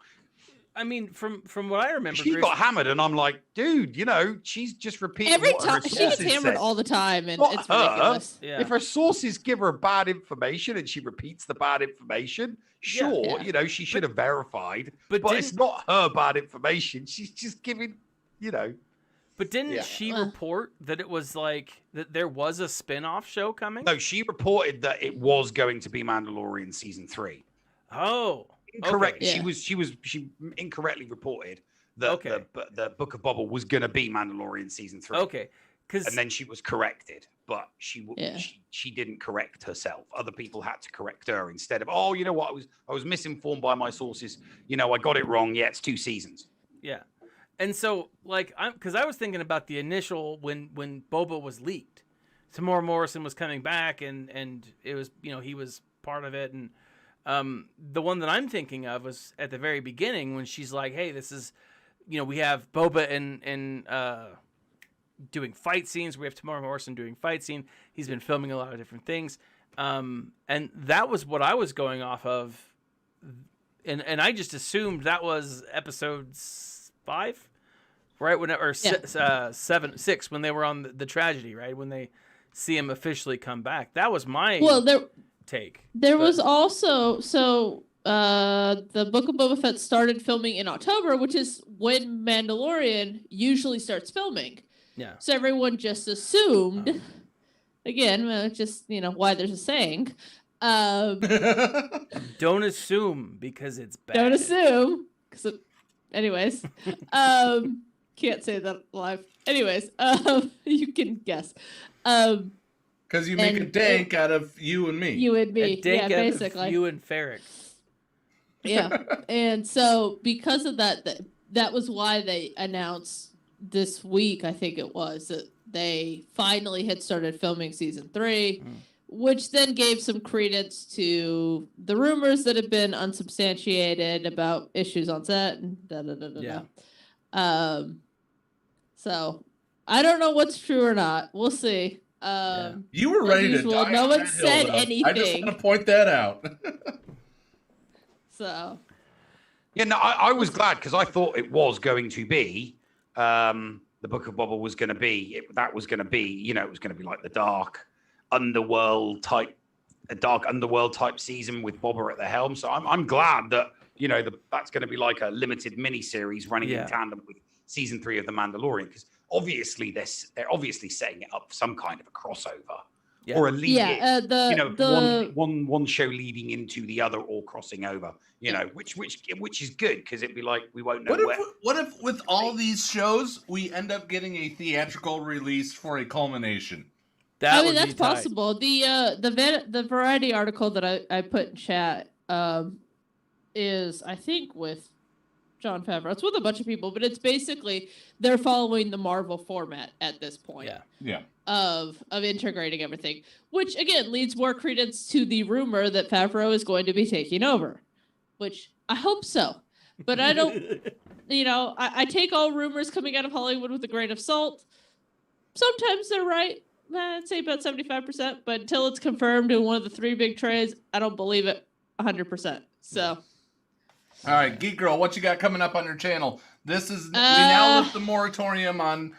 [SPEAKER 1] I mean, from what I remember,
[SPEAKER 3] She
[SPEAKER 1] Grace-
[SPEAKER 3] got hammered, and I'm like, dude, you know, she's just repeating
[SPEAKER 2] Every
[SPEAKER 3] what
[SPEAKER 2] time
[SPEAKER 3] her
[SPEAKER 2] she gets
[SPEAKER 3] sources
[SPEAKER 2] hammered
[SPEAKER 3] said.
[SPEAKER 2] all the time, and
[SPEAKER 3] Not
[SPEAKER 2] it's
[SPEAKER 3] her.
[SPEAKER 2] ridiculous.
[SPEAKER 1] Yeah.
[SPEAKER 3] If her sources give her bad information and she repeats the bad information, sure,
[SPEAKER 2] Yeah.
[SPEAKER 3] you know, she should have verified.
[SPEAKER 1] But
[SPEAKER 3] But it's
[SPEAKER 1] didn't-
[SPEAKER 3] not her bad information. She's just giving, you know.
[SPEAKER 1] But didn't
[SPEAKER 3] Yeah.
[SPEAKER 1] she report that it was that there was a spin-off show coming?
[SPEAKER 3] No, she reported that it was going to be Mandalorian season 3.
[SPEAKER 1] Oh.
[SPEAKER 3] Incorrect.
[SPEAKER 1] Okay.
[SPEAKER 2] Yeah.
[SPEAKER 3] She incorrectly reported that
[SPEAKER 1] Okay.
[SPEAKER 3] the Book of Boba was going to be Mandalorian season 3.
[SPEAKER 1] Okay. Because
[SPEAKER 3] And then she was corrected, but
[SPEAKER 2] Yeah.
[SPEAKER 3] she didn't correct herself. Other people had to correct her instead of, oh, you know what, I was misinformed by my sources. You know, I got it wrong. Yeah, it's 2 seasons.
[SPEAKER 1] yeah, and so because I was thinking about the initial when Boba was leaked, Tamora Morrison was coming back, and it was he was part of it, and the one that I'm thinking of was at the very beginning when she's like, hey, this is we have Boba and doing fight scenes. We have Tamora Morrison doing fight scene. He's been filming a lot of different things. And that was what I was going off of. And I just assumed that was episode 5, right? Or 6 when they were on the tragedy, right? When they see him officially come back. That was my take.
[SPEAKER 2] There was also the Book of Boba Fett started filming in October, which is when Mandalorian usually starts filming.
[SPEAKER 1] Yeah.
[SPEAKER 2] So everyone just assumed, again, just why there's a saying.
[SPEAKER 1] Don't assume because it's bad.
[SPEAKER 2] Don't assume, anyways, can't say that live. Anyways, you can guess.
[SPEAKER 4] Because you make a dank out of you and me.
[SPEAKER 2] You and me,
[SPEAKER 1] And Dank
[SPEAKER 2] yeah,
[SPEAKER 1] out of
[SPEAKER 2] basically.
[SPEAKER 1] you and Ferric.
[SPEAKER 2] Yeah, and so because of that was why they announced this week, I think it was, that they finally had started filming season 3, which then gave some credence to the rumors that had been unsubstantiated about issues on set and so I don't know what's true or not. We'll see.
[SPEAKER 4] You were ready to die.
[SPEAKER 2] No one said anything.
[SPEAKER 4] I just want to point that out.
[SPEAKER 2] So.
[SPEAKER 3] Yeah, no, I was glad because I thought it was going to be the Book of Boba was going to be it was going to be it was going to be like the dark underworld type season with Boba at the helm. So I'm glad that that's going to be like a limited mini series running in tandem with season 3 of The Mandalorian, because obviously they're obviously setting it up for some kind of a crossover. Yeah. Or a lead one show leading into the other or crossing over, which is good, because it'd be like we won't know.
[SPEAKER 4] What if with all these shows we end up getting a theatrical release for a culmination?
[SPEAKER 2] That's possible. The Variety article that I put in chat is, I think, with Jon Favreau. It's with a bunch of people, but it's basically they're following the Marvel format at this point.
[SPEAKER 4] Yeah.
[SPEAKER 2] Of integrating everything, which again leads more credence to the rumor that Favreau is going to be taking over, which I hope so. But I don't, I take all rumors coming out of Hollywood with a grain of salt. Sometimes they're right. I'd say about 75%, but until it's confirmed in one of the 3 big trays, I don't believe it 100%. So.
[SPEAKER 4] All right, Geek Girl, what you got coming up on your channel? This is we now lift the moratorium on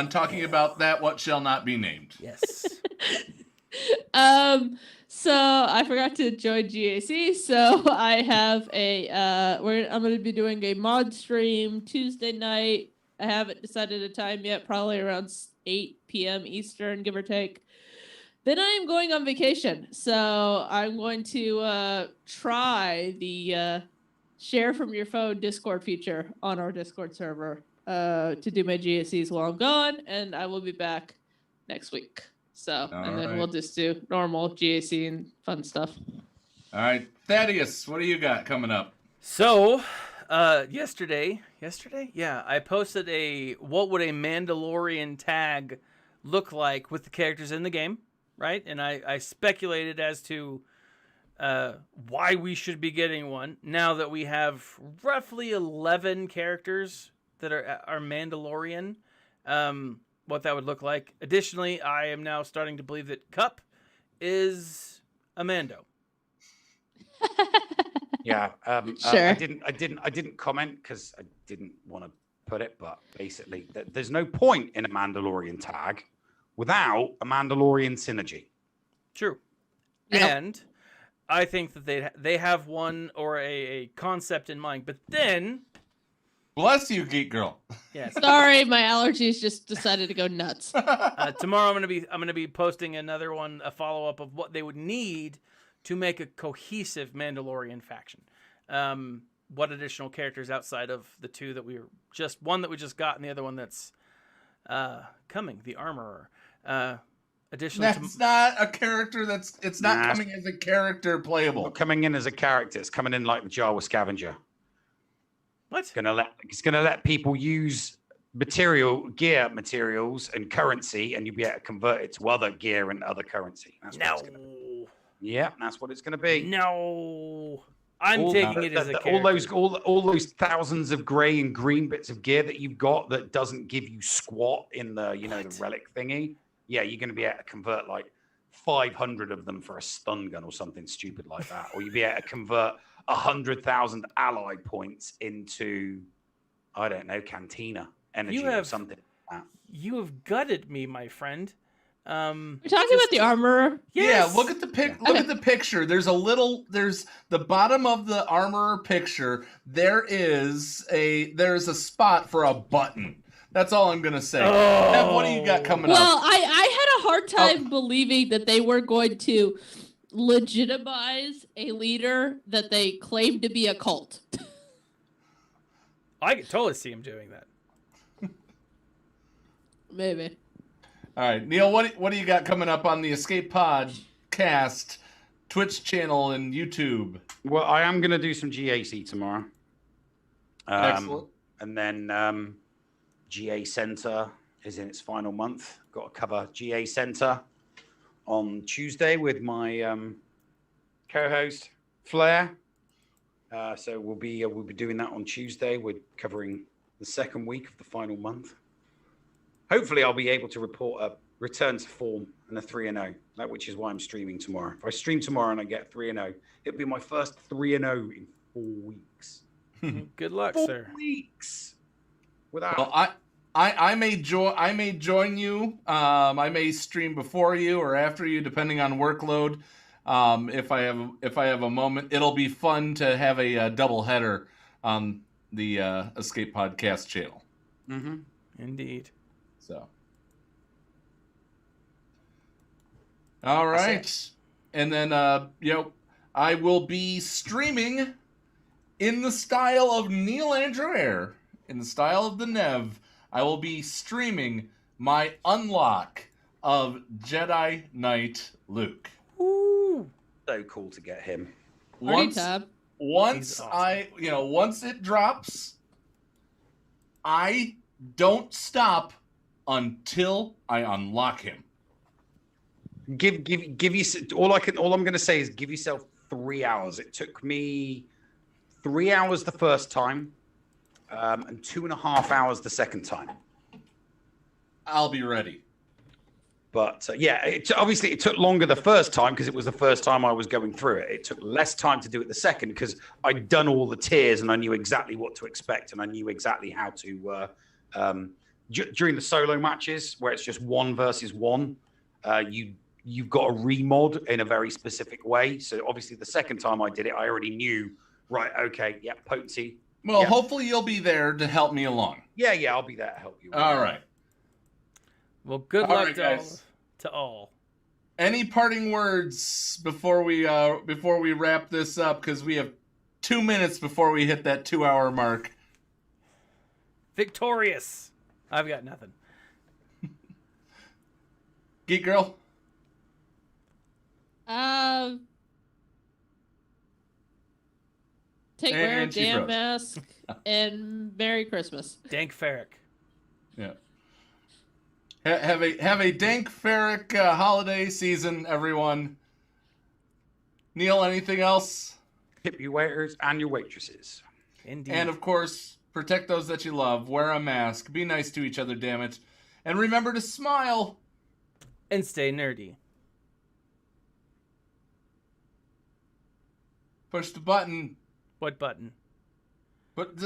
[SPEAKER 4] talking about that what shall not be named.
[SPEAKER 1] Yes.
[SPEAKER 2] So I forgot to join GAC, so I have I'm going to be doing a mod stream Tuesday night. I haven't decided a time yet, probably around 8 p.m. Eastern, give or take. Then I am going on vacation, so I'm going to try the share from your phone Discord feature on our Discord server to do my GSEs while I'm gone, and I will be back next week. So, then we'll just do normal GAC and fun stuff.
[SPEAKER 4] All right, Thaddeus, what do you got coming up?
[SPEAKER 1] So, yesterday, I posted what would a Mandalorian tag look like with the characters in the game, right? And I speculated as to why we should be getting one now that we have roughly 11 characters that are Mandalorian, what that would look like. Additionally, I am now starting to believe that Cup is a Mando.
[SPEAKER 3] Yeah,
[SPEAKER 2] sure.
[SPEAKER 3] I didn't comment because I didn't want to put it, but basically, there's no point in a Mandalorian tag without a Mandalorian synergy.
[SPEAKER 1] True,
[SPEAKER 2] Yep.
[SPEAKER 1] And I think that they have one or a concept in mind, but then.
[SPEAKER 4] Bless you, Geek Girl.
[SPEAKER 1] Yes.
[SPEAKER 2] Sorry, my allergies just decided to go nuts.
[SPEAKER 1] Tomorrow I'm gonna be posting another one, a follow up of what they would need to make a cohesive Mandalorian faction. What additional characters outside of the 2 that one that we just got, and the other one that's coming, the Armorer. Additionally,
[SPEAKER 4] that's not a character. It's not coming as a character playable.
[SPEAKER 3] Not coming in as a character. It's coming in like the Jawa scavenger.
[SPEAKER 1] What?
[SPEAKER 3] It's gonna let people use gear materials and currency, and you'll be able to convert it to other gear and other currency. That's what it's gonna be.
[SPEAKER 1] No, I'm taking it as a character.
[SPEAKER 3] All those thousands of gray and green bits of gear that you've got that doesn't give you squat in the the relic thingy. Yeah, you're gonna be able to convert like 500 of them for a stun gun or something stupid like that, or you'll be able to convert 100,000 ally points into, I don't know, Cantina energy or something like that.
[SPEAKER 1] You have gutted me, my friend.
[SPEAKER 2] You're talking about the Armorer?
[SPEAKER 1] Yes.
[SPEAKER 4] Yeah, look at the picture. There's the bottom of the Armorer picture. There's a spot for a button. That's all I'm gonna say.
[SPEAKER 1] Oh.
[SPEAKER 4] Ev, what do you got coming up?
[SPEAKER 2] Well, I had a hard time believing that they were going to legitimize a leader that they claim to be a cult.
[SPEAKER 1] I could totally see him doing that.
[SPEAKER 2] Maybe.
[SPEAKER 4] All right, Neil, what do you got coming up on the Escape Pod cast, Twitch channel, and YouTube?
[SPEAKER 3] Well, I am going to do some GAC tomorrow.
[SPEAKER 4] Excellent.
[SPEAKER 3] And then GA Center is in its final month. Got to cover GA Center on Tuesday with my co-host Flair. So we'll be doing that on Tuesday. We're covering the second week of the final month. Hopefully, I'll be able to report a return to form and a 3-0. That which is why I'm streaming tomorrow. If I stream tomorrow and I get 3-0, it'll be my first 3-0 in 4 weeks.
[SPEAKER 1] Good luck,
[SPEAKER 3] 4
[SPEAKER 1] sir.
[SPEAKER 3] weeks. Without.
[SPEAKER 4] Well, I may join you. I may stream before you or after you, depending on workload. If I have a moment, it'll be fun to have a double header on the Escape Podcast channel.
[SPEAKER 3] Mm-hmm.
[SPEAKER 1] Indeed.
[SPEAKER 4] So, all right, and then I will be streaming in the style of Neil Andrew Air, in the style of the Nev. I will be streaming my unlock of Jedi Knight Luke.
[SPEAKER 1] Ooh.
[SPEAKER 3] So cool to get him.
[SPEAKER 2] Party tab.
[SPEAKER 4] Once
[SPEAKER 1] awesome.
[SPEAKER 4] once it drops, I don't stop until I unlock him.
[SPEAKER 3] Give you all I'm going to say is give yourself 3 hours. It took me 3 hours the first time, and 2.5 hours the second time.
[SPEAKER 4] I'll be ready.
[SPEAKER 3] But obviously it took longer the first time because it was the first time I was going through it. It took less time to do it the second because I'd done all the tiers and I knew exactly what to expect and I knew exactly how to. During the solo matches where it's just 1 versus 1, you've got to remod in a very specific way. So obviously the second time I did it, I already knew. Right? Okay. Yeah. Potency.
[SPEAKER 4] Well,
[SPEAKER 3] Yep.
[SPEAKER 4] hopefully you'll be there to help me along.
[SPEAKER 3] Yeah. I'll be there to help you.
[SPEAKER 4] All right.
[SPEAKER 1] Well, good
[SPEAKER 4] All
[SPEAKER 1] luck
[SPEAKER 4] right,
[SPEAKER 1] to all,
[SPEAKER 4] guys.
[SPEAKER 1] to all.
[SPEAKER 4] Any parting words before we wrap this up? Because we have 2 minutes before we hit that 2-hour mark.
[SPEAKER 1] Victorious. I've got nothing.
[SPEAKER 4] Geek Girl?
[SPEAKER 2] Take wear a
[SPEAKER 4] And she
[SPEAKER 2] damn
[SPEAKER 4] froze.
[SPEAKER 2] mask and Merry Christmas.
[SPEAKER 1] Dank Ferrick.
[SPEAKER 4] Yeah. Have a dank ferric holiday season, everyone. Neil, anything else?
[SPEAKER 3] Tip your waiters and your waitresses.
[SPEAKER 1] Indeed.
[SPEAKER 4] And of course, protect those that you love. Wear a mask. Be nice to each other, damn it. And remember to smile.
[SPEAKER 1] And stay nerdy.
[SPEAKER 4] Push the button.
[SPEAKER 1] What button?
[SPEAKER 4] But